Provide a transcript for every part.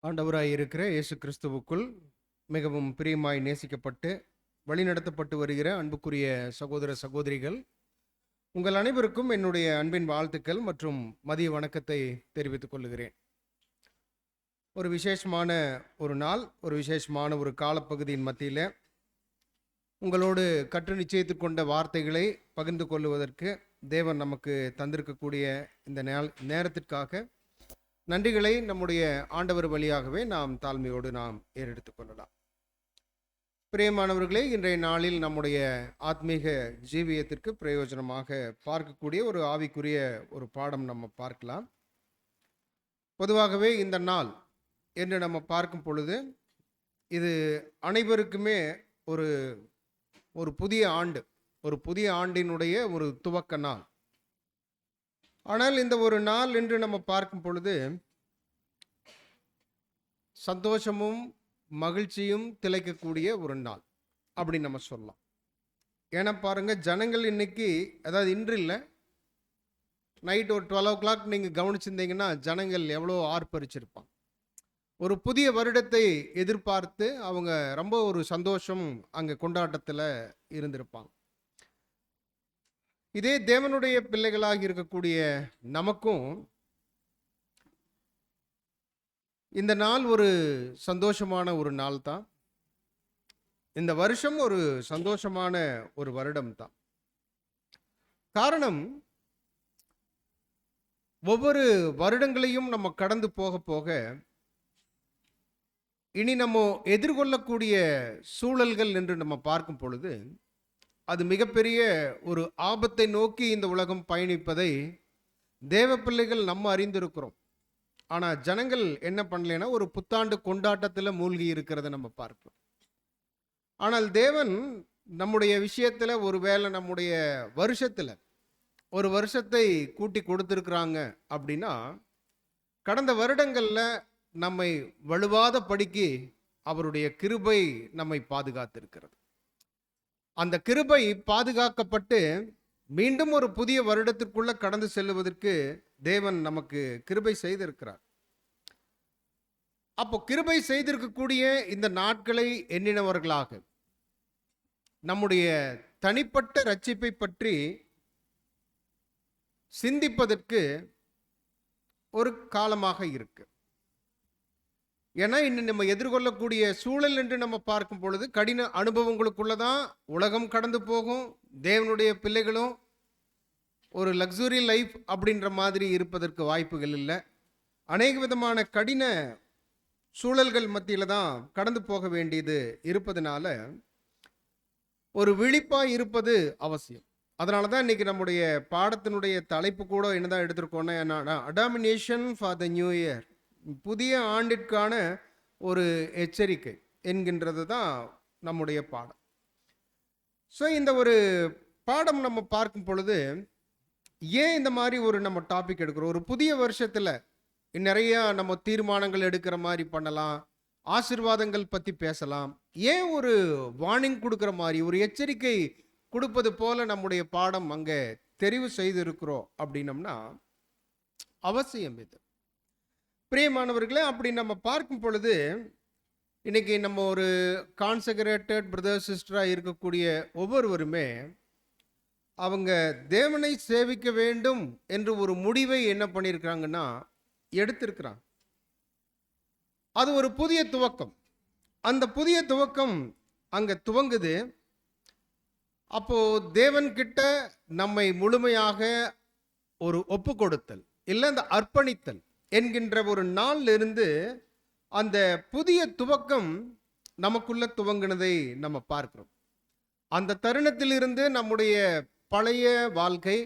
ஆண்டவராய் இருக்கிற இயேசு கிறிஸ்துவுக்குள் மிகவும் பிரியமாய் நேசிக்கப்பட்டு வழிநடத்தப்பட்டு வருகிற அன்புக்குரிய சகோதர சகோதரிகள் உங்கள் அனைவருக்கும் என்னுடைய அன்பின் வாழ்த்துக்கள் மற்றும் மதிய வணக்கத்தை தெரிவித்துக் கொள்கிறேன். ஒரு விசேஷமான ஒரு நாள், ஒரு விசேஷமான ஒரு காலப்பகுதியின் மத்தியில் உங்களோடு கற்று நிச்சயித்து கொண்ட வார்த்தைகளை பகிர்ந்து கொள்வதற்கு தேவன் நமக்கு தந்திருக்கக்கூடிய இந்த நேரத்திற்காக நன்றிகளை நம்முடைய ஆண்டவர் வழியாகவே நாம் தாழ்மையோடு நாம் ஏறெடுத்துக் கொள்ளலாம். பிரியமானவர்களே, இன்றைய நாளில் நம்முடைய ஆத்மீக ஜீவியத்திற்கு பிரயோஜனமாக பார்க்கக்கூடிய ஒரு ஆவிக்குரிய ஒரு பாடம் நம்ம பார்க்கலாம். பொதுவாகவே இந்த நாள் என்று நம்ம பார்க்கும் பொழுது இது அனைவருக்குமே ஒரு ஒரு புதிய ஆண்டு, ஒரு புதிய ஆண்டினுடைய ஒரு துவக்க நாள். ஆனால் இந்த ஒரு நாள் என்று நம்ம பார்க்கும் பொழுது சந்தோஷமும் மகிழ்ச்சியும் திளைக்கக்கூடிய ஒரு நாள் அப்படின்னு நம்ம சொல்லலாம். ஏன்னா பாருங்க, ஜனங்கள் இன்னைக்கு, அதாவது இன்று இல்லை, நைட் ஒரு 12 o'clock நீங்கள் கவனிச்சிருந்தீங்கன்னா ஜனங்கள் எவ்வளோ ஆர்ப்பரிச்சிருப்பாங்க. ஒரு புதிய வருடத்தை எதிர்பார்த்து அவங்க ரொம்ப ஒரு சந்தோஷம் அங்கே கொண்டாட்டத்தில் இருந்திருப்பாங்க. இதே தேவனுடைய பிள்ளைகளாக இருக்கக்கூடிய நமக்கும் இந்த நாள் ஒரு சந்தோஷமான ஒரு நாள் தான். இந்த வருஷம் ஒரு சந்தோஷமான ஒரு வருடம் தான். காரணம், ஒவ்வொரு வருடங்களையும் நம்ம கடந்து போக போக இனி நம்ம எதிர்கொள்ளக்கூடிய சூழல்கள் என்று நம்ம பார்க்கும் பொழுது அது மிகப்பெரிய ஒரு ஆபத்தை நோக்கி இந்த உலகம் பயணிப்பதை தேவ பிள்ளைகள் நம்ம அறிந்திருக்கிறோம். ஆனால் ஜனங்கள் என்ன பண்ணலைன்னா ஒரு புத்தாண்டு கொண்டாட்டத்தில் மூழ்கி இருக்கிறத நம்ம பார்க்கிறோம். ஆனால் தேவன் நம்முடைய விஷயத்தில் ஒருவேளை நம்முடைய வருஷத்தில் ஒரு வருஷத்தை கூட்டி கொடுத்துருக்குறாங்க அப்படின்னா, கடந்த வருடங்களில் நம்மை வலுவாத படிக்கு அவருடைய கிருபை நம்மை பாதுகாத்திருக்கிறது. அந்த கிருபை பாதுகாக்கப்பட்டு மீண்டும் ஒரு புதிய வருடத்திற்குள்ள கடந்து செல்லுவதற்கு தேவன் நமக்கு கிருபை செய்திருக்கிறார். அப்போ கிருபை செய்திருக்கக்கூடிய இந்த நாட்களை எண்ணினவர்களாக நம்முடைய தனிப்பட்ட ரட்சிப்பை பற்றி சிந்திப்பதற்கு ஒரு காலமாக இருக்கு. ஏன்னா இன்னும் நம்ம எதிர்கொள்ளக்கூடிய சூழல் என்று நம்ம பார்க்கும் பொழுது கடின அனுபவங்களுக்குள்ளதான் உலகம் கடந்து போகும். தேவனுடைய பிள்ளைகளும் ஒரு லக்ஸுரி லைஃப் அப்படின்ற மாதிரி இருப்பதற்கு வாய்ப்புகள் இல்லை. அநேக விதமான கடின சூழல்கள் மத்தியில் தான் கடந்து போக வேண்டியது இருப்பதனால ஒரு விழிப்பாக இருப்பது அவசியம். அதனால தான் இன்னைக்கு நம்முடைய பாடத்தினுடைய தலைப்பு கூட என்னதான் எடுத்திருக்கோன்னா, அடாமினேஷன் ஃபார் த நியூ இயர், புதிய ஆண்டிற்கான ஒரு எச்சரிக்கை என்கின்றது தான் நம்முடைய பாடம். ஸோ இந்த ஒரு பாடம் நம்ம பார்க்கும் பொழுது ஏன் இந்த மாதிரி ஒரு நம்ம டாபிக் எடுக்கிறோம்? ஒரு புதிய வருஷத்தில் நிறைய நம்ம தீர்மானங்கள் எடுக்கிற மாதிரி பண்ணலாம், ஆசீர்வாதங்கள் பற்றி பேசலாம். ஏன் ஒரு வார்னிங் கொடுக்குற மாதிரி, ஒரு எச்சரிக்கை கொடுப்பது போல நம்முடைய பாடம் அங்கே தெரிவு செய்திருக்கிறோம் அப்படின்னம்னா அவசியம் இது. பிரியமானவர்களே, அப்படி நம்ம பார்க்கும் பொழுது இன்னைக்கு நம்ம ஒரு கான்செக்ரேட்டட் பிரதர் சிஸ்டராக இருக்கக்கூடிய ஒவ்வொருவருமே அவங்க தேவனை சேவிக்க வேண்டும் என்று ஒரு முடிவை என்ன பண்ணியிருக்கிறாங்கன்னா எடுத்திருக்கிறாங்க. அது ஒரு புதிய துவக்கம். அந்த புதிய துவக்கம் அங்கே துவங்குது. அப்போ தேவன் கிட்ட நம்மை முழுமையாக ஒரு ஒப்பு கொடுத்தல், இல்லை அந்த அர்ப்பணித்தல் என்கின்ற ஒரு நாள்ல இருந்து அந்த புதிய துவக்கம் நமக்குள்ள துவங்கினதை நம்ம பார்க்கிறோம். அந்த தருணத்திலிருந்து நம்முடைய பழைய வாழ்க்கை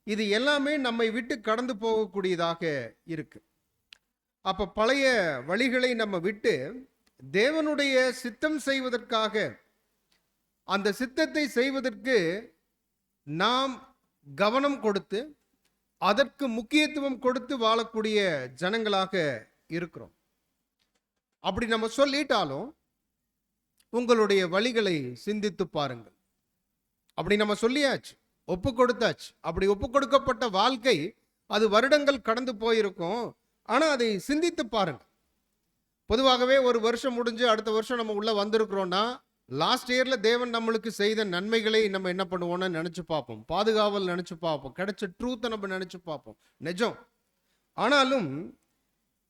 இது எல்லாமே நம்மை விட்டு கடந்து போகக்கூடியதாக இருக்கு. அப்ப பழைய வழிகளை நம்ம விட்டு தேவனுடைய சித்தம் செய்வதற்காக, அந்த சித்தத்தை செய்வதற்கு நாம் கவனம் கொடுத்து அதற்கு முக்கியத்துவம் கொடுத்து வாழக்கூடிய ஜனங்களாக இருக்கிறோம். அப்படி நம்ம சொல்லிட்டாலும் உங்களுடைய வழிகளை சிந்தித்து பாருங்கள். அப்படி நம்ம சொல்லியாச்சு, ஒப்பு கொடுத்தாச்சு. அப்படி ஒப்பு கொடுக்கப்பட்ட வாழ்க்கை அது வருடங்கள் கடந்து போயிருக்கும். ஆனால் அதை சிந்தித்து பாருங்கள். பொதுவாகவே ஒரு வருஷம் முடிஞ்சு அடுத்த வருஷம் நம்ம உள்ள வந்திருக்கிறோம்னா லாஸ்ட் இயர்ல தேவன் நம்மளுக்கு செய்த நன்மைகளை நம்ம என்ன பண்ணுவோம்னு நினைச்சு பார்ப்போம், பாதுகாவல் நினைச்சு பார்ப்போம், கிடைச்ச ட்ரூத்தை நம்ம நினைச்சு பார்ப்போம், நிஜம். ஆனாலும்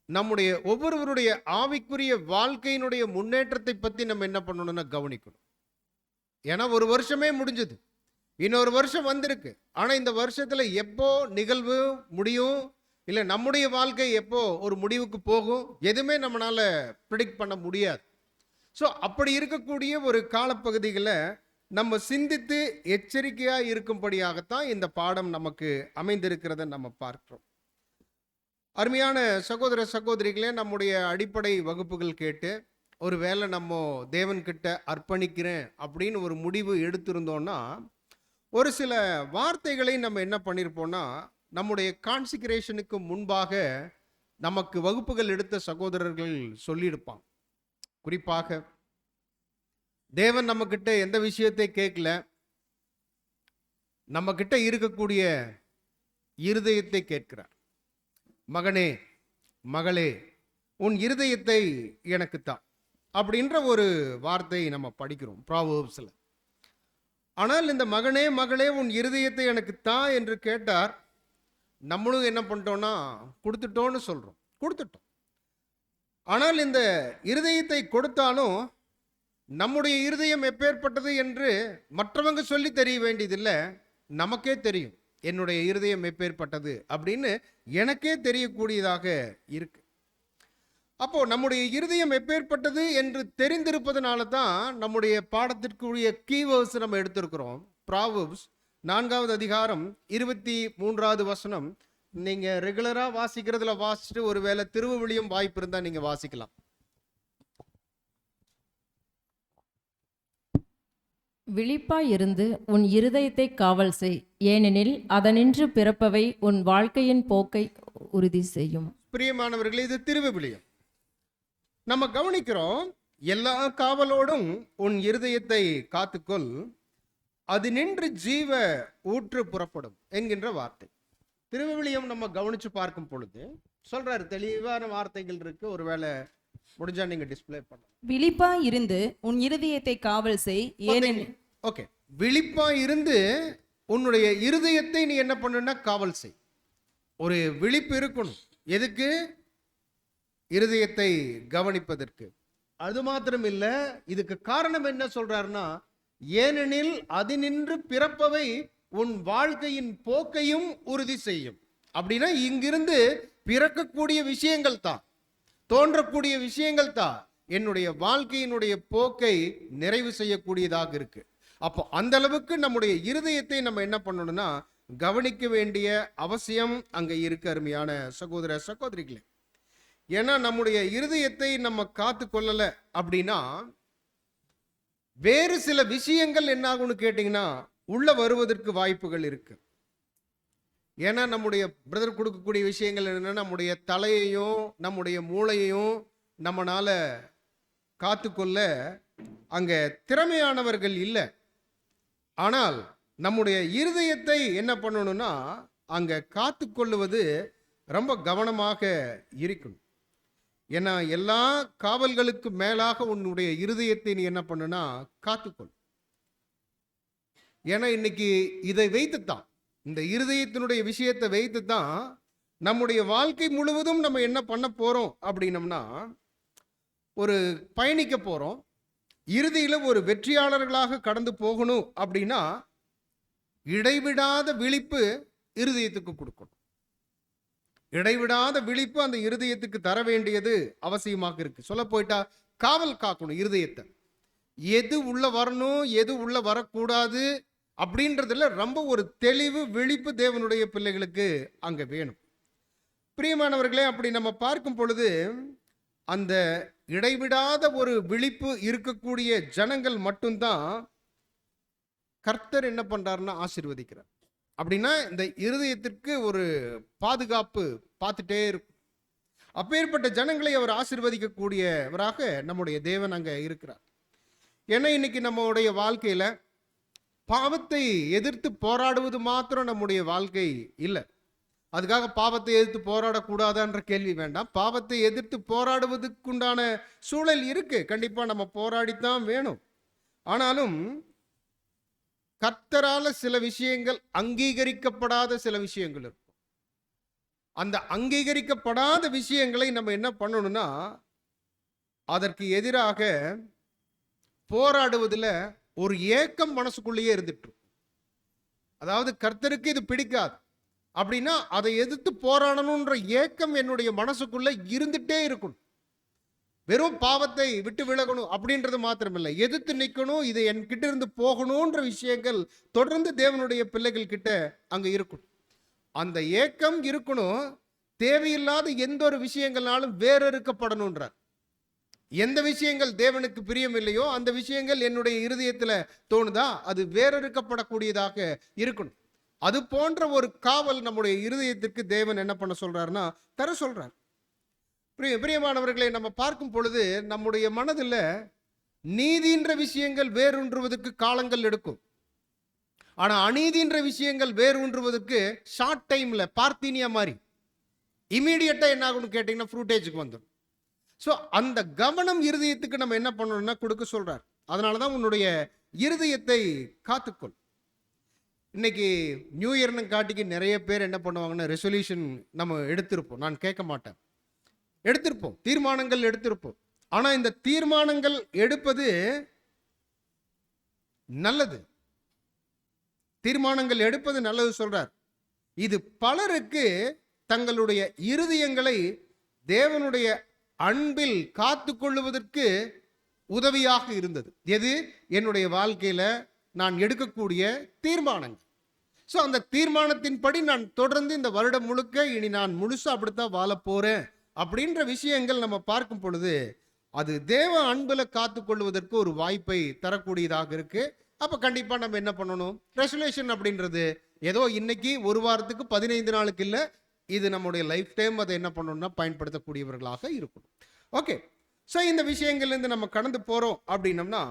நம்முடைய ஒவ்வொருவருடைய ஆவிக்குரிய வாழ்க்கையினுடைய முன்னேற்றத்தை பத்தி நம்ம என்ன பண்ணணும்னா கவனிக்கணும். ஏன்னா ஒரு வருஷமே முடிஞ்சது, இன்னொரு வருஷம் வந்திருக்கு. ஆனா இந்த வருஷத்துல எப்போ நிகழ்வு முடியும், இல்லை நம்முடைய வாழ்க்கை எப்போ ஒரு முடிவுக்கு போகும், எதுவுமே நம்மளால ப்ரிடிக்ட் பண்ண முடியாது. ஸோ அப்படி இருக்கக்கூடிய ஒரு காலப்பகுதிகளை நம்ம சிந்தித்து எச்சரிக்கையாக இருக்கும்படியாகத்தான் இந்த பாடம் நமக்கு அமைந்திருக்கிறத நம்ம பார்க்கிறோம். அருமையான சகோதர சகோதரிகளே, நம்முடைய அடிப்படை வகுப்புகள் கேட்டு ஒருவேளை நம்ம தேவன்கிட்ட அர்ப்பணிக்கிறேன் அப்படின்னு ஒரு முடிவு எடுத்திருந்தோம்னா ஒரு சில வார்த்தைகளை நம்ம என்ன பண்ணியிருப்போம்னா நம்முடைய கான்சிக்ரேஷனுக்கு முன்பாக நமக்கு வகுப்புகள் எடுத்த சகோதரர்கள் சொல்லியிருப்பாங்க. குறிப்பாக தேவன் நம்ம கிட்ட எந்த விஷயத்தை கேட்கல, நம்ம கிட்ட இருக்கக்கூடிய இருதயத்தை கேட்கிறார். மகனே மகளே உன் இருதயத்தை எனக்கு தா அப்படின்ற ஒரு வார்த்தை நம்ம படிக்கிறோம் ப்ராவர்ப்ஸ்ல. ஆனால் இந்த மகனே மகளே உன் இருதயத்தை எனக்கு தா என்று கேட்டார். நம்மளும் என்ன பண்ணிட்டோம்னா கொடுத்துட்டோன்னு சொல்றோம், கொடுத்துட்டோம். ஆனால் இந்த இருதயத்தை கொடுத்தாலும் நம்முடைய இருதயம் எப்பேற்பட்டது என்று மற்றவங்க சொல்லி தெரிய வேண்டியதில்லை, நமக்கே தெரியும் என்னுடைய இருதயம் எப்பேற்பட்டது அப்படின்னு எனக்கே தெரியக்கூடியதாக இருக்கு. அப்போ நம்முடைய இருதயம் எப்பேற்பட்டது என்று தெரிந்திருப்பதனால தான் நம்முடைய பாடத்திற்குரிய கீவேர்ட்ஸ் நம்ம எடுத்திருக்கிறோம். ப்ராவர்ப்ஸ் 4வது அதிகாரம் 23வது வசனம். நீங்க ரெகுலரா வாசிக்கிறதுல வாசிச்சுட்டு ஒருவேளை திருவிழியும் வாய்ப்பு இருந்தா நீங்க வாசிக்கலாம். விழிப்பாய் இருந்து உன் இருதயத்தை காவல் செய், ஏனெனில் அதனின்று பிறப்பவை உன் வாழ்க்கையின் போக்கை உறுதி செய்யும். பிரியமானவர்களே, இது திருவிழியம். நம்ம கவனிக்கிறோம், எல்லா காவலோடும் உன் இருதயத்தை காத்துக்கொள், அது நின்று ஜீவ ஊற்று புறப்படும் என்கின்ற வார்த்தை. திருவிழியம் நம்ம கவனிச்சு பார்க்கும் பொழுது சொல்றாரு, தெளிவான வார்த்தைகள் இருக்கு. ஒருவேளை முடிஞ்சா நீங்க டிஸ்ப்ளே பண்ணலாம். விழிப்பா இருந்து உன் இருதயத்தை காவல் செய், ஏனெனில் ஓகே, விழிப்பா இருந்து உன்னுடைய இருதயத்தை நீ என்ன பண்ணுன்னா காவல் செய். ஒரு விழிப்பு இருக்கணும். எதுக்கு? இருதயத்தை கவனிப்பதற்கு. அது மாத்திரம் இல்ல, இதுக்கு காரணம் என்ன சொல்றாருன்னா, ஏனெனில் அது நின்று பிறப்பவை உன் வாழ்க்கையின் போக்கையும் உறுதி செய்யும். அப்படின்னா இங்கிருந்து பிறக்கக்கூடிய விஷயங்கள் தான், தோன்றக்கூடிய விஷயங்கள் தான் என்னுடைய வாழ்க்கையினுடைய போக்கை நிறைவு செய்யக்கூடியதாக இருக்கு. அப்போ அந்த அளவுக்கு நம்முடைய இருதயத்தை நம்ம என்ன பண்ணணும்னா கவனிக்க வேண்டிய அவசியம் அங்க இருக்கு, அருமையான சகோதர சகோதரிகளே. ஏன்னா நம்முடைய இருதயத்தை நம்ம காத்து கொள்ளல அப்படின்னா வேறு சில விஷயங்கள் என்ன ஆகும்னு கேட்டீங்கன்னா உள்ள வருவதற்கு வாய்ப்புகள் இருக்கு. ஏன்னா நம்முடைய பிரதர் கொடுக்கக்கூடிய விஷயங்கள் என்னன்னா, நம்முடைய தலையையும் நம்முடைய மூளையையும் நம்மளால காத்துக்கொள்ள அங்க திறமையானவர்கள் இல்லை. ஆனால் நம்முடைய இருதயத்தை என்ன பண்ணணும்னா அங்க காத்துக்கொள்ளுவது ரொம்ப கவனமாக இருக்கணும். ஏன்னா எல்லா காவல்களுக்கு மேலாக உன்னுடைய இருதயத்தை நீ என்ன பண்ணுனா காத்துக்கொள். ஏன்னா இன்னைக்கு இதை வைத்துத்தான், இந்த இருதயத்தினுடைய விஷயத்தை வைத்து தான் நம்முடைய வாழ்க்கை முழுவதும் நம்ம என்ன பண்ண போறோம் அப்படின்னம்னா ஒரு பயணிக்க போறோம். இறுதியில் ஒரு வெற்றியாளர்களாக கடந்து போகணும் அப்படின்னா இடைவிடாத விழிப்பு இருதயத்துக்கு கொடுக்கணும். இடைவிடாத விழிப்பு அந்த இருதயத்துக்கு தர வேண்டியது அவசியமாக இருக்கு. சொல்ல போயிட்டா காவல் காக்கணும் இருதயத்தை. எது உள்ள வரணும், எது உள்ள வரக்கூடாது அப்படின்றதுல ரொம்ப ஒரு தெளிவு விழிப்பு தேவனுடைய பிள்ளைகளுக்கு அங்க வேணும். பிரியமானவர்களே, அப்படி நம்ம பார்க்கும் பொழுது அந்த இடைவிடாத ஒரு விழிப்பு இருக்கக்கூடிய ஜனங்கள் மட்டும்தான் கர்த்தர் என்ன பண்றாருன்னா ஆசீர்வதிக்கிறார். அப்படின்னா இந்த இருதயத்திற்கு ஒரு பாதுகாப்பு பார்த்துட்டே இருக்கும். அப்பேற்பட்ட ஜனங்களை அவர் ஆசீர்வதிக்கக்கூடியவராக நம்முடைய தேவன் அங்க இருக்கிறார். ஏன்னா இன்னைக்கு நம்முடைய வாழ்க்கையில பாவத்தை எதிர்த்து போராடுவது மாத்திரம் நம்முடைய வாழ்க்கை இல்லை. அதுக்காக பாவத்தை எதிர்த்து போராடக்கூடாதான்ற கேள்வி வேண்டாம். பாவத்தை எதிர்த்து போராடுவதற்குண்டான சூழல் இருக்கு, கண்டிப்பா நம்ம போராடித்தான் வேணும். ஆனாலும் கர்த்தரால சில விஷயங்கள் அங்கீகரிக்கப்படாத சில விஷயங்கள் இருக்கும். அந்த அங்கீகரிக்கப்படாத விஷயங்களை நம்ம என்ன பண்ணணும்னா அதற்கு எதிராக போராடுவதில் ஒரு ஏக்கம் மனசுக்குள்ளேயே இருந்துட்டு இருக்கும். அதாவது கர்த்தருக்கு இது பிடிக்காது அப்படின்னா அதை எதிர்த்து போராடணுன்ற ஏக்கம் என்னுடைய மனசுக்குள்ள இருந்துட்டே இருக்கணும். வெறும் பாவத்தை விட்டு விலகணும் அப்படின்றது மாத்திரமில்லை, எதிர்த்து நிற்கணும், இது என்கிட்ட இருந்து போகணுன்ற விஷயங்கள் தொடர்ந்து தேவனுடைய பிள்ளைகள் கிட்ட அங்க இருக்கணும். அந்த ஏக்கம் இருக்கணும். தேவையில்லாத எந்த ஒரு விஷயங்கள்னாலும் வேறறுக்கப்படணுன்றார். எந்த விஷயங்கள் தேவனுக்கு பிரியம் இல்லையோ அந்த விஷயங்கள் என்னுடைய இருதயத்தில் தோணுதா அது வேறறுக்கப்படக்கூடியதாக இருக்கணும். அது போன்ற ஒரு காவல் நம்முடைய இருதயத்திற்கு தேவன் என்ன பண்ண சொல்றாருன்னா தர சொல்றார். பிரியமானவர்களை, நம்ம பார்க்கும் பொழுது நம்முடைய மனதில் நீதின்ற விஷயங்கள் வேரூன்றுவதற்கு காலங்கள் எடுக்கும். ஆனா அநீதின்ற விஷயங்கள் வேரூன்றுவதற்கு ஷார்ட் டைம்ல பார்த்தீனியா மாதிரி இமீடியட்டா என்ன ஆகும்னு கேட்டீங்கன்னா ஃப்ரூட்டேஜுக்கு வந்துடும். ஸோ அந்த கவனம் இருதயத்துக்கு நம்ம என்ன பண்ணணும்னா கொடுக்க சொல்றார். அதனாலதான் உன்னுடைய இருதயத்தை காத்துக்கொள். இன்னைக்கு நியூ இயர்னு காட்டிக்கு நிறைய பேர் என்ன பண்ணுவாங்கன்னா ரெசல்யூஷன் நம்ம எடுத்திருப்போம், நான் கேட்க மாட்டேன், எடுத்திருப்போம், தீர்மானங்கள் எடுத்திருப்போம். ஆனா இந்த தீர்மானங்கள் எடுப்பது நல்லது, தீர்மானங்கள் எடுப்பது நல்லது சொல்றார். இது பலருக்கு தங்களுடைய இருதயங்களை தேவனுடைய அன்பில் காத்து கொள்ளுவதற்கு உதவியாக இருந்தது. எது? என்னுடைய வாழ்க்கையில நான் எடுக்கக்கூடிய தீர்மானங்கள். ஸோ அந்த தீர்மானத்தின்படி நான் தொடர்ந்து இந்த வருடம் முழுக்க இனி நான் முழுசா அப்படித்தான் வாழ போறேன் அப்படின்ற விஷயங்கள் நம்ம பார்க்கும் பொழுது அது தேவ அன்புல காத்து கொள்வதற்கு ஒரு வாய்ப்பை தரக்கூடியதாக இருக்கு. அப்ப கண்டிப்பா நம்ம என்ன பண்ணணும்? ரெசல்யூஷன் அப்படின்றது ஏதோ இன்னைக்கு ஒரு வாரத்துக்கு 15 நாளுக்கு இல்லை, இது நம்முடைய லைஃப் டைம் அதை என்ன பண்ணணும்னா பயன்படுத்தக்கூடியவர்களாக இருக்கணும். ஓகே, ஸோ இந்த விஷயங்கள்லேருந்து நம்ம கடந்து போறோம் அப்படின்னம்னா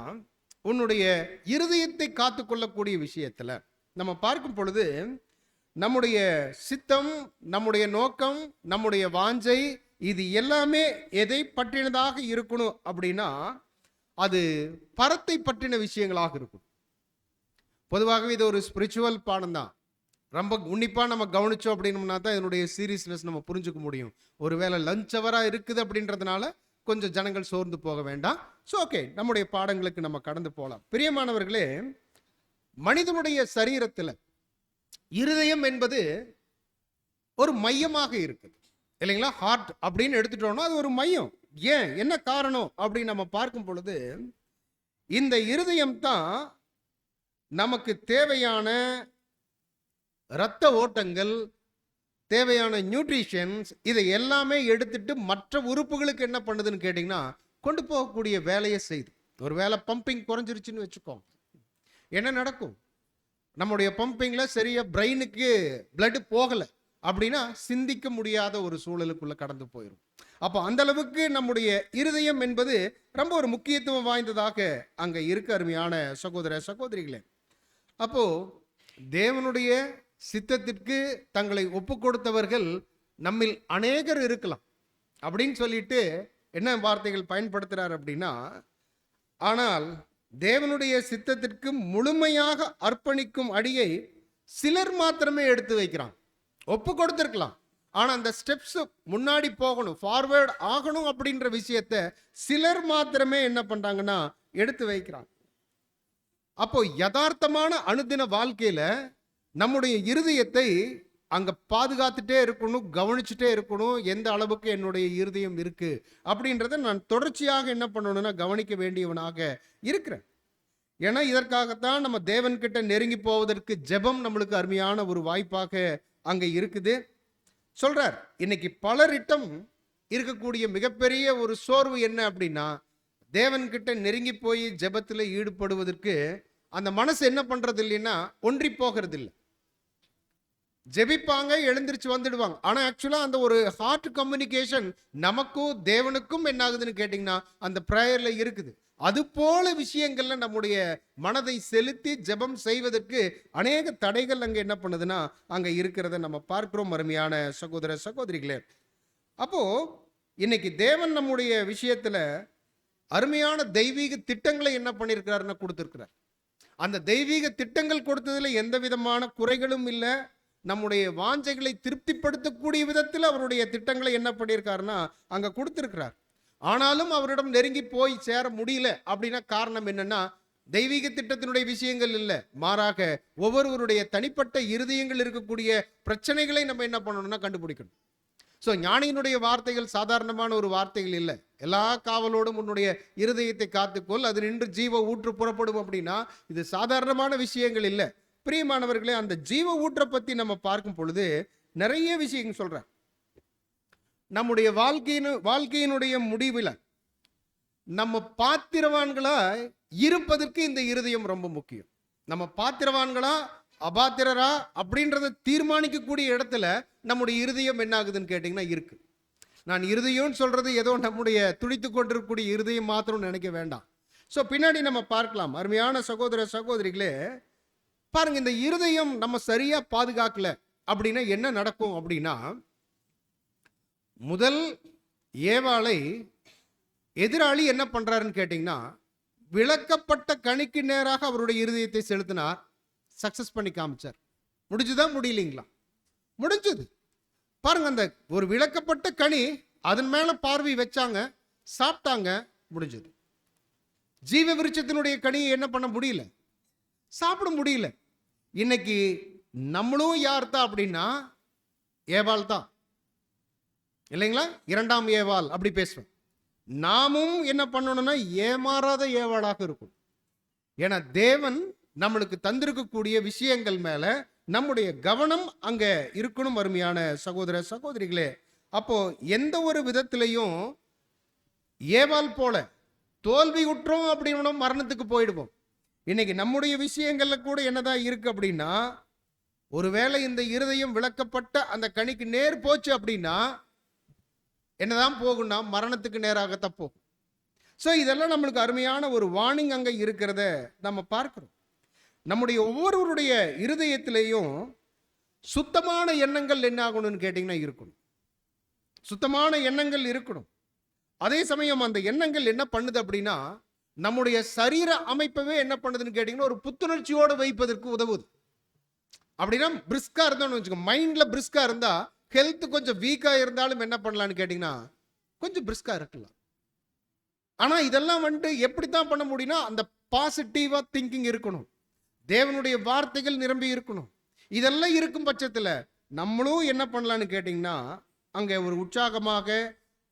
உன்னுடைய இருதயத்தை காத்து கொள்ளக்கூடிய விஷயத்துல நம்ம பார்க்கும் பொழுது நம்முடைய சித்தம், நம்முடைய நோக்கம், நம்முடைய வாஞ்சை இது எல்லாமே எதை பற்றினதாக இருக்கணும் அப்படின்னா அது பரத்தை பற்றின விஷயங்களாக இருக்கும். பொதுவாகவே இது ஒரு ஸ்பிரிச்சுவல் பாடம் தான். ரொம்ப உன்னிப்பாக நம்ம கவனிச்சோம் அப்படின்னோம்னா தான் இதனுடைய சீரியஸ்னஸ் நம்ம புரிஞ்சுக்க முடியும். ஒருவேளை லஞ்ச் அவராக இருக்குது அப்படின்றதுனால கொஞ்சம் ஜனங்கள் சோர்ந்து போக வேண்டாம். ஸோ ஓகே, நம்முடைய பாடங்களுக்கு நம்ம கடந்து போகலாம். பிரியமானவர்களே, மனிதனுடைய சரீரத்தில் இருதயம் என்பது ஒரு மையமாக இருக்குது இல்லைங்களா? ஹார்ட் அப்படின்னு எடுத்துட்டோம்னா அது ஒரு மையம். ஏன், என்ன காரணம் அப்படின்னு நம்ம பார்க்கும் பொழுது இந்த இருதயம் தான் நமக்கு தேவையான இரத்த ஓட்டங்கள், தேவையான நியூட்ரிஷன்ஸ் இதை எல்லாமே எடுத்துட்டு மற்ற உறுப்புகளுக்கு என்ன பண்ணுதுன்னு கேட்டிங்கன்னா கொண்டு போகக்கூடிய வேலையை செய்யுது. ஒரு வேளை பம்பிங் குறைஞ்சிருச்சுன்னு வச்சுக்கோங்க, என்ன நடக்கும்? நம்முடைய பம்பிங்கில் சரியா பிரெயினுக்கு பிளட் போகலை அப்படின்னா சிந்திக்க முடியாத ஒரு சூழலுக்குள்ள கடந்து போயிடும். அப்போ அந்த அளவுக்கு நம்முடைய இருதயம் என்பது ரொம்ப ஒரு முக்கியத்துவம் வாய்ந்ததாக அங்கே இருக்க. அருமையான சகோதர சகோதரிகளே, அப்போ தேவனுடைய சித்தத்திற்கு தங்களை ஒப்பு கொடுத்தவர்கள் நம்மில் அநேகர் இருக்கலாம் அப்படின்னு சொல்லிட்டு என்ன வார்த்தைகள் பயன்படுத்துறார் அப்படின்னா, ஆனால் தேவனுடைய சித்தத்திற்கு முழுமையாக அர்ப்பணிக்கும் அடியை சிலர் மாத்திரமே எடுத்து வைக்கிறாங்க. ஒப்பு கொடுத்திருக்கலாம், ஆனா அந்த ஸ்டெப்ஸ் முன்னாடி போகணும், ஃபார்வேர்ட் ஆகணும் அப்படின்ற விஷயத்தை சிலர் மாத்திரமே என்ன பண்றாங்கன்னா எடுத்து வைக்கிறாங்க. அப்போ யதார்த்தமான அனுதின வாழ்க்கையில நம்முடைய இருதயத்தை அங்க பாதுகாத்துட்டே இருக்கணும், கவனிச்சுட்டே இருக்கணும். எந்த அளவுக்கு என்னுடைய இருதயம் இருக்கு அப்படின்றத நான் தொடர்ச்சியாக என்ன பண்ணணும்னா கவனிக்க வேண்டியவனாக இருக்கிறேன். ஏன்னா இதற்காகத்தான் நம்ம தேவன்கிட்ட நெருங்கி போவதற்கு ஜெபம் நம்மளுக்கு அருமையான ஒரு வாய்ப்பாக அங்க இருக்குது. சொல்றார், இன்னைக்கு பலரிட்டம் இருக்கக்கூடிய மிகப்பெரிய ஒரு சோர்வு என்ன அப்படின்னா, தேவன்கிட்ட நெருங்கி போய் ஜெபத்தில் ஈடுபடுவதற்கு அந்த மனசு என்ன பண்றது இல்லைன்னா ஒன்றி போகிறது இல்லை. ஜெபிப்பாங்க, எழுந்திருச்சு வந்துடுவாங்க. ஆனா ஆக்சுவலா அந்த ஒரு ஹார்ட் கம்யூனிகேஷன் நமக்கும் தேவனுக்கும் என்ன ஆகுதுன்னு கேட்டீங்கன்னா அந்த ப்ரேயர்ல இருக்குது. அது போல விஷயங்கள்ல நம்முடைய மனதை செலுத்தி ஜெபம் செய்வதற்கு அநேக தடைகள் அங்க என்ன பண்ணுதுன்னா அங்க இருக்கிறத நம்ம பார்க்கிறோம் அருமையான சகோதர சகோதரிகளே. அப்போ இன்னைக்கு தேவன் நம்முடைய விஷயத்துல அருமையான தெய்வீக திட்டங்களை என்ன பண்ணியிருக்கிறாருன்னா கொடுத்திருக்கிறார். அந்த தெய்வீக திட்டங்கள் கொடுத்ததுல எந்த விதமான குறைகளும் இல்லை. நம்முடைய வாஞ்சைகளை திருப்திப்படுத்தக்கூடிய விதத்தில் அவருடைய திட்டங்களை என்ன பண்ணியிருக்காருன்னா அங்க கொடுத்திருக்கிறார். ஆனாலும் அவரிடம் நெருங்கி போய் சேர முடியல அப்படின்னா காரணம் என்னன்னா தெய்வீக திட்டத்தினுடைய விஷயங்கள் இல்லை, மாறாக ஒவ்வொருவருடைய தனிப்பட்ட இருதயங்கள் இருக்கக்கூடிய பிரச்சனைகளை நம்ம என்ன பண்ணணும்னா கண்டுபிடிக்கணும். ஸோ ஞானியினுடைய வார்த்தைகள் சாதாரணமான ஒரு வார்த்தைகள் இல்லை. எல்லா காவலோடும் உன்னுடைய இருதயத்தை காத்துக்கொள், அது நின்று ஜீவ ஊற்று புறப்படும் அப்படின்னா இது சாதாரணமான விஷயங்கள் இல்லை. பிரியமானவர்களே, அந்த ஜீவ ஊற்றை பத்தி நம்ம பார்க்கும் பொழுது நிறைய விஷயங்கள் சொல்றேன். நம்முடைய வாழ்க்கையினுடைய முடிவில் நம்ம பாத்திரவான்களா இருப்பதற்கு இந்த இருதயம் ரொம்ப முக்கியம். நம்ம பாத்திரவான்களா அபாத்திரரா அப்படின்றத தீர்மானிக்கக்கூடிய இடத்துல நம்முடைய இருதயம் என்ன ஆகுதுன்னு கேட்டிங்கன்னா இருக்கு. நான் இருதயம்னு சொல்றது ஏதோ நம்முடைய துடித்து கொண்டிருக்கக்கூடிய இருதயம் மாத்திரம் நினைக்க வேண்டாம். ஸோ பின்னாடி நம்ம பார்க்கலாம். அருமையான சகோதர சகோதரிகளே, பாருங்க, இந்த இருதயம் நம்ம சரியா பாதுகாக்கல அப்படின்னா என்ன நடக்கும் அப்படின்னா, முதல் ஏவாளை எதிராளி என்ன பண்றாருன்னு கேட்டீங்கன்னா விளக்கப்பட்ட கணிக்கு நேராக அவருடைய இருதயத்தை செலுத்தினார். சக்சஸ் பண்ணி காமிச்சார். முடிஞ்சுதான் முடியலைங்களா? முடிஞ்சது. பாருங்க, அந்த ஒரு விளக்கப்பட்ட கனி அதன் மேல பார்வை வச்சாங்க, சாப்பிட்டாங்க, முடிஞ்சது. ஜீவ விருட்சத்தினுடைய கனியை என்ன பண்ண முடியல, சாப்பிட முடியல. இன்னைக்கு நம்மளும் யார் தான் அப்படின்னா ஏவாள் தான் இல்லைங்களா? இரண்டாம் ஏவாள் அப்படி பேசுவேன். நாமும் என்ன பண்ணணும்னா ஏமாறாத ஏவாளாக இருக்கும். ஏன்னா தேவன் நம்மளுக்கு தந்திருக்கக்கூடிய விஷயங்கள் மேல நம்முடைய கவனம் அங்க இருக்கணும். அருமையான சகோதர சகோதரிகளே, அப்போ எந்த ஒரு விதத்திலையும் ஏவாள் போல தோல்வி உற்றோம் அப்படின்னா மரணத்துக்கு போயிடுவோம். இன்னைக்கு நம்முடைய விஷயங்கள்ல கூட என்னதான் இருக்கு அப்படின்னா, ஒருவேளை இந்த இருதயம் விளக்கப்பட்ட அந்த கனிக்கு நேர் போச்சு அப்படின்னா என்னதான் போகும்னா மரணத்துக்கு நேராகத்தான் போகும். ஸோ இதெல்லாம் நம்மளுக்கு அருமையான ஒரு வார்னிங் அங்கே இருக்கிறத நம்ம பார்க்கிறோம். நம்முடைய ஒவ்வொருவருடைய இருதயத்திலையும் சுத்தமான எண்ணங்கள் என்ன ஆகணும்னு கேட்டிங்கன்னா இருக்கணும். சுத்தமான எண்ணங்கள் இருக்கணும். அதே சமயம் அந்த எண்ணங்கள் என்ன பண்ணுது அப்படின்னா நம்முடைய சரீர அமைப்பவே என்ன பண்ணுதுன்னு கேட்டிங்கன்னா ஒரு புத்துணர்ச்சியோடு வைப்பதற்கு உதவுது. அப்படின்னா பிரிஸ்கா இருந்தோம்னு வச்சுக்கோங்க, மைண்டில் பிரிஸ்கா இருந்தால் ஹெல்த் கொஞ்சம் வீக்காக இருந்தாலும் என்ன பண்ணலான்னு கேட்டிங்கன்னா கொஞ்சம் பிரிஸ்கா இருக்கலாம். ஆனால் இதெல்லாம் வந்துட்டு எப்படி தான் பண்ண முடியும்னா அந்த பாசிட்டிவாக திங்கிங் இருக்கணும், தேவனுடைய வார்த்தைகள் நிரம்பி இருக்கணும். இதெல்லாம் இருக்கும் பட்சத்தில் நம்மளும் என்ன பண்ணலான்னு கேட்டிங்கன்னா அங்கே ஒரு உற்சாகமாக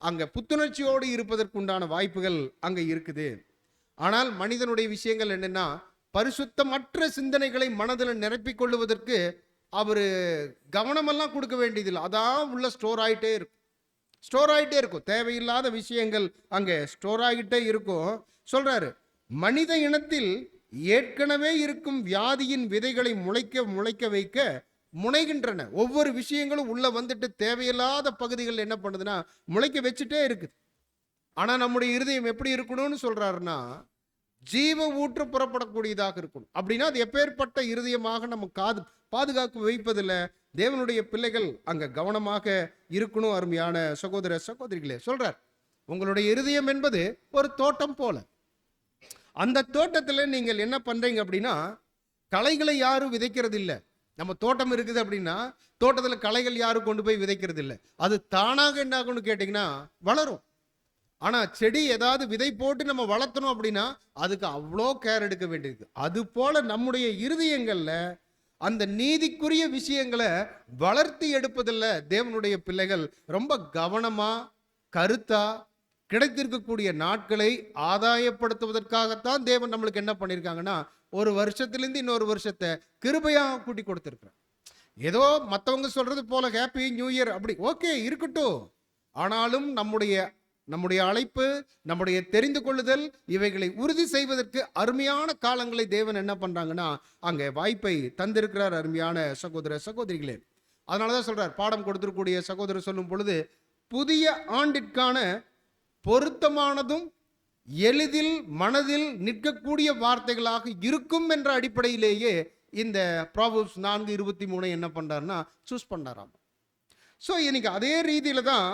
அங்கே புத்துணர்ச்சியோடு இருப்பதற்குண்டான வாய்ப்புகள் அங்கே இருக்குது. ஆனால் மனிதனுடைய விஷயங்கள் என்னென்னா பரிசுத்தமற்ற சிந்தனைகளை மனதில் நிரப்பிக் கொள்ளுவதற்கு அவர் கவனமெல்லாம் கொடுக்க வேண்டியதில்லை. அதான் உள்ள ஸ்டோர் ஆகிட்டே இருக்கும். தேவையில்லாத விஷயங்கள் அங்கே ஸ்டோர் ஆகிட்டே இருக்கும். சொல்றாரு, மனித இனத்தில் ஏற்கனவே இருக்கும் வியாதியின் விதைகளை முளைக்க வைக்க முனைகின்றன. ஒவ்வொரு விஷயங்களும் உள்ள வந்துட்டு தேவையில்லாத பகுதிகள் என்ன பண்ணுதுன்னா முளைக்க வச்சுட்டே இருக்குது. ஆனா நம்முடைய இருதயம் எப்படி இருக்கணும்னு சொல்றாருன்னா ஜீவ ஊற்று புறப்படக்கூடியதாக இருக்கணும். அப்படின்னா அது எப்பேற்பட்ட இருதயமாக நம்ம பாதுகாப்பு வைப்பதில் தேவனுடைய பிள்ளைகள் அங்க கவனமாக இருக்கணும். அருமையான சகோதர சகோதரிகளே, சொல்றார், உங்களுடைய இருதயம் என்பது ஒரு தோட்டம் போல. அந்த தோட்டத்தில் நீங்கள் என்ன பண்றீங்க அப்படின்னா களைகளை யாரும் விதைக்கிறது இல்லை. நம்ம தோட்டம் இருக்குது அப்படின்னா தோட்டத்தில் களைகள் யாரும் கொண்டு போய் விதைக்கிறது இல்லை. அது தானாக என்ன ஆகும்னு கேட்டிங்கன்னா வளரும். ஆனால் செடி ஏதாவது விதை போட்டு நம்ம வளர்த்தணும் அப்படின்னா அதுக்கு அவ்வளோ கேர் எடுக்க வேண்டியது. அது போல நம்முடைய இருதயங்களில் அந்த நீதிக்குரிய விஷயங்களை வளர்த்தி எடுப்பதில் தேவனுடைய பிள்ளைகள் ரொம்ப கவனமாக கருத்தாக கிடைத்திருக்கக்கூடிய நாட்களை ஆதாயப்படுத்துவதற்காகத்தான் தேவன் நம்மளுக்கு என்ன பண்ணியிருக்காங்கன்னா ஒரு வருஷத்துலேருந்து இன்னொரு வருஷத்தை கிருபையாக கூட்டி கொடுத்துருக்குறேன். ஏதோ மற்றவங்க சொல்றது போல ஹாப்பி நியூ இயர் அப்படி ஓகே இருக்கட்டும். ஆனாலும் நம்முடைய அழைப்பு, நம்முடைய தெரிந்து கொள்ளுதல், இவைகளை உறுதி செய்வதற்கு அருமையான காலங்களை தேவன் என்ன பண்றாங்கன்னா அங்கே வாய்ப்பை தந்திருக்கிறார். அருமையான சகோதர சகோதரிகளே, அதனாலதான் சொல்றார், பாடம் கொடுத்திருக்கக்கூடிய சகோதரர் சொல்லும் பொழுது புதிய ஆண்டிற்கான பொருத்தமானதும் எளிதில் மனதில் நிற்கக்கூடிய வார்த்தைகளாக இருக்கும் என்ற அடிப்படையிலேயே இந்த ப்ராவர்ப்ஸ் 4:23 என்ன பண்றாருன்னா சூஸ் பண்ணாராம். ஸோ இன்னைக்கு அதே ரீதியில தான்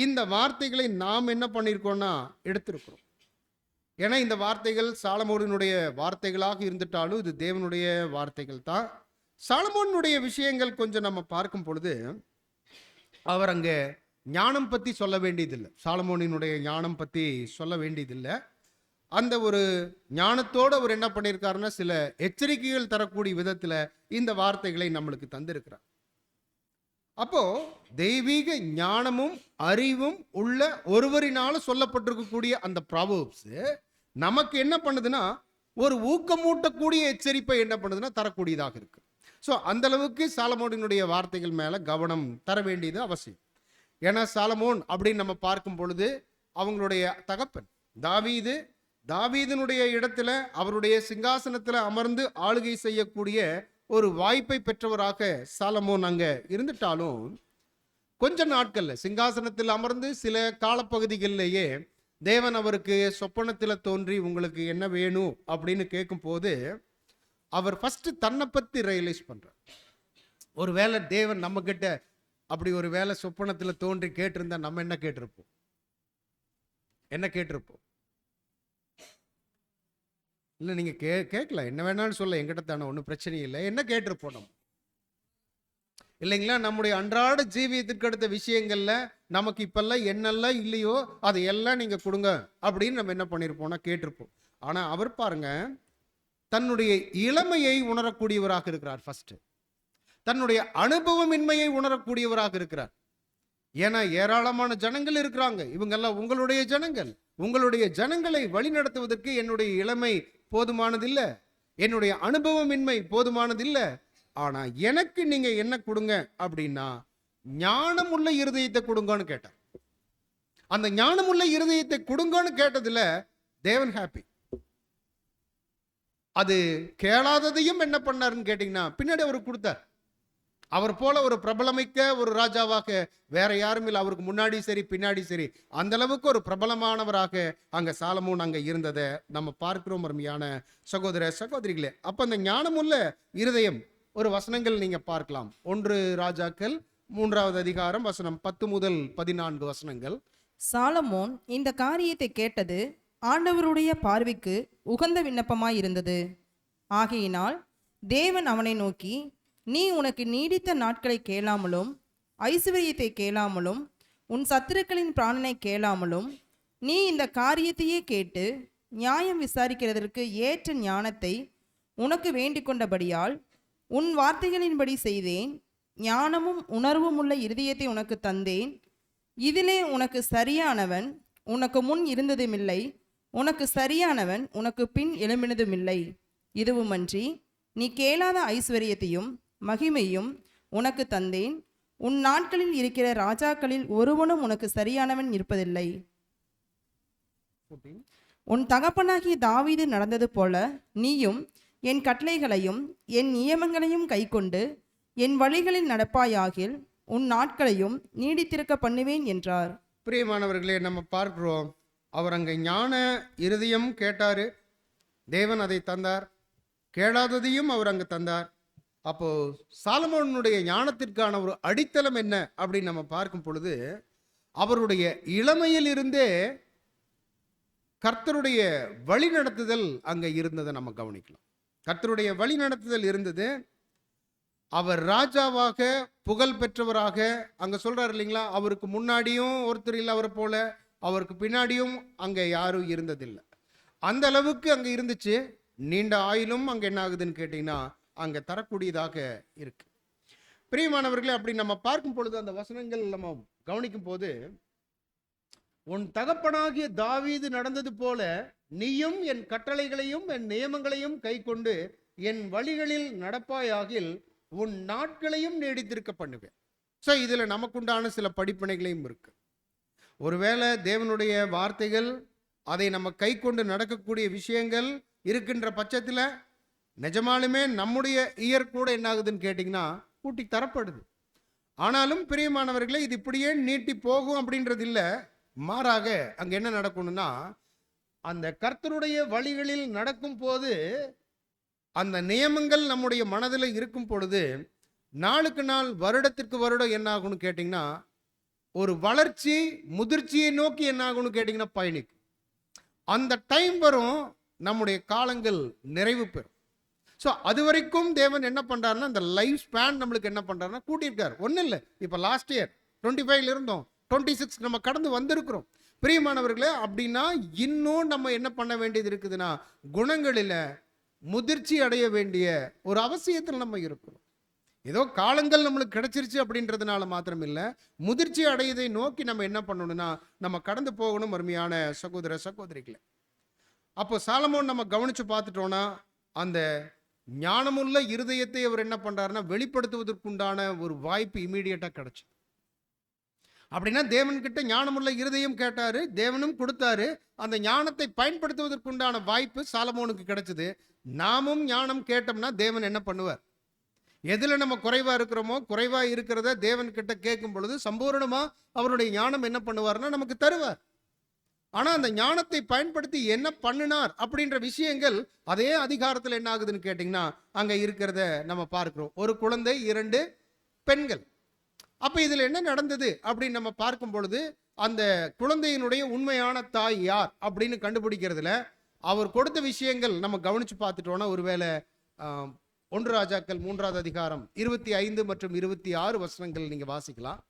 இந்த வார்த்தைகளை நாம் என்ன பண்ணியிருக்கோம்னா எடுத்திருக்கிறோம். ஏன்னா இந்த வார்த்தைகள் சாலமோனினுடைய வார்த்தைகளாக இருந்துட்டாலும் இது தேவனுடைய வார்த்தைகள் தான். சாலமோனுடைய விஷயங்கள் கொஞ்சம் நம்ம பார்க்கும் பொழுது அவர் அங்கே ஞானம் பற்றி சொல்ல வேண்டியதில்லை, சாலமோனினுடைய ஞானம் பற்றி சொல்ல வேண்டியதில்லை. அந்த ஒரு ஞானத்தோடு அவர் என்ன பண்ணியிருக்காருன்னா சில எச்சரிக்கைகள் தரக்கூடிய விதத்தில் இந்த வார்த்தைகளை நம்மளுக்கு தந்திருக்கிறார். அப்போ தெய்வீக ஞானமும் அறிவும் உள்ள ஒருவரினால சொல்லப்பட்டிருக்கக்கூடிய அந்த ப்ராவர்ப்ஸ் நமக்கு என்ன பண்ணுதுன்னா ஒரு ஊக்கமூட்டக்கூடிய எச்சரிப்பை என்ன பண்ணுதுன்னா தரக்கூடியதாக இருக்கு. ஸோ அந்த அளவுக்கு சாலமோனினுடைய வார்த்தைகள் மேலே கவனம் தர வேண்டியது அவசியம். ஏன்னா சாலமோன் அப்படின்னு நம்ம பார்க்கும் பொழுது அவங்களுடைய தகப்பன் தாவீதினுடைய இடத்துல அவருடைய சிங்காசனத்தில் அமர்ந்து ஆளுகை செய்யக்கூடிய ஒரு வாய்ப்பை பெற்றவராக சாலமோன் அங்கே இருந்துட்டாலும் கொஞ்ச நாட்கள்ல சிங்காசனத்தில் அமர்ந்து சில காலப்பகுதிகளிலேயே தேவன் அவருக்கு சொப்பனத்தில் தோன்றி உங்களுக்கு என்ன வேணும் அப்படின்னு கேட்கும் போது அவர் ஃபர்ஸ்ட் தன்னை பற்றி ரியலைஸ் பண்றார். ஒரு வேளை தேவன் நம்ம கிட்ட அப்படி ஒரு வேளை சொப்பனத்தில் தோன்றி கேட்டிருந்தா நம்ம என்ன கேட்டிருப்போம்? இல்லை நீங்க கேட்கலாம், என்ன வேணாலும் சொல்ல, எங்கிட்ட தானே, ஒன்றும் பிரச்சனை இல்லை. என்ன கேட்டிருப்போம் நம்ம இல்லைங்களா? நம்முடைய அன்றாட ஜீவியத்திற்கு அடுத்த விஷயங்கள்ல நமக்கு இப்பெல்லாம் என்னெல்லாம் இல்லையோ அதை எல்லாம் நீங்க கொடுங்க அப்படின்னு நம்ம என்ன பண்ணியிருப்போம்னா கேட்டிருப்போம். ஆனா அவர் பாருங்க தன்னுடைய இளமையை உணரக்கூடியவராக இருக்கிறார். ஃபர்ஸ்ட் தன்னுடைய அனுபவமின்மையை உணரக்கூடியவராக இருக்கிறார். ஏன்னா ஏராளமான ஜனங்கள் இருக்கிறாங்க, இவங்கெல்லாம் உங்களுடைய ஜனங்கள். உங்களுடைய ஜனங்களை வழிநடத்துவதற்கு என்னுடைய இளமை போதுமானதில்லை, என்னுடைய அனுபவமின்மை போதுமானதில்லை. ஆனா எனக்கு நீங்க என்ன கொடுங்க அப்படின்னா ஞானமுள்ள இருதயத்தை கொடுங்கன்னு கேட்டார். அந்த ஞானமுள்ள இருதயத்தை கொடுங்கன்னு கேட்டதுல தேவன் ஹாப்பி. அது கேளாததையும் என்ன பண்ணாருன்னு கேட்டீங்கன்னா பின்னாடி அவர் கொடுத்தார். அவர் போல ஒரு பிரபலமிக்க ஒரு ராஜாவாக வேற யாரும் இல்லை, அவருக்கு முன்னாடி சரி பின்னாடி சரி அந்த அளவுக்கு ஒரு பிரபலமானவராக அங்க சாலமோன் அங்க இருந்ததை நம்ம பார்க்கிறோம். அருமையான சகோதர சகோதரிகளே, அப்ப அந்த ஞானமுள்ள இருதயம் ஒரு வசனங்கள் நீங்க பார்க்கலாம். 1 ராஜாக்கள் 3வது அதிகாரம் வசனம் 10 முதல் 14 வசனங்கள். சாலமோன் இந்த காரியத்தை கேட்டது ஆண்டவருடைய பார்வைக்கு உகந்த விண்ணப்பமாயிருந்தது. ஆகையினால் தேவன் அவனை நோக்கி, நீ உனக்கு நீடித்த நாட்களை கேளாமலும் ஐசுவரியத்தை கேளாமலும் உன் சத்துருக்களின் பிராணனை கேளாமலும் நீ இந்த காரியத்தையே கேட்டு நியாயம் விசாரிக்கிறதற்கு ஏற்ற ஞானத்தை உனக்கு வேண்டிக் கொண்டபடியால் உன் வார்த்தைகளின்படி செய்தேன். ஞானமும் உணர்வும் உள்ள இருதயத்தை உனக்கு தந்தேன். இதிலே உனக்கு சரியானவன் உனக்கு முன் இருந்ததுமில்லை, உனக்கு சரியானவன் உனக்கு பின் எழும்பினதுமில்லை. இதுவுமன்றி நீ கேளாத ஐஸ்வர்யத்தையும் மகிமையும் உனக்கு தந்தேன். உன் நாட்களில் இருக்கிற ராஜாக்களில் ஒருவனும் உனக்கு சரியானவன் இருப்பதில்லை. உன் தகப்பனாகிய தாவீது நடந்தது போல நீயும் என் கட்டளைகளையும் என் நியமங்களையும் கைக்கொண்டு என் வழிகளில் நடப்பாயாகில் உன் நாட்களையும் நீடித்திருக்க பண்ணுவேன் என்றார். பிரியமானவர்களே, நம்ம பார்க்கிறோம் அவர் அங்கே ஞான இருதயம் கேட்டாரு, தேவன் அதை தந்தார். கேளாததையும் அவர் அங்கு தந்தார். அப்போ சாலமோனுடைய ஞானத்திற்கான ஒரு அடித்தளம் என்ன அப்படின்னு நம்ம பார்க்கும் பொழுது அவருடைய இளமையில் இருந்தே கர்த்தருடைய வழி நடத்துதல் அங்க இருந்ததை நம்ம கவனிக்கலாம். கர்த்தருடைய வழி நடத்துதல் இருந்தது. அவர் ராஜாவாக புகழ் பெற்றவராக அங்க சொல்றாரு இல்லைங்களா, அவருக்கு முன்னாடியும் ஒருத்தர் இல்லை அவரை போல, அவருக்கு பின்னாடியும் அங்க யாரும் இருந்ததில்லை. அந்த அளவுக்கு அங்க இருந்துச்சு. நீண்ட ஆயுளும் அங்க என்ன ஆகுதுன்னு கேட்டீங்கன்னா அங்க தரக்கூடியதாக இருக்கு. பிரியமானவர்களே, அப்படி நம்ம பார்க்கும் பொழுது அந்த வசனங்கள் நம்ம கவனிக்கும் போது, உன் தகப்பனாகிய தாவீது நடந்தது போல நீயும் என் கட்டளைகளையும் என் நியமங்களையும் கை கொண்டு என் வழிகளில் நடப்பாயாகில் உன் நாட்களையும் நீடித்திருக்க பண்ணுவேன். ஸோ இதுல நமக்குண்டான சில படிப்பினைகளையும் இருக்கு. ஒருவேளை தேவனுடைய வார்த்தைகள் அதை நம்ம கை கொண்டு நடக்கக்கூடிய விஷயங்கள் இருக்கின்ற பட்சத்தில் நிஜமாலுமே நம்முடைய இயர் கூட என்ன ஆகுதுன்னு கேட்டிங்கன்னா கூட்டி தரப்படுது. ஆனாலும் பிரியமானவர்களே, இது இப்படியே நீட்டி போகும் அப்படின்றது இல்லை. மாறாக அங்கே என்ன நடக்கணும்னா அந்த கர்த்தருடைய வழிகளில் நடக்கும் போது, அந்த நியமங்கள் நம்முடைய மனதில் இருக்கும் பொழுது, நாளுக்கு நாள் வருடத்திற்கு வருடம் என்ன ஆகும்னு கேட்டிங்கன்னா, ஒரு வளர்ச்சி முதிர்ச்சியை நோக்கி என்ன ஆகும்னு கேட்டிங்கன்னா பயணிக்கும். அந்த டைம் வரும், நம்முடைய காலங்கள் நிறைவு பெறும். ஸோ அது வரைக்கும் தேவன் என்ன பண்ணுறாருன்னா, அந்த லைஃப் ஸ்பேன் நம்மளுக்கு என்ன பண்ணுறாருன்னா கூட்டியிருக்கார். ஒன்றும் இல்லை, இப்போ லாஸ்ட் இயர் 25 இருந்தோம், 26 நம்ம கடந்து வந்திருக்கிறோம். பிரியமானவர்களே, அப்படின்னா இன்னும் நம்ம என்ன பண்ண வேண்டியது இருக்குதுன்னா, குணங்களில் முதிர்ச்சி அடைய வேண்டிய ஒரு அவசியத்தில் நம்ம இருக்கிறோம். ஏதோ காலங்கள் நம்மளுக்கு கிடைச்சிருச்சு அப்படின்றதுனால மாத்திரம் இல்லை, முதிர்ச்சி அடையதை நோக்கி நம்ம என்ன பண்ணணும்னா நம்ம கடந்து போகணும். அருமையான சகோதர சகோதரிகளை, அப்போ சாலமோன் நம்ம கவனிச்சு பார்த்துட்டோம்னா, அந்த ஞானமுள்ள இருதயத்தை அவர் என்ன பண்றாருன்னா வெளிப்படுத்துவதற்குண்டான ஒரு வாய்ப்பு இமீடியட்டா கிடைச்சு. அப்படின்னா தேவன்கிட்ட ஞானமுள்ள இருதயம் கேட்டாரு, தேவனும் கொடுத்தாரு. அந்த ஞானத்தை பயன்படுத்துவதற்குண்டான வாய்ப்பு சாலமோனுக்கு கிடைச்சது. நாமும் ஞானம் கேட்டோம்னா தேவன் என்ன பண்ணுவார்? எதுல நம்ம குறைவா இருக்கிறோமோ, குறைவா இருக்கிறத தேவன் கிட்ட கேட்கும் பொழுது சம்பூர்ணமா அவருடைய ஞானம் என்ன பண்ணுவார்னா நமக்கு தருவார். ஆனா அந்த ஞானத்தை பயன்படுத்தி என்ன பண்ணினார் அப்படின்ற விஷயங்கள் அதே அதிகாரத்தில் என்ன ஆகுதுன்னு கேட்டீங்கன்னா அங்க இருக்கிறத நம்ம பார்க்கிறோம். ஒரு குழந்தை, 2 பெண்கள். அப்ப இதுல என்ன நடந்தது அப்படின்னு நம்ம பார்க்கும் பொழுது, அந்த குழந்தையினுடைய உண்மையான தாய் யார் அப்படின்னு கண்டுபிடிக்கிறதுல அவர் கொடுத்த விஷயங்கள் நம்ம கவனிச்சு பார்த்துட்டோம்னா, ஒருவேளை 1 ராஜாக்கள் 3ஆவது அதிகாரம் 25 மற்றும் 26 வசனங்கள் நீங்க வாசிக்கலாம்.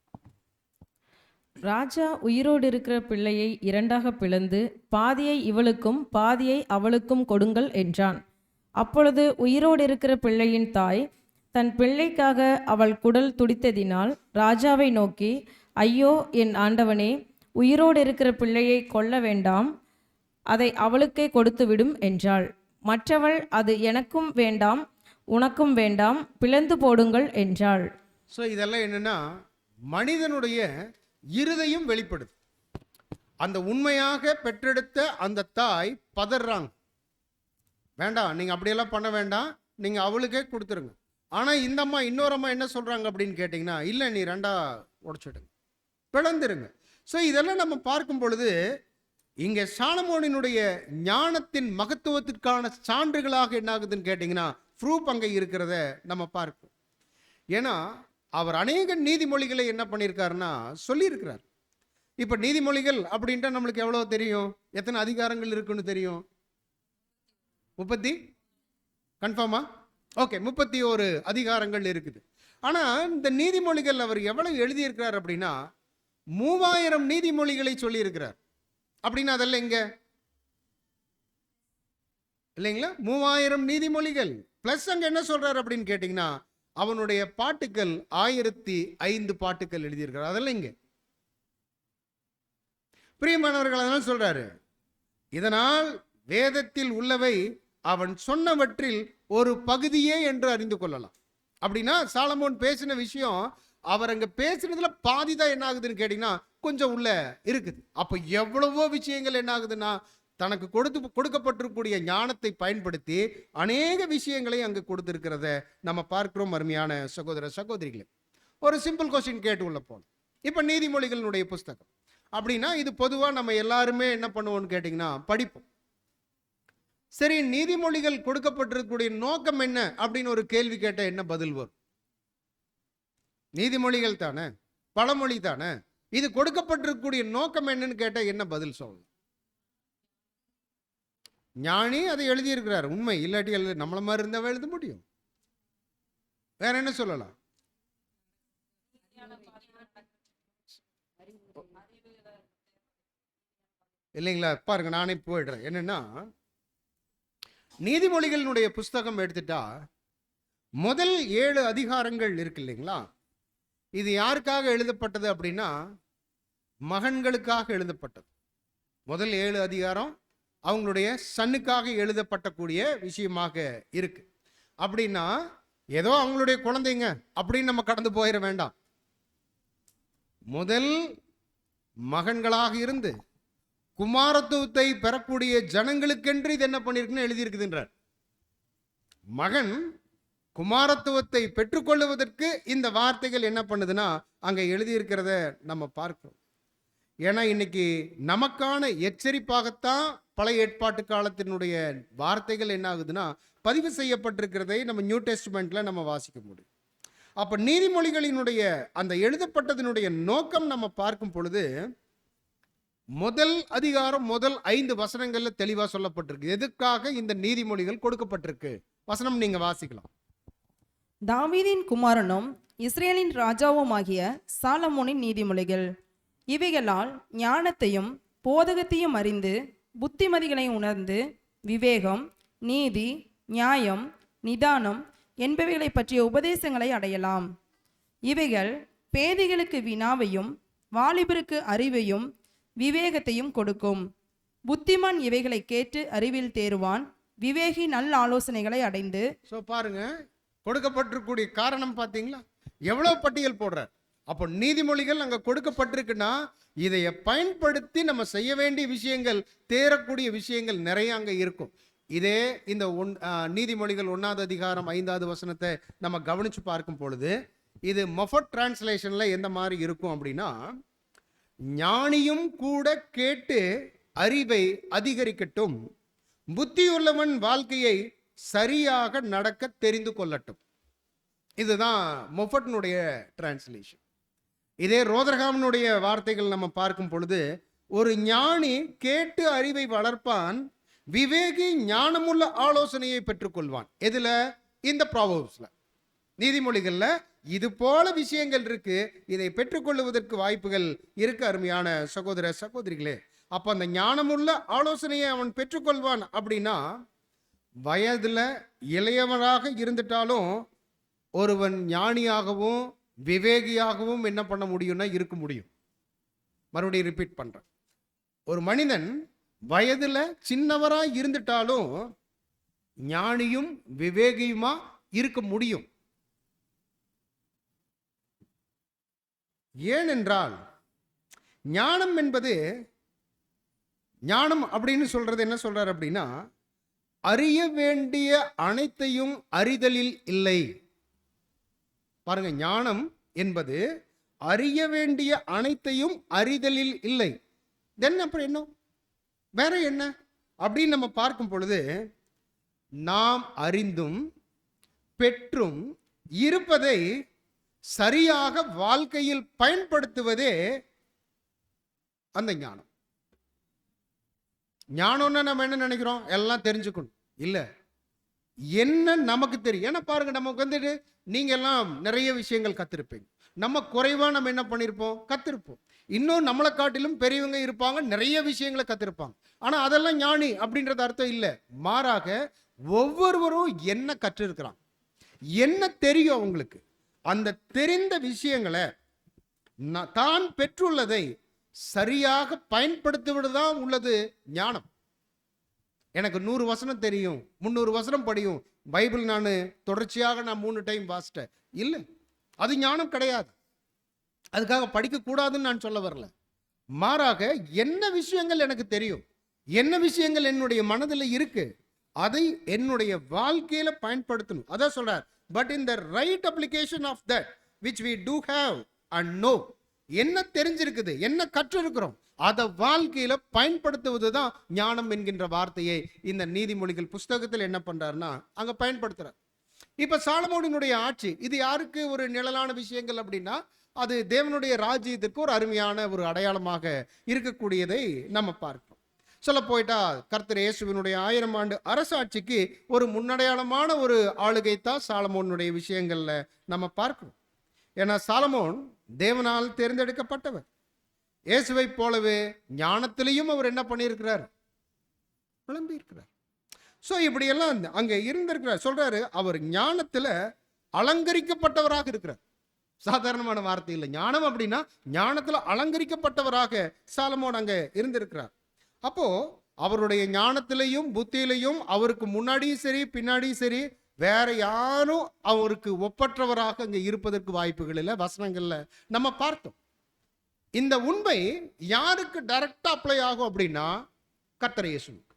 ராஜா உயிரோடு இருக்கிற பிள்ளையை 2ஆக பிளந்து பாதியை இவளுக்கும் பாதியை அவளுக்கும் கொடுங்கள் என்றான். அப்பொழுது உயிரோடு இருக்கிற பிள்ளையின் தாய் தன் பிள்ளைக்காக அவள் குடல் துடித்ததினால் ராஜாவை நோக்கி, ஐயோ என் ஆண்டவனே, உயிரோடு இருக்கிற பிள்ளையை கொல்ல வேண்டாம், அதை அவளுக்கே கொடுத்துவிடும் என்றாள். மற்றவள், அது எனக்கும் வேண்டாம் உனக்கும் வேண்டாம், பிளந்து போடுங்கள் என்றாள். ஸோ இதெல்லாம் என்னன்னா மனிதனுடைய இருதயம் வெளிப்படுது. அந்த உண்மையாக பெற்றெடுத்த அந்த தாய் பதறாங்க, வேண்டாம் நீங்க அப்படியெல்லாம் பண்ண வேண்டாம், நீங்க அவளுக்கே கொடுத்துருங்க. ஆனா இந்த அம்மா, இன்னொரு அம்மா என்ன சொல்றாங்க அப்படின்னு கேட்டீங்கன்னா, இல்ல நீ 2ஆ உடைச்சிடுங்க, பிளந்துருங்க. ஸோ இதெல்லாம் நம்ம பார்க்கும் பொழுது இங்க சாலமோனினுடைய ஞானத்தின் மகத்துவத்திற்கான சான்றுகளாக என்ன ஆகுதுன்னு கேட்டீங்கன்னா ப்ரூஃப் அங்கே இருக்கிறத நம்ம பார்ப்போம். ஏன்னா அவர் அநேக நீதிமொழிகளை என்ன பண்ணியிருக்காருன்னா சொல்லியிருக்கிறார். இப்போ நீதிமொழிகள் அப்படின்ட்டு நம்மளுக்கு எவ்வளோ தெரியும்? எத்தனை அதிகாரங்கள் இருக்குன்னு தெரியும்? 30 கன்ஃபார்மா? ஓகே, 31 அதிகாரங்கள் இருக்குது. ஆனால் இந்த நீதிமொழிகள் அவர் எவ்வளவு எழுதியிருக்கிறார் அப்படின்னா 3000 நீதிமொழிகளை சொல்லியிருக்கிறார். அப்படின்னா அதெல்லாம் எங்க இல்லைங்களா? 3000 நீதிமொழிகள் பிளஸ் அங்க என்ன சொல்றாரு அப்படின்னு கேட்டீங்கன்னா அவனுடைய பாட்டுக்கள் 1005 பாட்டுக்கள் எழுதியிருக்கிறார். அதெல்லாம் இங்க பிரியமானவர்கள். அதனால் சொல்றாரு, இதனால் வேதத்தில் உள்ளவை அவன் சொன்னவற்றில் ஒரு பகுதியே என்று அறிந்து கொள்ளலாம். அப்படின்னா சாலமோன் பேசின விஷயம் அவர் அங்க பேசுனதுல பாதிதான் என்ன ஆகுதுன்னு கேட்டீங்கன்னா கொஞ்சம் உள்ள இருக்குது. அப்ப எவ்வளவோ விஷயங்கள் என்ன ஆகுதுன்னா தனக்கு கொடுக்கப்பட்டிருக்கூடிய ஞானத்தை பயன்படுத்தி அநேக விஷயங்களை அங்கு கொடுத்திருக்கிறத நம்ம பார்க்கிறோம். அருமையான சகோதர சகோதரிகளே, ஒரு சிம்பிள் கொஸ்டின் கேட்டு உள்ள போனோம். இப்ப நீதிமொழிகளுடைய புஸ்தகம் அப்படின்னா இது பொதுவா நம்ம எல்லாருமே என்ன பண்ணுவோம்னு கேட்டீங்கன்னா படிப்போம். சரி, நீதிமொழிகள் கொடுக்கப்பட்டிருக்கக்கூடிய நோக்கம் என்ன அப்படின்னு ஒரு கேள்வி கேட்ட என்ன பதில் வரும்? நீதிமொழிகள் தானே, பழமொழி தானே, இது கொடுக்கப்பட்டிருக்கக்கூடிய நோக்கம் என்னன்னு கேட்ட என்ன பதில் சொல்லணும்? ஞானி அதை எழுதியிருக்கிறார், உண்மை. இல்லாட்டி நம்மள மாதிரி இருந்தா எழுத முடியும், வேற என்ன சொல்லலாம்? இல்லைங்களா? பாருங்க, நானே போயிடுறேன். என்னன்னா நீதிமொழிகளினுடைய புஸ்தகம் எடுத்துட்டா முதல் 7 அதிகாரங்கள் இருக்கு இல்லைங்களா? இது யாருக்காக எழுதப்பட்டது அப்படின்னா மகன்களுக்காக எழுதப்பட்டது. முதல் 7 அதிகாரம் அவங்களுடைய சன்னுக்காக எழுதப்பட்டக்கூடிய விஷயமாக இருக்கு. அப்படின்னா ஏதோ அவங்களுடைய குழந்தைங்க அப்படின்னு நம்ம கடந்து போயிட வேண்டாம். முதல் மகன்களாக இருந்து குமாரத்துவத்தை பெறக்கூடிய ஜனங்களுக்கென்று இது என்ன பண்ணிருக்குன்னு எழுதியிருக்குதுன்றார். மகன் குமாரத்துவத்தை பெற்றுக்கொள்வதற்கு இந்த வார்த்தைகள் என்ன பண்ணுதுன்னா அங்க எழுதியிருக்கிறத நம்ம பார்க்கிறோம். ஏன்னா இன்னைக்கு நமக்கான எச்சரிப்பாகத்தான் பழைய ஏற்பாட்டு காலத்தினுடைய வார்த்தைகள் என்ன ஆகுதுன்னா பதிவு செய்யப்பட்டிருக்கிறதை நம்ம நியூ டெஸ்ட்மெண்ட்ல நம்ம வாசிக்க முடியும். அப்ப நீதிமொழிகளினுடைய அந்த எழுதப்பட்டதனுடைய நோக்கம் நம்ம பார்க்கும் பொழுது முதல் அதிகாரம் முதல் 5 வசனங்கள்ல தெளிவா சொல்லப்பட்டிருக்கு எதுக்காக இந்த நீதிமொழிகள் கொடுக்கப்பட்டிருக்கு. வசனம் நீங்க வாசிக்கலாம். தாவீதின் குமாரனும் இஸ்ரேலின் ராஜாவுமாகிய சாலமோனின் நீதிமொழிகள். இவைகளால் ஞானத்தையும் போதகத்தையும் அறிந்து புத்திமதிகளை உணர்ந்து விவேகம், நீதி, நியாயம், நிதானம் என்பவைகளை பற்றிய உபதேசங்களை அடையலாம். இவைகள் பேதைகளுக்கு வினாவையும் வாலிபருக்கு அறிவையும் விவேகத்தையும் கொடுக்கும். புத்திமான் இவைகளை கேட்டு அறிவில் தேறுவான். விவேகி நல்ல ஆலோசனைகளை அடைந்து. ஸோ பாருங்க, கொடுக்கப்பட்டிருக்கூடிய காரணம் பார்த்தீங்களா, எவ்வளவு பட்டியல் போடுறார். அப்போ நீதிமொழிகள் அங்கே கொடுக்கப்பட்டிருக்குன்னா இதைய பயன்படுத்தி நம்ம செய்ய வேண்டிய விஷயங்கள், தேரக்கூடிய விஷயங்கள் நிறைய அங்கே இருக்கும். இதே இந்த நீதிமொழிகள் 1வது அதிகாரம் 5வது வசனத்தை நம்ம கவனிச்சு பார்க்கும் பொழுது இது மொஃபட் டிரான்ஸ்லேஷன்ல எந்த மாதிரி இருக்கும் அப்படின்னா, ஞானியும் கூட கேட்டு அறிவை அதிகரிக்கட்டும், புத்தியுள்ளவன் வாழ்க்கையை சரியாக நடக்க தெரிந்து கொள்ளட்டும். இதுதான் மொஃபட்னுடைய டிரான்ஸ்லேஷன். இதே ரோதர்ஹாமனுடைய வார்த்தைகள் நம்ம பார்க்கும் பொழுது, ஒரு ஞானி கேட்டு அறிவை வளர்ப்பான், விவேகி ஞானமுள்ள ஆலோசனையை பெற்றுக்கொள்வான். எதுல? இந்த ப்ராவர்ப்ஸ்ல, நீதிமொழிகள்ல இது போல விஷயங்கள் இருக்கு. இதை பெற்றுக்கொள்வதற்கு வாய்ப்புகள் இருக்கு. அருமையான சகோதர சகோதரிகளே, அப்ப அந்த ஞானமுள்ள ஆலோசனையை அவன் பெற்றுக்கொள்வான். அப்படின்னா வயதுல இளையவனாக இருந்துட்டாலும் ஒருவன் ஞானியாகவும் விவேகியாகவும் என்ன பண்ண முடியும்னா இருக்க முடியும். மறுபடியும் ரிப்பீட் பண்றேன், ஒரு மனிதன் வயதுல சின்னவரா இருந்துட்டாலும் ஞானியும் விவேகியுமா இருக்க முடியும். ஏனென்றால் ஞானம் என்பது, ஞானம் அப்படின்னு சொல்றது என்ன சொல்றாரு அப்படின்னா, அறிய வேண்டிய அனைத்தையும் அறிதலில் இல்லை. பாருங்க, ஞானம் என்பது அறிய வேண்டிய அனைத்தையும் அறிதலில் இல்லை. தென் அப்புறம் என்ன, வேற என்ன அப்படின்னு நம்ம பார்க்கும் பொழுது, நாம் அறிந்தும் பெற்றும் இருப்பதை சரியாக வாழ்க்கையில் பயன்படுத்துவதே அந்த ஞானம். ஞானம்னா நம்ம என்ன நினைக்கிறோம், எல்லாம் தெரிஞ்சுக்கணும். இல்ல, என்ன நமக்கு தெரியும். ஏன்னா பாருங்க, நமக்கு வந்துட்டு நீங்க எல்லாம் நிறைய விஷயங்கள் கத்திருப்பீங்க. நம்ம குறைவா நம்ம என்ன பண்ணிருப்போம், கத்திருப்போம். இன்னும் நம்மளை காட்டிலும் பெரியவங்க இருப்பாங்க, நிறைய விஷயங்களை கத்திருப்பாங்க. ஆனா அதெல்லாம் ஞானி அப்படின்றது அர்த்தம் இல்லை. மாறாக ஒவ்வொருவரும் என்ன கற்றிருக்கிறான், என்ன தெரியும் அவங்களுக்கு, அந்த தெரிந்த விஷயங்களை தான் பெற்றுள்ளதை சரியாக பயன்படுத்துவதுதான் உள்ளது ஞானம். எனக்கு 100 வசனம் தெரியும், 300 வசனம் படியும், பைபிள் நான் தொடர்ச்சியாக 3 டைம் வாசிட்டேன், இல்லை, அது ஞானம் கிடையாது. அதுக்காக படிக்க கூடாதுன்னு நான் சொல்ல வரல. மாறாக என்ன விஷயங்கள் எனக்கு தெரியும், என்ன விஷயங்கள் என்னுடைய மனதில் இருக்கு, அதை என்னுடைய வாழ்க்கையில பயன்படுத்தணும். அதான் சொல்றார், but in the right application of that which we do have and know. என்ன தெரிஞ்சிருக்குது, என்ன கற்றிருக்கிறோம், அதை வாழ்க்கையில பயன்படுத்துவது தான் ஞானம் என்கின்ற வார்த்தையை இந்த நீதிமொழிகள் புஸ்தகத்தில் என்ன பண்றாருன்னா அங்க பயன்படுத்துறார். இப்ப சாலமோனினுடைய ஆட்சி, இது யாருக்கு ஒரு நிழலான விஷயங்கள் அப்படின்னா, அது தேவனுடைய ராஜ்யத்திற்கு ஒரு அருமையான ஒரு அடையாளமாக இருக்கக்கூடியதை நம்ம பார்க்கிறோம். சொல்ல போயிட்டா கர்த்தர் இயேசுவினுடைய 1000 ஆண்டு அரசாட்சிக்கு ஒரு முன்னடையாளமான ஒரு ஆளுகை தான் சாலமோனுடைய விஷயங்கள்ல நம்ம பார்க்கிறோம். ஏன்னா சாலமோன் தேவனால் தேர்ந்தெடுக்கப்பட்டவர். இயேசுவை போலவே ஞானத்திலையும் அவர் என்ன பண்ணியிருக்கிறார், விளம்பி இருக்கிறார். ஸோ இப்படியெல்லாம் அங்க இருந்திருக்கிறார். சொல்றாரு, அவர் ஞானத்துல அலங்கரிக்கப்பட்டவராக இருக்கிறார். சாதாரணமான வார்த்தை இல்லை. ஞானம் அப்படின்னா ஞானத்துல அலங்கரிக்கப்பட்டவராக சாலமோன் அங்க இருந்திருக்கிறார். அப்போ அவருடைய ஞானத்திலையும் புத்தியிலையும் அவருக்கு முன்னாடியும் சரி பின்னாடியும் சரி வேற யாரும் அவருக்கு ஒப்பற்றவராக அங்க இருப்பதற்கு வாய்ப்புகள் இல்லை. வசனங்கள்ல நம்ம பார்த்தோம். இந்த உண்மை யாருக்கு டைரக்டா அப்ளை ஆகும் அப்படின்னா கர்த்தர் இயேசுவுக்கு.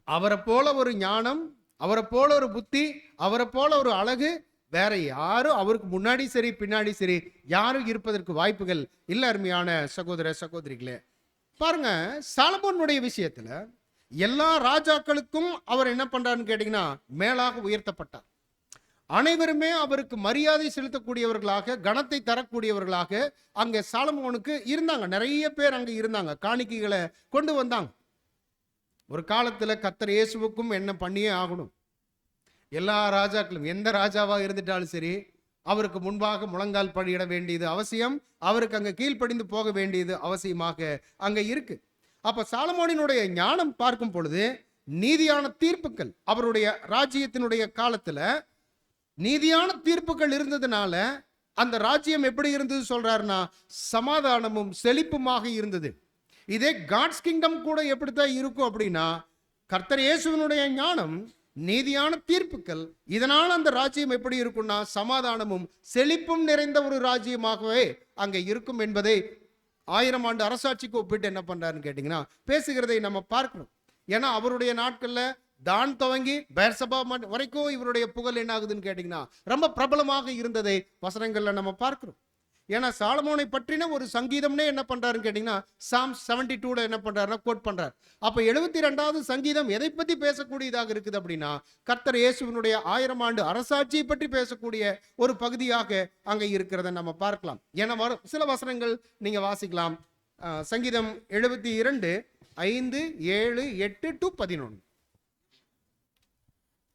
அவரை போல ஒரு ஞானம், அவரை போல ஒரு புத்தி, அவரை போல ஒரு அழகு வேற யாரும் அவருக்கு முன்னாடி சரி பின்னாடி சரி யாரும் இருப்பதற்கு வாய்ப்புகள் இல்லை. அருமையான சகோதர சகோதரிகளே, பாருங்க, சாலமோனுடைய விஷயத்துல எல்லா ராஜாக்களுக்கும் அவர் என்ன பண்றாருன்னு கேட்டீங்கன்னா மேலாக உயர்த்தப்பட்டார். அனைவருமே அவருக்கு மரியாதை செலுத்தக்கூடியவர்களாக, கனத்தை தரக்கூடியவர்களாக அங்கே சாலமோனுக்கு இருந்தாங்க. நிறைய பேர் அங்க இருந்தாங்க, காணிக்கைகளை கொண்டு வந்தாங்க. ஒரு காலத்துல கர்த்தர் இயேசுவுக்கும் என்ன பண்ணியே ஆகணும். எல்லா ராஜாக்களும் எந்த ராஜாவா இருந்துட்டாலும் சரி, அவருக்கு முன்பாக முழங்கால் படியிட வேண்டியது அவசியம், அவருக்கு அங்க கீழ்ப்படிந்து போக வேண்டியது அவசியமாக அங்க இருக்கு. அப்ப சாலமோனினுடைய ஞானம் பார்க்கும் பொழுது நீதியான தீர்ப்புகள், அவருடைய ராஜ்யத்தினுடைய காலத்துல நீதியான தீர்ப்புகள் இருந்ததுனால அந்த ராஜ்யம் எப்படி இருந்தது சொல்றாருன்னா சமாதானமும் செழிப்புமாக இருந்தது. இதே காட்ஸ் கிங்டம் கூட எப்படித்தான் இருக்கும் அப்படின்னா, கர்த்தர் இயேசுவினுடைய ஞானம், நீதியான தீர்ப்புகள், இதனால் அந்த ராஜ்யம் எப்படி இருக்கும்னா சமாதானமும் செழிப்பும் நிறைந்த ஒரு ராஜ்யமாகவே அங்க இருக்கும் என்பதை 1000 ஆண்டு அரசாட்சிக்கு ஒப்பிட்டு என்ன பண்றாருன்னு கேட்டீங்கன்னா பேசுகிறதை நம்ம பார்க்கணும். ஏன்னா அவருடைய நாட்கள்ல தான் துவங்கி பெர்சபா வரைக்கும் இவருடைய புகழ் என்ன ஆகுதுன்னு கேட்டீங்கன்னா ரொம்ப பிரபலமாக இருந்ததை வசனங்கள்ல நம்ம பார்க்கிறோம். ஏன்னா சாலமோனை பற்றின ஒரு சங்கீதம்னே என்ன பண்றாருன்னு கேட்டீங்கன்னா சாம்ஸ் 72 என்ன பண்றாருன்னா கோட் பண்றார். அப்ப 72வது சங்கீதம் எதை பத்தி பேசக்கூடியதாக இருக்குது அப்படின்னா கர்த்தர் இயேசுவினுடைய 1000 ஆண்டு அரசாட்சியை பற்றி பேசக்கூடிய ஒரு பகுதியாக அங்க இருக்கிறத நம்ம பார்க்கலாம். ஏன்னா சில வசனங்கள் நீங்க வாசிக்கலாம். சங்கீதம் 72 5 7 8 to 11.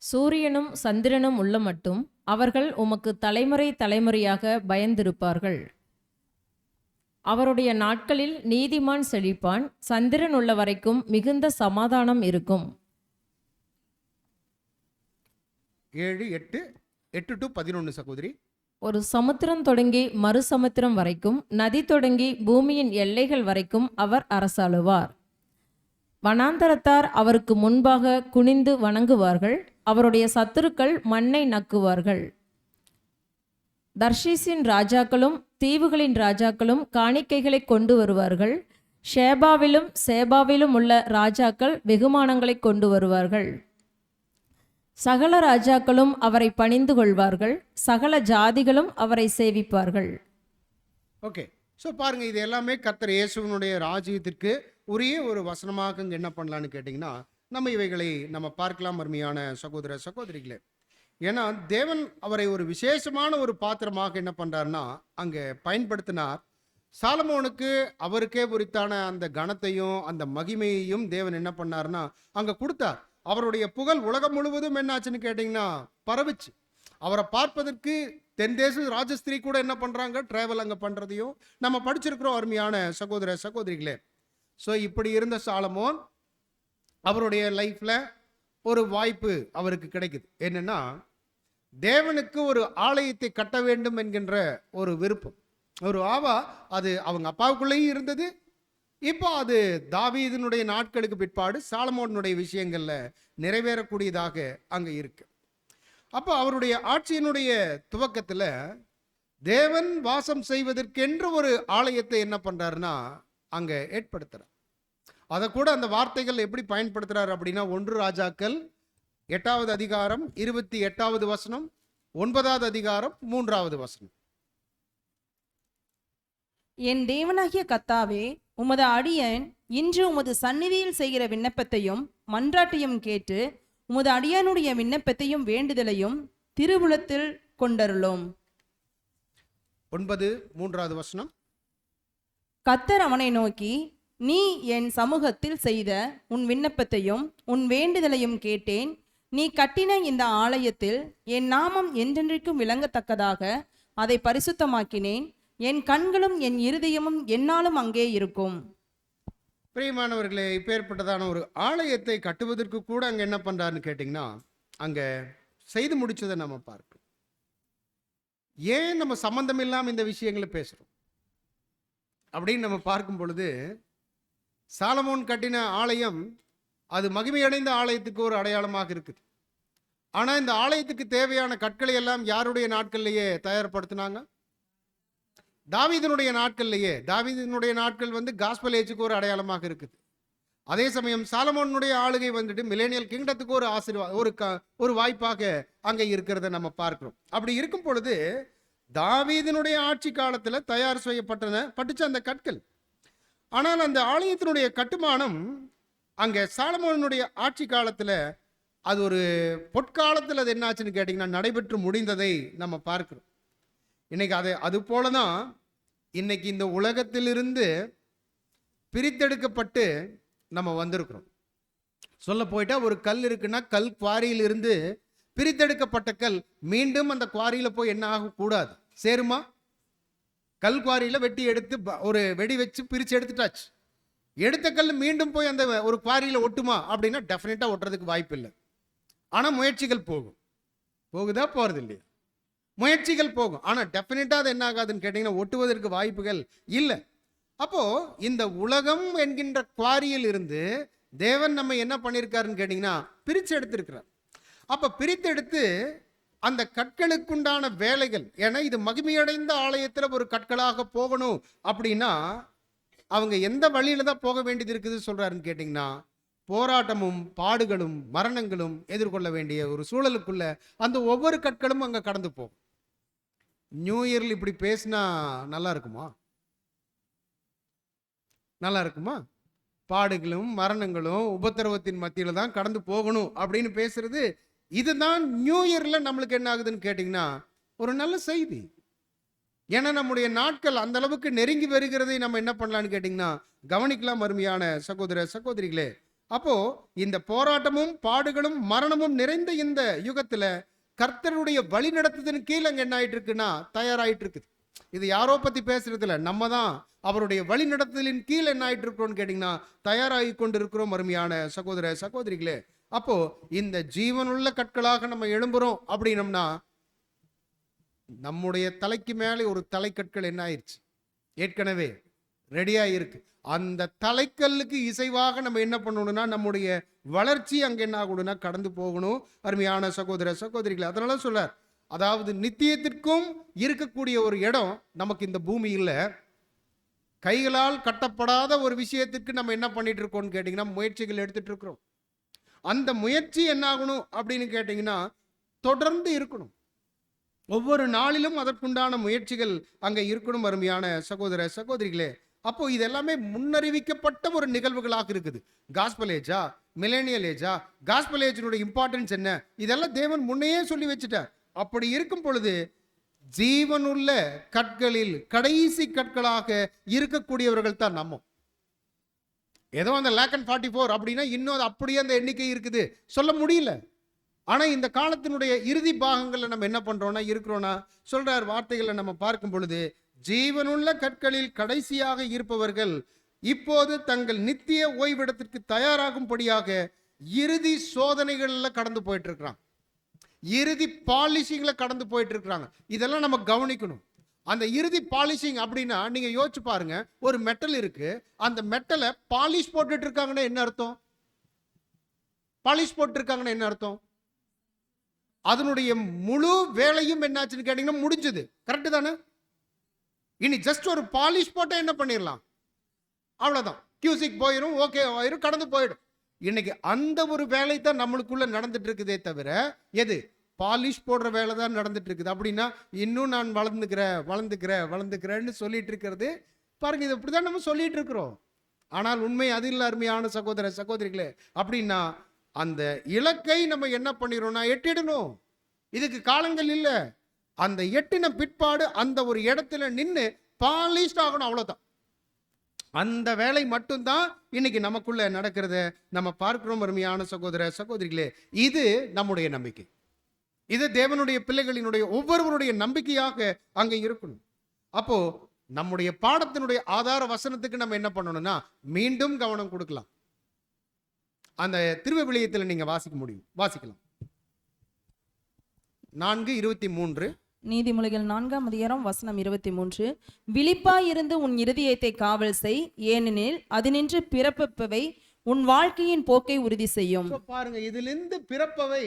சூரியனும் சந்திரனும் உள்ள மட்டும் அவர்கள் உமக்கு தலைமுறை தலைமுறையாக பயந்திருப்பார்கள். அவருடைய நாட்களில் நீதிமான் செழிப்பான், சந்திரன் உள்ள வரைக்கும் மிகுந்த சமாதானம் இருக்கும். 7 8 to 11 சகோதரி. ஒரு சமுத்திரம் தொடங்கி மறு சமுத்திரம் வரைக்கும், நதி தொடங்கி பூமியின் எல்லைகள் வரைக்கும் அவர் அரசாளுவார். வனாந்தரத்தார் அவருக்கு முன்பாக குனிந்து வணங்குவார்கள், அவருடைய சத்துருக்கள் மண்ணை நக்குவார்கள். தர்ஷீஸின் ராஜாக்களும் தீவுகளின் ராஜாக்களும் காணிக்கைகளை கொண்டு வருவார்கள். ஷேபாவிலும் சேபாவிலும் உள்ள ராஜாக்கள் வெகுமானங்களை கொண்டு வருவார்கள். சகல ராஜாக்களும் அவரை பணிந்து கொள்வார்கள், சகல ஜாதிகளும் அவரை சேவிப்பார்கள். ஓகே, ஸோ பாருங்க, இது எல்லாமே கர்த்தர் இயேசுவினுடைய ராஜ்யத்திற்கு உரிய ஒரு வசனமாக இங்கே என்ன பண்ணலான்னு கேட்டிங்கன்னா நம்ம இவைகளை நம்ம பார்க்கலாம் அருமையான சகோதர சகோதரிகளே. ஏன்னா தேவன் அவரை ஒரு விசேஷமான ஒரு பாத்திரமாக என்ன பண்ணுறாருன்னா அங்கே பயன்படுத்தினார். சாலமோனுக்கு அவருக்கே உரித்தான அந்த கனத்தையும் அந்த மகிமையையும் தேவன் என்ன பண்ணார்னா அங்கே கொடுத்தார். அவருடைய புகழ் உலகம் முழுவதும் என்னாச்சுன்னு கேட்டிங்கன்னா பரவிச்சு. அவரை பார்ப்பதற்கு தென்தேச ராஜஸ்திரீ கூட என்ன பண்ணுறாங்க, ட்ராவல் அங்கே பண்ணுறதையும் நம்ம படிச்சிருக்கிறோம் அருமையான சகோதர சகோதரிகளே. ஸோ இப்படி இருந்த சாலமோன் அவருடைய லைஃப்பில் ஒரு வாய்ப்பு அவருக்கு கிடைக்குது. என்னென்னா தேவனுக்கு ஒரு ஆலயத்தை கட்ட வேண்டும் என்கின்ற ஒரு விருப்பம், ஒரு ஆவா, அது அவங்க அப்பாவுக்குள்ளேயும் இருந்தது. இப்போ அது தாவீதினுடைய நாட்களுக்கு பிற்பாடு சாலமோனுடைய விஷயங்களில் நிறைவேறக்கூடியதாக அங்கே இருக்கு. அப்போ அவருடைய ஆட்சியினுடைய துவக்கத்தில் தேவன் வாசம் செய்வதற்கென்று ஒரு ஆலயத்தை என்ன பண்ணுறாருன்னா அங்கே ஏற்படுத்துகிறார். அதை கூட அந்த வார்த்தைகள் எப்படி பயன்படுத்துகிறார் அப்படின்னா 1 ராஜாக்கள் 8வது அதிகாரம் 28வது வசனம், 9வது அதிகாரம் 3வது வசனம். என் தேவனாகிய கர்த்தாவே, உமது அடியேன் இன்று உமது சந்நிதியில் செய்கிற விண்ணப்பத்தையும் மன்றாட்டையும் கேட்டு உமது அடியானுடைய விண்ணப்பத்தையும் வேண்டுதலையும் திருவுளத்தில் கொண்டருளும். 9 3வது வசனம். கர்த்தர் அவனை நோக்கி, நீ என் சமூகத்தில் செய்த உன் விண்ணப்பத்தையும் உன் வேண்டுதலையும் கேட்டேன். நீ கட்டின இந்த ஆலயத்தில் என் நாமம் என்றென்றைக்கும் விளங்கத்தக்கதாக அதை பரிசுத்தமாக்கினேன். என் கண்களும் என் இருதயமும் என்னாலும் அங்கே இருக்கும். பிரியமானவர்களே, இப்பேற்பட்டதான ஒரு ஆலயத்தை கட்டுவதற்கு கூட அங்கே என்ன பண்ணுறாருன்னு கேட்டிங்கன்னா அங்கே செய்து முடிச்சதை நம்ம பார்க்கணும். ஏன் நம்ம சம்பந்தம் இல்லாமல் இந்த விஷயங்களை பேசுகிறோம் அப்படின்னு நம்ம பார்க்கும் பொழுது, சாலமோன் கட்டின ஆலயம் அது மகிமையடைந்த ஆலயத்துக்கு ஒரு அடையாளமாக இருக்குது. ஆனால் இந்த ஆலயத்துக்கு தேவையான கற்களை எல்லாம் யாருடைய நாட்கள்லேயே தயார்படுத்தினாங்க? தாவீதினுடைய நாட்கள்லேயே. தாவீதினுடைய நாட்கள் காஸ்பல் ஏஜுக்கு ஒரு அடையாளமாக இருக்குது. அதே சமயம் சாலமோனுடைய ஆளுகை மில்லேனியல் கிங்டத்துக்கு ஒரு ஒரு வாய்ப்பாக அங்கே இருக்கிறத நம்ம பார்க்கிறோம். அப்படி இருக்கும் பொழுது தாவீதினுடைய ஆட்சி காலத்தில் தயார் செய்யப்பட்டுச்சு அந்த கற்கள். ஆனால் அந்த ஆலயத்தினுடைய கட்டுமானம் அங்கே சாலமோனுடைய ஆட்சி காலத்தில் அது ஒரு பொற்காலத்தில் அது என்னாச்சுன்னு கேட்டிங்கன்னா நடைபெற்று முடிந்ததை நம்ம பார்க்கிறோம். இன்னைக்கு அது போல தான் இன்னைக்கு இந்த உலகத்திலிருந்து பிரித்தெடுக்கப்பட்டு நம்ம வந்திருக்கிறோம். சொல்ல போயிட்டா ஒரு கல் இருக்குன்னா கல் குவாரியிலிருந்து பிரித்தெடுக்கப்பட்ட கல் மீண்டும் அந்த குவாரியில் போய் என்ன ஆகக்கூடாது, சேருமா? கல் குவாரியில் வெட்டி எடுத்து ஒரு வெடி வச்சு பிரித்து எடுத்துட்டாச்சு. எடுத்த கல் மீண்டும் போய் அந்த ஒரு குவாரியில் ஒட்டுமா அப்படின்னா டெஃபினட்டாக ஒட்டுறதுக்கு வாய்ப்பு இல்லை. ஆனால் முயற்சிகள் போகுதா, போகிறது இல்லையா? முயற்சிகள் போகும். ஆனால் டெஃபினட்டாக அது என்ன ஆகாதுன்னு கேட்டிங்கன்னா ஒட்டுவதற்கு வாய்ப்புகள் இல்லை. அப்போது இந்த உலகம் என்கின்ற குவாரியில் இருந்து தேவன் நம்ம என்ன பண்ணியிருக்காருன்னு கேட்டிங்கன்னா பிரித்து எடுத்திருக்கிறார். அப்போ பிரித்தெடுத்து அந்த கற்களுக்குண்டான வேலைகள், ஏன்னா இது மகிமையடைந்த ஆலயத்தில் ஒரு கற்களாக போகணும் அப்படின்னா அவங்க எந்த வழியில தான் போக வேண்டியது இருக்குது சொல்றாருன்னு கேட்டிங்கன்னா போராட்டமும் பாடுகளும் மரணங்களும் எதிர்கொள்ள வேண்டிய ஒரு சூழலுக்குள்ள அந்த ஒவ்வொரு கற்களும் அங்கே கடந்து போகும். நியூ இயர்ல இப்படி பேசினா நல்லா இருக்குமா? நல்லா இருக்குமா? பாடுகளும் மரணங்களும் உபத்திரவத்தின் மத்தியில தான் கடந்து போகணும் அப்படின்னு பேசுறது, இதுதான் நியூ இயர்ல நம்மளுக்கு என்ன ஆகுதுன்னு கேட்டிங்கன்னா ஒரு நல்ல செய்தி. ஏன்னா நம்முடைய நாட்கள் அந்த அளவுக்கு நெருங்கி வருகிறதை நம்ம என்ன பண்ணலான்னு கேட்டிங்கன்னா கவனிக்கலாம் அருமையான சகோதர சகோதரிகளே. அப்போ இந்த போராட்டமும் பாடுகளும் மரணமும் நிறைந்த இந்த யுகத்துல கர்த்தருடைய வழி நடத்துதலின் கீழ் அங்க என்ன ஆயிட்டு இருக்குன்னா தயாராயிட்டு இருக்குது. இது யாரோ பத்தி பேசுறது இல்லை, நம்ம தான் அவருடைய வழி நடத்துதலின் கீழ் என்ன ஆயிட்டு இருக்கிறோம்னு கேட்டிங்கன்னா தயாராகி கொண்டு இருக்கிறோம் அருமையான சகோதர சகோதரிகளே. அப்போ இந்த ஜீவனுள்ள கற்களாக நம்ம எழும்புறோம் அப்படின்னம்னா நம்முடைய தலைக்கு மேலே ஒரு தலைக்கற்கள் என்ன ஆயிடுச்சு, ஏற்கனவே ரெடியா இருக்கு. அந்த தலைக்கல்லுக்கு இசைவாக நம்ம என்ன பண்ணணும்னா நம்முடைய வளர்ச்சி அங்கே என்ன ஆகணும்னா கடந்து போகணும் அருமையான சகோதர சகோதரிகளை. அதனால சொல்றார், அதாவது நித்தியத்திற்கும் இருக்கக்கூடிய ஒரு இடம் நமக்கு இந்த பூமி இல்லை. கைகளால் கட்டப்படாத ஒரு விஷயத்திற்கு நம்ம என்ன பண்ணிட்டு இருக்கோம்னு கேட்டிங்கன்னா முயற்சிகள் எடுத்துட்டு இருக்கிறோம். அந்த முயற்சி என்ன ஆகணும் அப்படின்னு கேட்டிங்கன்னா தொடர்ந்து இருக்கணும். ஒவ்வொரு நாளிலும் அதற்குண்டான முயற்சிகள் அங்கே இருக்கணும் அருமையான சகோதர சகோதரிகளே. அப்போ இது எல்லாமே முன்னறிவிக்கப்பட்ட ஒரு நிகழ்வுகளாக இருக்குது. காஸ்பல் ஏஜா, மிலேனியல் ஏஜா, காஸ்பல் ஏஜினுடைய இம்பார்ட்டன்ஸ் என்ன, இதெல்லாம் தேவன் முன்னையே சொல்லி வச்சுட்டார். அப்படி இருக்கும் பொழுது ஜீவனுள்ள கற்களில் கடைசி கற்களாக இருக்கக்கூடியவர்கள் தான் நம்ம. ஏதோ அந்த 144 அப்படின்னா இன்னும் அது அப்படியே அந்த எண்ணிக்கை இருக்குது சொல்ல முடியல. ஆனா இந்த காலத்தினுடைய இறுதி பாகங்கள்ல நம்ம என்ன பண்றோம்னா இருக்கிறோம்னா சொல்றார் வார்த்தைகளை நம்ம பார்க்கும் பொழுது, ஜீவனுள்ள கற்களில் கடைசியாக இருப்பவர்கள் இப்போது தங்கள் நித்திய ஓய்விடத்திற்கு தயாராகும்படியாக இறுதி சோதனைகள்ல கடந்து போயிட்டு இருக்கிறாங்க, இறுதி பாலிஷிங்ல கடந்து போயிட்டு இருக்கிறாங்க. இதெல்லாம் நம்ம கவனிக்கணும். அந்த இறுதி பாலிஷிங் அப்படின்னா நீங்க யோசிச்சு பாருங்க, ஒரு மெட்டல் இருக்கு, அந்த மெட்டலை பாலிஷ் போட்டுட்டு இருக்காங்கன்னா என்ன அர்த்தம்? பாலிஷ் போட்டு இருக்காங்கன்னா என்ன அர்த்தம்? அதனுடைய முழு வேலையும் என்னாச்சுன்னு கேட்டீங்கன்னா முடிஞ்சது. கரெக்டு தானே? இனி ஜஸ்ட் ஒரு பாலிஷ் போட்டா என்ன பண்ணிடலாம், அவ்வளவுதான், கியூசிக் போயிடும், ஓகே ஆயிரும், கடந்து போயிடும். இன்னைக்கு அந்த ஒரு வேலை தான் நம்மளுக்குள்ள நடந்துட்டு இருக்குதே தவிர எது பாலிஷ் போடுற வேலை தான் நடந்துட்டு இருக்குது. அப்படின்னா இன்னும் நான் வளர்ந்துக்கிறேன்னு சொல்லிட்டு இருக்கிறது பாருங்க, இது இப்படிதான் நம்ம சொல்லிட்டு இருக்கிறோம். ஆனால் உண்மை அது இல்லை அருமையான சகோதர சகோதரிகளே. அப்படின்னா அந்த இலக்கை நம்ம என்ன பண்ணிடுறோம்னா எட்டிடணும். இதுக்கு காலங்கள் இல்லை. அந்த எட்டின பிற்பாடு அந்த ஒரு இடத்துல நின்று பாலிஷ்ட் ஆகணும், அவ்வளவுதான். அந்த வேலை மட்டும்தான் இன்னைக்கு நமக்குள்ள நடக்கிறத நம்ம பார்க்கிறோம் அருமையான சகோதர சகோதரிகளே. இது நம்முடைய நம்பிக்கை, இது தேவனுடைய பிள்ளைகளினுடைய ஒவ்வொருவருடைய நம்பிக்கையாக அங்க இருக்கணும். அப்போ நம்முடைய பாடத்தினுடைய ஆதார வசனத்துக்கு நம்ம என்ன பண்ணணும்னா மீண்டும் கவனம் கொடுக்கலாம். அந்த திருவிவிலியத்தில் நீங்க வாசிக்க முடியும், வாசிக்கலாம். 4:23 நீதிமொழிகள் 4ஆம் அதிகாரம் வசனம் 23. விழிப்பாயிருந்து உன் இருதயத்தை காவல் செய், ஏனெனில் அதினின்று பிறப்பவை உன் வாழ்க்கையின் போக்கை உறுதி செய்யும். பாருங்க, இதிலிருந்து பிறப்பவை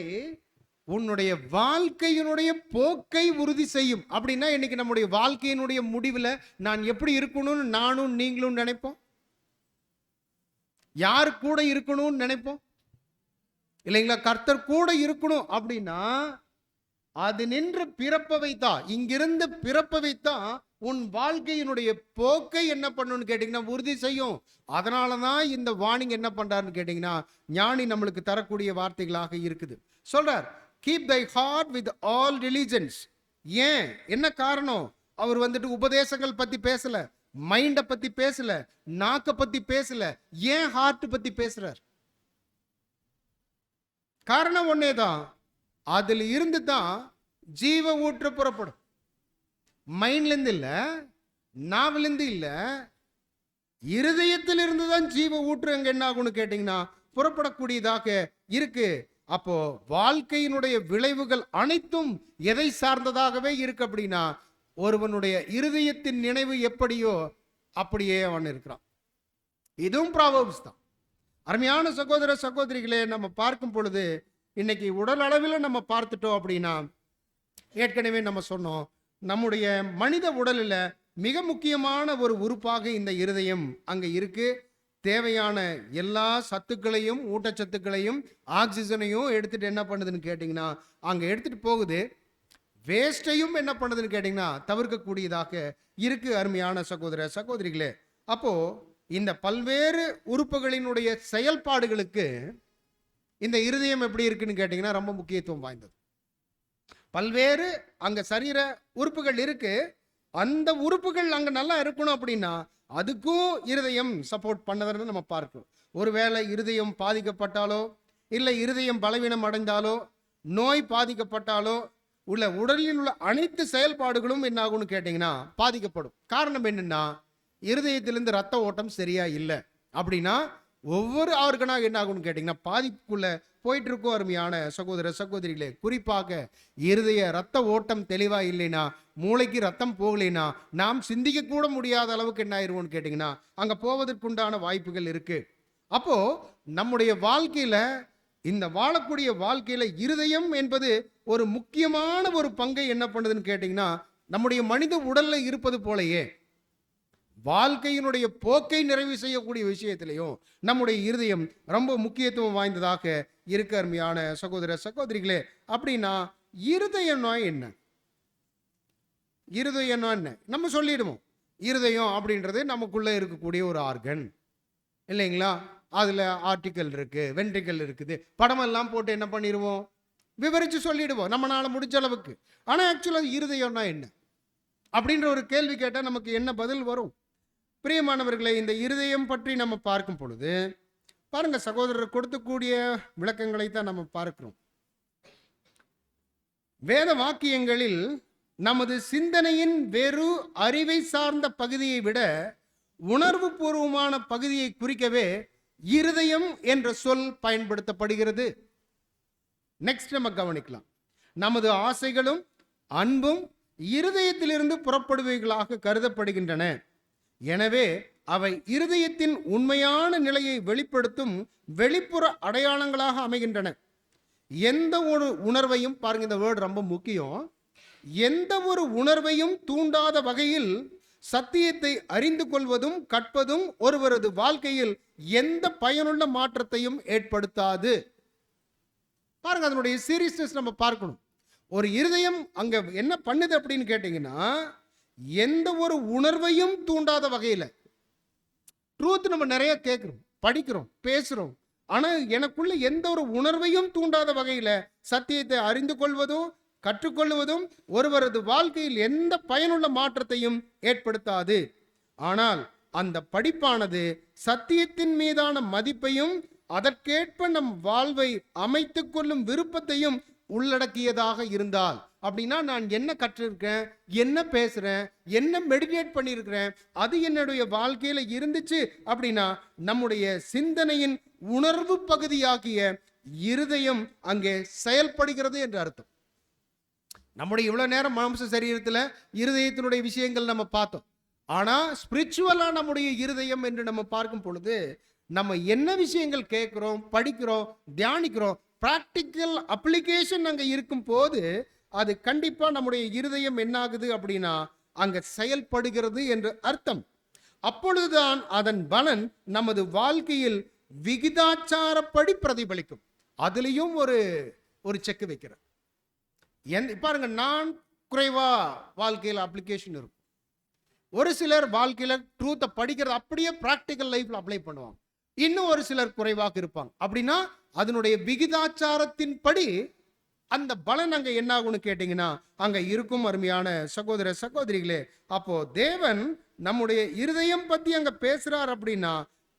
உன்னுடைய வாழ்க்கையினுடைய போக்கை உறுதி செய்யும். அப்படின்னா இன்னைக்கு நம்முடைய வாழ்க்கையினுடைய முடிவில் நான் எப்படி இருக்கணும்னு நானும் நீங்களும் நினைப்போம். யார் கூட இருக்கணும்னு நினைப்போம் இல்லைங்களா? கர்த்தர் கூட இருக்கணும் அப்படின்னா அது நின்று பிறப்ப வைத்தா, இங்கிருந்து பிறப்ப வைத்தா உன் வாழ்க்கையினுடைய போக்கை என்ன பண்ணுன்னு கேட்டீங்கன்னா உறுதி செய்யும். அதனாலதான் இந்த வார்னிங் என்ன பண்றாருன்னு கேட்டீங்கன்னா ஞானி நம்மளுக்கு தரக்கூடிய வார்த்தைகளாக இருக்குது. சொல்றார், keep thy heart with all religions. ஏன், என்ன காரணம்? அவர் வந்துட்டு உபதேசங்கள் பத்தி பேசல, மைண்ட பத்தி பேசல, நாக்க பத்தி பேசல. ஏன் ஹார்ட் பத்தி பேசுறார்? காரணம் ஒன்னேதான், அதுல இருந்து தான் ஜீவ ஊற்று புறப்படும். மைண்ட்ல இருந்து இல்ல, நாவில இருந்து இல்ல, இருதயத்தில் இருந்து தான் ஜீவ ஊற்று அங்க என்ன ஆகும்னு கேட்டீங்கன்னா புறப்படக்கூடியதாக இருக்கு. அப்போ வாழ்க்கையினுடைய விளைவுகள் அனைத்தும் எதை சார்ந்ததாகவே இருக்கு அப்படின்னா ஒருவனுடைய இருதயத்தின் நினைவு எப்படியோ அப்படியே அவன் இருக்கிறான். இதுவும் ப்ராவர்ப்ஸ் தான். அருமையான சகோதர சகோதரிகளே, நம்ம பார்க்கும் பொழுது இன்னைக்கு உடல் அளவில் நம்ம பார்த்துட்டோம் அப்படின்னா, ஏற்கனவே நம்ம சொன்னோம், நம்முடைய மனித உடலில் மிக முக்கியமான ஒரு உறுப்பாக இந்த இருதயம் அங்கே இருக்கு. தேவையான எல்லா சத்துக்களையும், ஊட்டச்சத்துக்களையும், ஆக்சிஜனையும் எடுத்துட்டு என்ன பண்ணுதுன்னு கேட்டிங்கன்னா அங்கே எடுத்துட்டு போகுது. வேஸ்டையும் என்ன பண்ணுதுன்னு கேட்டிங்கன்னா தவிர்க்கக்கூடியதாக இருக்கு. அருமையான சகோதர சகோதரிகளே, அப்போ இந்த பல்வேறு உறுப்புகளினுடைய செயல்பாடுகளுக்கு இந்த இருதயம் எப்படி இருக்குன்னு கேட்டிங்கன்னா ரொம்ப முக்கியத்துவம் வாய்ந்தது. பல்வேறு அங்க சரீர உறுப்புகள் இருக்கு. அந்த உறுப்புகள் அங்க நல்லா இருக்கணும் அப்படின்னா அதுக்கும் இருதயம் சப்போர்ட் பண்ணதுன்னு நம்ம பார்க்கிறோம். ஒருவேளை இருதயம் பாதிக்கப்பட்டாலோ, இல்லை இருதயம் பலவீனம் அடைந்தாலோ, நோய் பாதிக்கப்பட்டாலோ உள்ள உடலில் உள்ள அனைத்து செயல்பாடுகளும் என்ன ஆகும்னு கேட்டிங்கன்னா பாதிக்கப்படும். காரணம் என்னன்னா இருதயத்திலிருந்து ரத்த ஓட்டம் சரியா இல்லை அப்படின்னா ஒவ்வொரு ஆர்கனாக என்ன ஆகும்னு கேட்டிங்கன்னா பாதிப்புக்குள்ள போயிட்டு இருக்கும். அருமையான சகோதர சகோதரிகளே, குறிப்பாக இருதய ரத்த ஓட்டம் தெளிவா இல்லைன்னா, மூளைக்கு ரத்தம் போகலைன்னா நாம் சிந்திக்க கூட முடியாத அளவுக்கு என்ன ஆயிருவோம்னு கேட்டிங்கன்னா அங்கே போவதற்குண்டான வாய்ப்புகள் இருக்கு. அப்போ நம்முடைய வாழ்க்கையில, இந்த வாழக்கூடிய வாழ்க்கையில இருதயம் என்பது ஒரு முக்கியமான ஒரு பங்கை என்ன பண்ணுதுன்னு கேட்டிங்கன்னா நம்முடைய மனித உடல்ல இருப்பது போலயே வாழ்க்கையினுடைய போக்கை நிறைவு செய்யக்கூடிய விஷயத்திலையும் நம்முடைய இருதயம் ரொம்ப முக்கியத்துவம் வாய்ந்ததாக இருக்க. அருமையான சகோதர சகோதரிகளே, அப்படின்னா இருதயம்னா என்ன? இருதயம்னா என்ன நம்ம சொல்லிடுவோம். இருதயம் அப்படின்றது நமக்குள்ள இருக்கக்கூடிய ஒரு ஆர்கன் இல்லைங்களா? அதுல ஆர்டிக்கல் இருக்கு, வென்ட்ரிக்கல் இருக்குது, படமெல்லாம் போட்டு என்ன பண்ணிடுவோம், விவரிச்சு சொல்லிடுவோம் நம்மளால முடிஞ்ச அளவுக்கு. ஆனா ஆக்சுவலா இருதயம்னா என்ன அப்படின்ற ஒரு கேள்வி கேட்டால் நமக்கு என்ன பதில் வரும்? பிரியமானவர்களை, இந்த இருதயம் பற்றி நம்ம பார்க்கும் பொழுது பாருங்க, சகோதரர் கொடுக்கக்கூடிய விளக்கங்களை தான் நம்ம பார்க்கிறோம். வேத வாக்கியங்களில் நமது சிந்தனையின் வெறு அறிவை சார்ந்த பகுதியை விட உணர்வு பூர்வமான பகுதியை குறிக்கவே இருதயம் என்ற சொல் பயன்படுத்தப்படுகிறது. நெக்ஸ்ட் நம்ம கவனிக்கலாம். நமது ஆசைகளும் அன்பும் இருதயத்திலிருந்து புறப்படுவைகளாக கருதப்படுகின்றன. எனவே அவை இருதயத்தின் உண்மையான நிலையை வெளிப்படுத்தும் வெளிப்புற அடையாளங்களாக அமைகின்றன. எந்த ஒரு உணர்வையும் பாருங்க, இந்த வேர்டு ரொம்ப முக்கியம், எந்த ஒரு உணர்வையும் தூண்டாத வகையில் சத்தியத்தை அறிந்து கொள்வதும் கற்பதும் ஒருவரது வாழ்க்கையில் எந்த பயனுள்ள மாற்றத்தையும் ஏற்படுத்தாது. பாருங்க, அதனுடைய சீரியஸ்னஸ் நம்ம பார்க்கணும். ஒரு இருதயம் அங்க என்ன பண்ணுது அப்படின்னு கேட்டீங்கன்னா எந்த ஒரு உணர்வையும் தூண்டாத வகையில், ட்ரூத் நம்ம நிறைய கேட்கிறோம், படிக்கிறோம், பேசுறோம், ஆனா எனக்குள்ள எந்த ஒரு உணர்வையும் தூண்டாத வகையில சத்தியத்தை அறிந்து கொள்வதும் கற்றுக்கொள்வதும் ஒருவரது வாழ்க்கையில் எந்த பயனுள்ள மாற்றத்தையும் ஏற்படுத்தாது. ஆனால் அந்த படிப்பானது சத்தியத்தின் மீதான மதிப்பையும் அதற்கேற்ப நம் வாழ்வை அமைத்துக் கொள்ளும் விருப்பத்தையும் உள்ளடக்கியதாக இருந்தால், அப்படின்னா நான் என்ன கற்றிருக்கேன், என்ன பேசுறேன், என்ன மெடிடேட் பண்ணியிருக்கிறேன், அது என்னுடைய வாழ்க்கையில இருந்துச்சு அப்படின்னா நம்முடைய சிந்தனையின் உணர்வு பகுதியாகிய இருதயம் அங்கே செயல்படுகிறது என்று அர்த்தம். நம்முடைய இவ்வளவு நேரம் மாம்ச சரீரத்துல இருதயத்தினுடைய விஷயங்கள் நம்ம பார்த்தோம். ஆனா ஸ்பிரிச்சுவலா நம்முடைய இருதயம் என்று நம்ம பார்க்கும் பொழுது நம்ம என்ன விஷயங்கள் கேட்கிறோம், படிக்கிறோம், தியானிக்கிறோம், பிராக்டிக்கல் அப்ளிகேஷன் அங்க இருக்கும் போது அது கண்டிப்பா நம்முடைய இருதயம் என்ன ஆகுது அப்படின்னா அங்க செயல்படுகிறது என்று அர்த்தம். அப்பொழுதுதான் அதன் பலன் நமது வாழ்க்கையில் விகிதாச்சாரப்படி பிரதிபலிக்கும். அதுலயும் ஒரு செக் வைக்கிற பாருங்க, நான் குறைவா வாழ்க்கையில் அப்ளிகேஷன் இருக்கும். ஒரு சிலர் வாழ்க்கையில ட்ரூத்தை படிக்கிறது அப்படியே பிராக்டிக்கல் லைஃப்ல அப்ளை பண்ணுவாங்க. இன்னும் ஒரு சிலர் குறைவாக இருப்பாங்க. அப்படின்னா அதனுடைய விகிதாச்சாரத்தின் படி அந்த பலன் அங்க என்ன ஆகும்னு கேட்டீங்கன்னா அங்க இருக்கும். அருமையான சகோதர சகோதரிகளே, அப்போ தேவன் நம்முடைய இருதயம் பத்தி அங்க பேசுறார். அப்படின்னா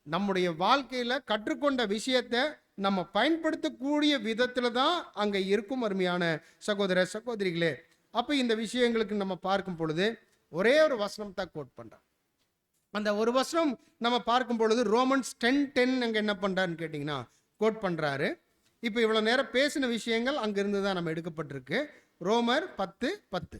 நம்முடைய வாழ்க்கையில கற்றுக்கொண்ட விஷயத்தை நம்ம பயன்படுத்தக்கூடிய விதத்துல தான் அங்க இருக்கும். அருமையான சகோதர சகோதரிகளே, அப்ப இந்த விஷயங்களுக்கு நம்ம பார்க்கும் பொழுது ஒரே ஒரு வசனம் தான் கோட் பண்றேன். அந்த ஒரு வசனம் நம்ம பார்க்கும் பொழுது ரோமன்ஸ் 10:10 அங்க என்ன பண்றாருன்னு கேட்டீங்கன்னா கோட் பண்றாரு. இப்போ இவ்வளவு நேரம் பேசின விஷயங்கள் அங்கிருந்து தான் நம்ம எடுக்கப்பட்டிருக்கு. ரோமர் 10:10.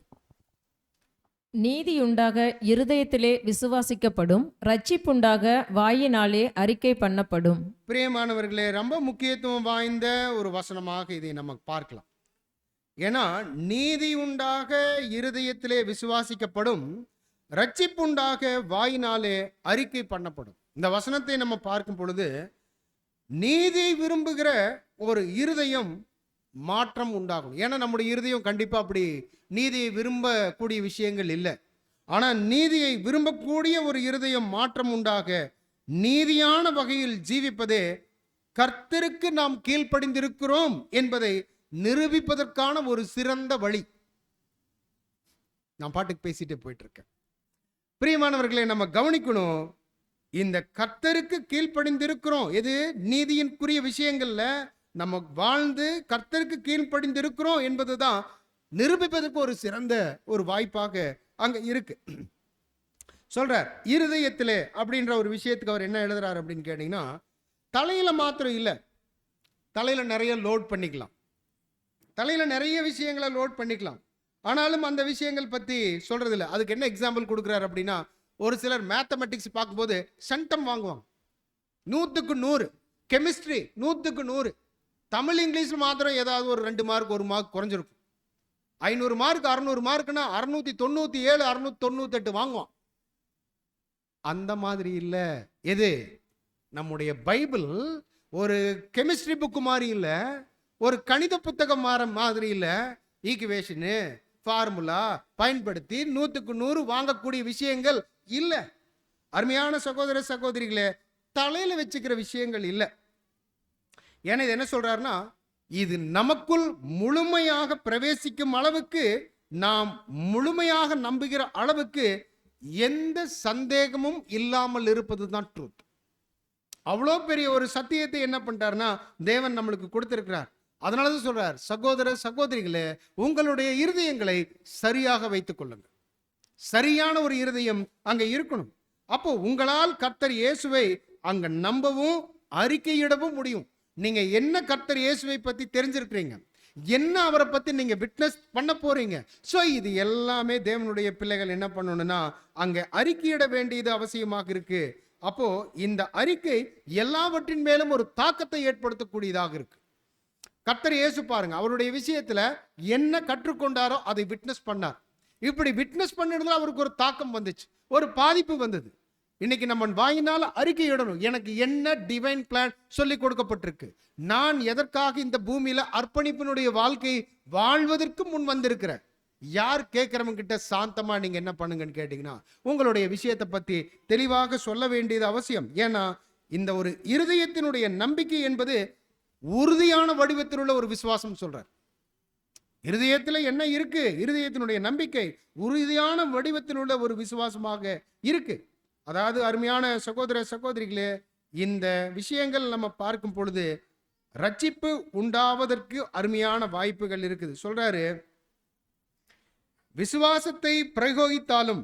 நீதியுண்டாக இருதயத்திலே விசுவாசிக்கப்படும், ரட்சிப்புண்டாக வாயினாலே அறிக்கை பண்ணப்படும். பிரியமானவர்களே, ரொம்ப முக்கியத்துவம் வாய்ந்த ஒரு வசனமாக இதை நம்ம பார்க்கலாம். ஏன்னா நீதி உண்டாக இருதயத்திலே விசுவாசிக்கப்படும், ரட்சிப்புண்டாக வாயினாலே அறிக்கை பண்ணப்படும். இந்த வசனத்தை நம்ம பார்க்கும் பொழுது நீதி விரும்புகிற ஒரு இருதயம் மாற்றம் உண்டாகும். ஏன்னா நம்முடைய இருதயம் கண்டிப்பா அப்படி நீதியை விரும்பக்கூடிய விஷயங்கள் இல்லை. ஆனா நீதியை விரும்பக்கூடிய ஒரு இருதயம் மாற்றம் உண்டாக நீதியான வகையில் ஜீவிப்பதே கர்த்தருக்கு நாம் கீழ்ப்படிந்திருக்கிறோம் என்பதை நிரூபிப்பதற்கான ஒரு சிறந்த வழி. நான் பாட்டுக்கு பேசிட்டு போயிட்டு இருக்கேன். பிரியமானவர்களை, நம்ம கவனிக்கணும். இந்த கர்த்தருக்கு கீழ்ப்படிந்திருக்கிறோம், எது நீதியின்குரிய விஷயங்கள்ல நம்ம வாழ்ந்து கர்த்தருக்கு கீழ்ப்படிந்திருக்கிறோம் என்பதுதான் நிரூபிப்பதற்கு ஒரு சிறந்த ஒரு வாய்ப்பாக அங்க இருக்கு. சொல்றார் இருதயத்திலே அப்படின்ற ஒரு விஷயத்துக்கு அவர் என்ன எழுதுறாரு அப்படின்னு கேட்டீங்கன்னா, தலையில மாத்திரம் இல்லை, தலையில நிறைய லோட் பண்ணிக்கலாம், தலையில நிறைய விஷயங்களை லோட் பண்ணிக்கலாம். ஆனாலும் அந்த விஷயங்கள் பத்தி சொல்றது இல்லை. அதுக்கு என்ன எக்ஸாம்பிள் கொடுக்குறாரு அப்படின்னா, ஒரு சிலர் மேத்தமெட்டிக்ஸ் பார்க்கும்போது சென்டம் வாங்குவாங்க 100க்கு 100, கெமிஸ்ட்ரி 100க்கு 100, தமிழ் இங்கிலீஷ் மாத்திரம் ஏதாவது ஒரு 2 மார்க் 1 மார்க் குறைஞ்சிருக்கும். 500 மார்க் 600 மார்க்னா 697 698 வாங்குவான். அந்த மாதிரி இல்லை. எது நம்முடைய பைபிள் ஒரு கெமிஸ்ட்ரி புக்கு மாதிரி இல்லை, ஒரு கணித புத்தகம் மாதிரி இல்லை. ஈக்குவேஷனு ஃபார்முலா பயன்படுத்தி 100க்கு 100 வாங்கக்கூடிய விஷயங்கள் இல்லை. அருமையான சகோதர சகோதரிகளே, தலையில வச்சுக்கிற விஷயங்கள் இல்லை. ஏன்னா இது என்ன சொல்றாருன்னா, இது நமக்குள் முழுமையாக பிரவேசிக்கும் அளவுக்கு, நாம் முழுமையாக நம்புகிற அளவுக்கு எந்த சந்தேகமும் இல்லாமல் இருப்பது தான் ட்ரூத். அவ்வளோ பெரிய ஒரு சத்தியத்தை என்ன பண்ணிட்டாருன்னா தேவன் நம்மளுக்கு கொடுத்திருக்கிறார். அதனாலதான் சொல்றார், சகோதர சகோதரிகளே, உங்களுடைய இருதயங்களை சரியாக வைத்துக் கொள்ளுங்கள். சரியான ஒரு இருதயம் அங்க இருக்கணும். அப்போ உங்களால் கர்த்தர் இயேசுவை அங்க நம்பவும் அறிக்கையிடவும் முடியும். நீங்க என்ன கர்த்தர் இயேசுவை பத்தி தெரிஞ்சிருக்கிறீங்க, என்ன அவரை பத்தி நீங்க விட்னஸ் பண்ண போறீங்க. ஸோ இது எல்லாமே தேவனுடைய பிள்ளைகள் என்ன பண்ணணும்னா அங்க அறிக்கையிட வேண்டியது அவசியமாக இருக்கு. அப்போ இந்த அறிக்கை எல்லாவற்றின் மேலும் ஒரு தாக்கத்தை ஏற்படுத்தக்கூடியதாக இருக்கு. கர்த்தர் இயேசு பாருங்க, அவருடைய விஷயத்துல என்ன கற்றுக்கொண்டாரோ அதை விட்னஸ் பண்ணார். இப்படி விட்னஸ் பண்ணிருந்தா அவருக்கு ஒரு தாக்கம் வந்துச்சு, ஒரு பாதிப்பு வந்தது. இன்னைக்கு நம்ம வாயினால அறிக்கையிடணும், எனக்கு என்ன டிவைன் பிளான் சொல்லி கொடுக்கப்பட்டிருக்கு, நான் எதற்காக இந்த பூமியில அர்ப்பணிப்பினுடைய வாழ்க்கை வாழ்வதற்கு முன் வந்திருக்கிறேன். யார் கேட்கிறவங்க கிட்ட சாந்தமா நீங்க என்ன பண்ணுங்கன்னு கேட்டீங்கன்னா உங்களுடைய விஷயத்தை பத்தி தெளிவாக சொல்ல வேண்டியது அவசியம். ஏன்னா இந்த ஒரு இருதயத்தினுடைய நம்பிக்கை என்பது உறுதியான வடிவத்தில் உள்ள ஒரு விசுவாசம் சொல்றார். இருதயத்தில் என்ன இருக்கு, இருதயத்தினுடைய நம்பிக்கை உறுதியான வடிவத்தில் உள்ள ஒரு விசுவாசமாக இருக்கு. அதாவது அருமையான சகோதர சகோதரிகளே, இந்த விஷயங்கள் நம்ம பார்க்கும் பொழுது ரட்சிப்பு உண்டாவதற்கு அருமையான வாய்ப்புகள் இருக்குது. சொல்றாரு, விசுவாசத்தை பிரயோகித்தாலும்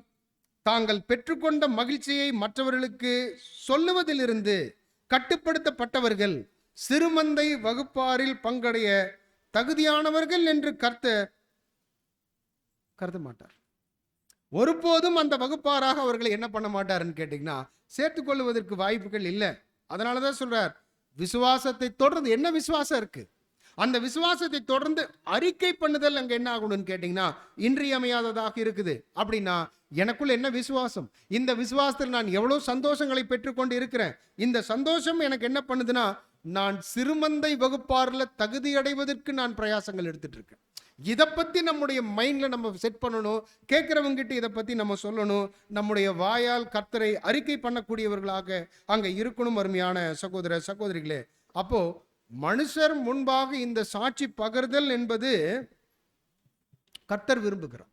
தாங்கள் பெற்றுக்கொண்ட மகிழ்ச்சியை மற்றவர்களுக்கு சொல்லுவதிலிருந்து கட்டுப்படுத்தப்பட்டவர்கள் சிறுமந்தை வகுப்பாரில் பங்கடைய தகுதியானவர்கள் என்று கருத மாட்டார். ஒருபோதும் அந்த வகுப்பாராக அவர்களை என்ன பண்ண மாட்டாருன்னு கேட்டீங்கன்னா சேர்த்துக் கொள்வதற்கு வாய்ப்புகள் இல்லை. அதனாலதான் சொல்றார், விசுவாசத்தை தொடர்ந்து, என்ன விசுவாசம் இருக்கு, அந்த விசுவாசத்தை தொடர்ந்து அறிக்கை பண்ணுதல் அங்க என்ன ஆகணும்னு கேட்டீங்கன்னா இன்றியமையாததாக இருக்குது. அப்படின்னா எனக்குள்ள என்ன விசுவாசம், இந்த விசுவாசத்தில் நான் எவ்வளவு சந்தோஷங்களை பெற்றுக்கொண்டு இருக்கிறேன், இந்த சந்தோஷம் எனக்கு என்ன பண்ணுதுன்னா நான் சிறுமந்தை வகுப்பாரில் தகுதி அடைவதற்கு நான் பிரயாசங்கள் எடுத்துட்டு இருக்கேன். இதை பற்றி நம்முடைய மைண்டில் நம்ம செட் பண்ணணும். கேட்குறவங்கிட்ட இதை பற்றி நம்ம சொல்லணும். நம்முடைய வாயால் கர்த்தரை அறிக்கை பண்ணக்கூடியவர்களாக அங்கே இருக்கணும். அருமையான சகோதர சகோதரிகளே, அப்போ மனுஷர் முன்பாக இந்த சாட்சி பகர்தல் என்பது கர்த்தர் விரும்புகிறார்.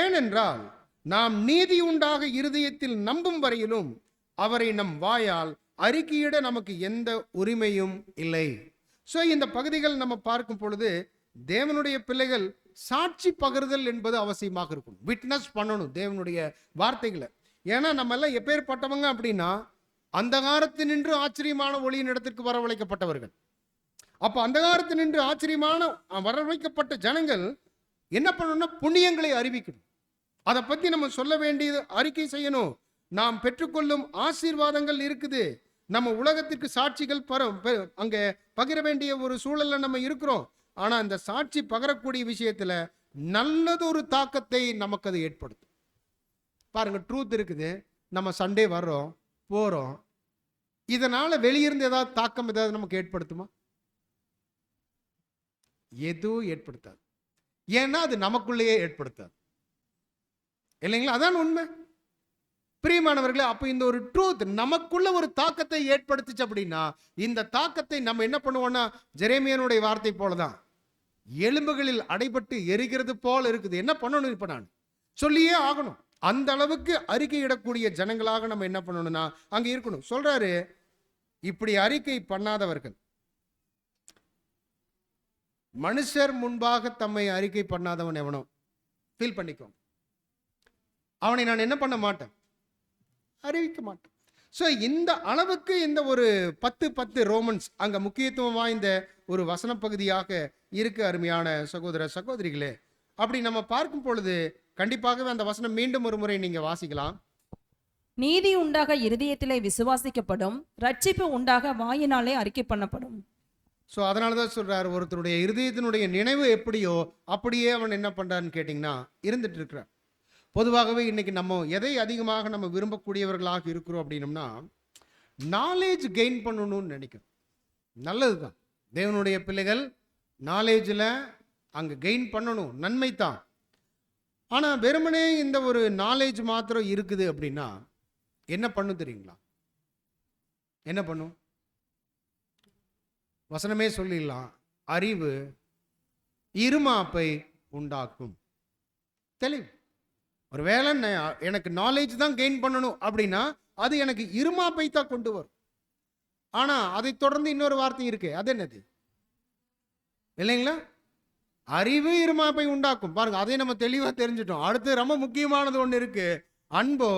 ஏனென்றால் நாம் நீதி உண்டாக இருதயத்தில் நம்பும் வரையிலும் அவரை நம் வாயால் அறிக்கையிட நமக்கு எந்த உரிமையும் இல்லை. ஸோ இந்த பகுதிகள் நம்ம பார்க்கும் பொழுது தேவனுடைய பிள்ளைகள் சாட்சி பகிர்தல் என்பது அவசியமாக இருக்கும். விட்னஸ் பண்ணணும் தேவனுடைய வார்த்தைகளை. ஏன்னா நம்ம எல்லாம் எப்பேற்பட்டவங்க அப்படின்னா, அந்தகாரத்தில் நின்று ஆச்சரியமான ஒளியின் இடத்திற்கு வரவழைக்கப்பட்டவர்கள். அப்போ அந்தகாரத்தில் நின்று ஆச்சரியமான வரவழைக்கப்பட்ட ஜனங்கள் என்ன பண்ணணும்னா புண்ணியங்களை அறிவிக்கணும். அதை பற்றி நம்ம சொல்ல வேண்டியது, அறிக்கை செய்யணும். நாம் பெற்றுக்கொள்ளும் ஆசீர்வாதங்கள் இருக்குது. நம்ம உலகத்திற்கு சாட்சிகள் அங்கே பகிர வேண்டிய ஒரு சூழல்ல நம்ம இருக்கிறோம். ஆனா அந்த சாட்சி பகரக்கூடிய விஷயத்துல நல்லதொரு தாக்கத்தை நமக்கு அது ஏற்படுத்தும். பாருங்க, ட்ரூத் இருக்குது. நம்ம சண்டே வர்றோம் போறோம், இதனால வெளியிருந்து ஏதாவது தாக்கம் ஏதாவது நமக்கு ஏற்படுத்துமா? எதுவும் ஏற்படுத்தாது. ஏன்னா அது நமக்குள்ளேயே ஏற்படுத்தாது, இல்லைங்களா? அதான் உண்மை. பிரியமானவர்களே, அப்போ இந்த ஒரு ட்ரூத் நமக்குள்ள ஒரு தாக்கத்தை ஏற்படுத்துச்சு அப்படின்னா, இந்த தாக்கத்தை நம்ம என்ன பண்ணுவோம்னா, ஜெரேமியானுடைய வார்த்தை போலதான், எலும்புகளில் அடைபட்டு எரிகிறது போல இருக்குது. என்ன பண்ணணும்? இப்ப நான் சொல்லியே ஆகணும். அந்த அளவுக்கு அறிக்கையிடக்கூடிய ஜனங்களாக நம்ம என்ன பண்ணணும்னா அங்க இருக்கணும். சொல்றாரு, இப்படி அறிக்கை பண்ணாதவர்கள், மனுஷர் முன்பாக தம்மை அறிக்கை பண்ணாதவன் எவனோ, ஃபீல் பண்ணிக்கோ, அவனை நான் என்ன பண்ண மாட்டேன், அறிவிக்க மாட்டேன். ஸோ இந்த அளவுக்கு இந்த ஒரு 10:10 ரோமன்ஸ் அங்க முக்கியத்துவம் வாய்ந்த ஒரு வசன பகுதியாக இருக்கு. அருமையான சகோதர சகோதரிகளே, அப்படி நம்ம பார்க்கும் பொழுது கண்டிப்பாகவே அந்த வசனம் மீண்டும் ஒரு முறை நீங்க வாசிக்கலாம். நீதி உண்டாக இருதயத்திலே விசுவாசிக்கப்படும், ரட்சிப்பு உண்டாக வாயினாலே அறிக்கை பண்ணப்படும். ஸோ அதனால தான் சொல்றாரு, ஒருத்தருடைய இருதயத்தினுடைய நினைவு எப்படியோ அப்படியே அவன் என்ன பண்றான்னு கேட்டிங்கன்னா இருந்துட்டு இருக்கிறான். பொதுவாகவே இன்னைக்கு நம்ம எதை அதிகமாக நம்ம விரும்பக்கூடியவர்களாக இருக்கிறோம் அப்படின்னம்னா, நாலேஜ் கெயின் பண்ணணும்னு நினைக்கிறோம். நல்லது தான், தேவனுடைய பிள்ளைகள் நாலேஜில் அங்கே கெயின் பண்ணணும், நன்மை தான். ஆனால் வெறுமனே இந்த ஒரு நாலேஜ் மாத்திரம் இருக்குது அப்படின்னா என்ன பண்ணும் தெரியுங்களா? என்ன பண்ணும்? வசனமே சொல்லிடலாம், அறிவு இருமாப்பை உண்டாக்கும். தெளிவு. ஒரு வேளை எனக்கு நாலேஜ் தான் கெயின் பண்ணணும் அப்படின்னா அது எனக்கு இருமாப்பை தான் கொண்டு வரும். ஆனா அதை தொடர்ந்து இன்னொரு வார்த்தை இருக்கு, அது என்னது இல்லைங்களா? அறிவு இருமாப்பை உண்டாக்கும். பாருங்க, அதை நம்ம தெளிவா தெரிஞ்சிட்டோம். அடுத்து ரொம்ப முக்கியமானது ஒன்று இருக்கு, அன்போ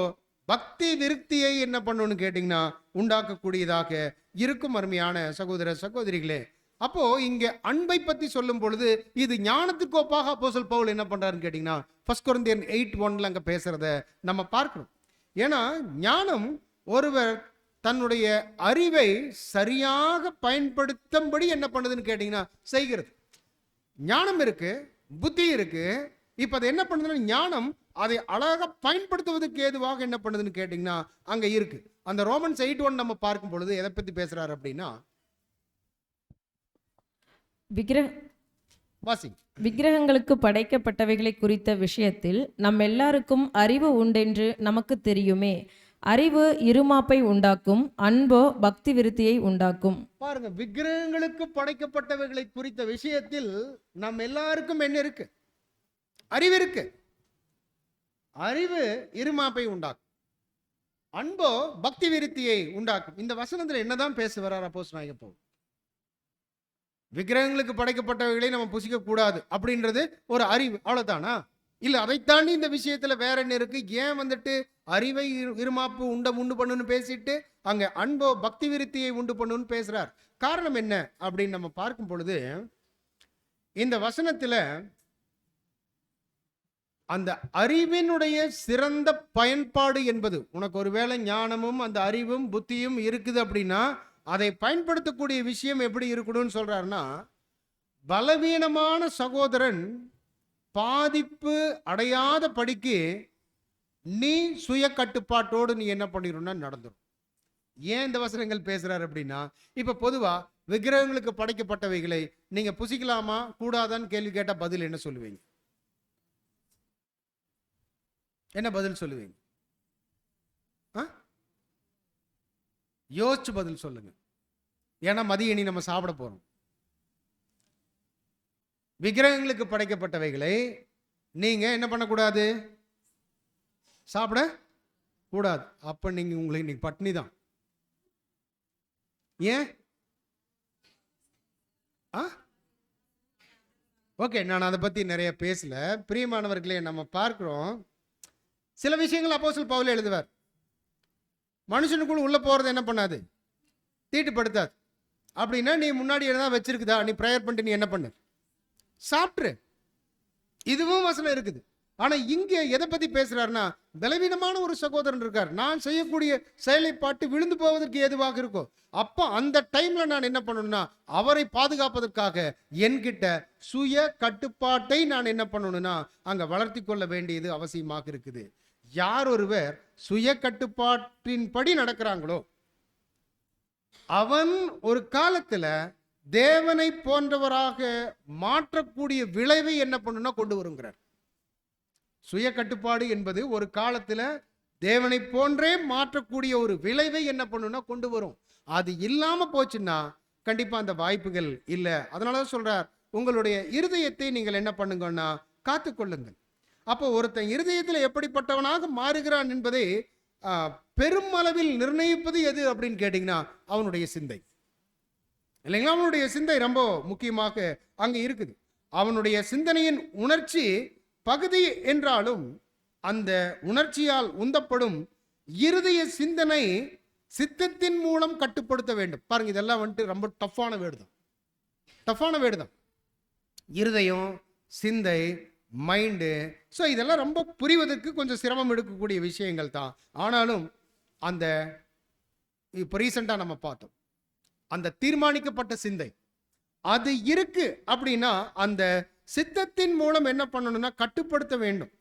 பக்தி விருத்தியை என்ன பண்ணணும்னு கேட்டீங்கன்னா உண்டாக்கக்கூடியதாக இருக்கும். அருமையான சகோதர சகோதரிகளே, அப்போ இங்க அன்பை பத்தி சொல்லும் பொழுது இது ஞானத்துக்கு ஒப்பாக அப்போஸ்தலன் பவுல் என்ன பண்றாருன்னு கேட்டீங்கன்னா 1 கொரிந்தியர் 8:1 அங்க பேசுறத நம்ம பார்க்கிறோம். ஏன்னா ஞானம் ஒருவர் தன்னுடைய அறிவை சரியாக பயன்படுத்தும்படி என்ன பண்ணுதுன்னு கேட்டீங்கன்னா செய்கிறது. ஞானம் இருக்கு, புத்தி இருக்கு. இப்ப அது என்ன பண்ணுதுன்னா ஞானம் அதை அழகாக பயன்படுத்துவதற்கு ஏதுவாக என்ன பண்ணுதுன்னு கேட்டீங்கன்னா அங்க இருக்கு. அந்த ரோமன்ஸ் 8:1 நம்ம பார்க்கும் பொழுது எதை பத்தி பேசுறாரு அப்படின்னா, விக்கிரகங்களுக்கு படைக்கப்பட்டவைகளை குறித்த விஷயத்தில் நம் எல்லாருக்கும் அறிவு உண்டென்று நமக்கு தெரியுமே. அறிவு இருமாப்பை உண்டாக்கும், அன்போ பக்தி விருத்தியை உண்டாக்கும். பாருங்க, விக்கிரகங்களுக்கு படைக்கப்பட்டவைகளை குறித்த விஷயத்தில் நம் எல்லாருக்கும் என்ன இருக்கு? அறிவு இருக்கு. அறிவு இருமாப்பை உண்டாக்கும், அன்போ பக்தி விருத்தியை உண்டாக்கும். இந்த வசனத்துல என்னதான் பேச வர்றார் அப்போஸ்தலனாகிய பவுல்? விக்கிரகங்களுக்கு படைக்கப்பட்டவைகளை நம்ம புசிக்க கூடாது அப்படின்றது ஒரு அறிவு, அவ்வளவுதானா? இல்ல அதை தாண்டி இந்த விஷயத்துல வேற என்ன இருக்கு? ஏன் வந்துட்டு அறிவை இருமாப்பு உண்டு பண்ணுன்னு பேசிட்டு அங்க அன்போ பக்தி விருத்தியை உண்டு பண்ணுன்னு பேசுறார்? காரணம் என்ன அப்படின்னு நம்ம பார்க்கும் பொழுது இந்த வசனத்துல அந்த அறிவினுடைய சிறந்த பயன்பாடு என்பது, உனக்கு ஒருவேளை ஞானமும் அந்த அறிவும் புத்தியும் இருக்குது அப்படின்னா அதை பயன்படுத்தக்கூடிய விஷயம் எப்படி இருக்கணும்னு சொல்றாருன்னா, பலவீனமான சகோதரன் பாதிப்பு அடையாத படிக்கு நீ சுய கட்டுப்பாட்டோடு நீ என்ன பண்ணிடணும்னா நடந்துடும். ஏன் இந்த வசனங்கள் பேசுறாரு அப்படின்னா, இப்ப பொதுவா விக்கிரகங்களுக்கு படைக்கப்பட்டவைகளை நீங்க புசிக்கலாமா கூடாதான்னு கேள்வி கேட்டா பதில் என்ன சொல்லுவீங்க? என்ன பதில் சொல்லுவீங்க? யோசிச்சு பதில் சொல்லுங்க. ஏன்னா மதிய இனி நம்ம சாப்பிட போறோம். விக்கிரகங்களுக்கு படைக்கப்பட்டவைகளை நீங்க என்ன பண்ணக்கூடாது? சாப்பிட கூடாது. அப்ப நீங்க உங்களுக்கு இன்னைக்கு பட்னி தான். ஏன்? ஓகே, நான் அதை பத்தி நிறைய பேசல. பிரியமானவர்களே, நம்ம பார்க்கிறோம் சில விஷயங்கள் அப்போஸ்தலன் பவுல் எழுதுவார். மனுஷனுக்குள்ள உள்ள போறது என்ன பண்ணாது? தீட்டுப்படுத்தாது. அப்படின்னா நீ முன்னாடி என்ன வச்சிருக்குதா, நீ ப்ரேயர் பண்ணிட்டு நீ என்ன பண்ணு? சாப்பிட்ரு. இதுவும் வசனம் இருக்குது. ஆனா இங்க எதை பத்தி பேசுறாருன்னா, பலவீனமான ஒரு சகோதரன் இருக்கார், நான் செய்யக்கூடிய செயலை பாட்டு விழுந்து போவதற்கு ஏதுவாக இருக்கும். அப்ப அந்த டைம்ல நான் என்ன பண்ணணும்னா, அவரை பாதுகாப்பதற்காக என்கிட்ட சுய கட்டுப்பாட்டை நான் என்ன பண்ணணும்னா அங்க வளர்த்தி கொள்ள வேண்டியது அவசியமாக இருக்குது. யார் ஒருவர் சுய கட்டுப்பாட்டின்படி நடக்கிறாங்களோ அவன் ஒரு காலத்துல தேவனை போன்றவராக மாற்றக்கூடிய விளைவை என்ன பண்ணுனா கொண்டு வருங்கிறார். சுய கட்டுப்பாடு என்பது ஒரு காலத்துல தேவனை போன்றே மாற்றக்கூடிய ஒரு விளைவை என்ன பண்ணுனா கொண்டு வரும். அது இல்லாம போச்சுன்னா கண்டிப்பா அந்த வாய்ப்புகள் இல்லை. அதனாலதான் சொல்றார், உங்களுடைய இருதயத்தை நீங்கள் என்ன பண்ணுங்கன்னா காத்துக்கொள்ளுங்கள். அப்போ ஒருத்தன் இருதயத்தில் எப்படிப்பட்டவனாக மாறுகிறான் என்பதை பெருமளவில் நிர்ணயிப்பது எது அப்படின்னு கேட்டீங்கன்னா அவனுடைய சிந்தை இல்லைங்களா? அவனுடைய சிந்தை ரொம்ப முக்கியமாக அங்க இருக்குது. அவனுடைய சிந்தனையின் உணர்ச்சி பகுதி என்றாலும் அந்த உணர்ச்சியால் உந்தப்படும் இருதய சிந்தனை சித்தத்தின் மூலம் கட்டுப்படுத்த வேண்டும். பாருங்க, இதெல்லாம் வந்துட்டு ரொம்ப டஃப்பான வேர்டு தான். இருதயம், சிந்தை, மைண்டு. ஸோ இதெல்லாம் ரொம்ப புரிவதற்கு கொஞ்சம் சிரமம் எடுக்கக்கூடிய விஷயங்கள் தான். ஆனாலும் அந்த இப்போ ரீசெண்டாக நம்ம பார்த்தோம், அந்த தீர்மானிக்கப்பட்ட சிந்தை அது இருக்கு அப்படின்னா அந்த சித்தத்தின் மூலம் என்ன பண்ணணும்னா கட்டுப்படுத்த வேண்டும்.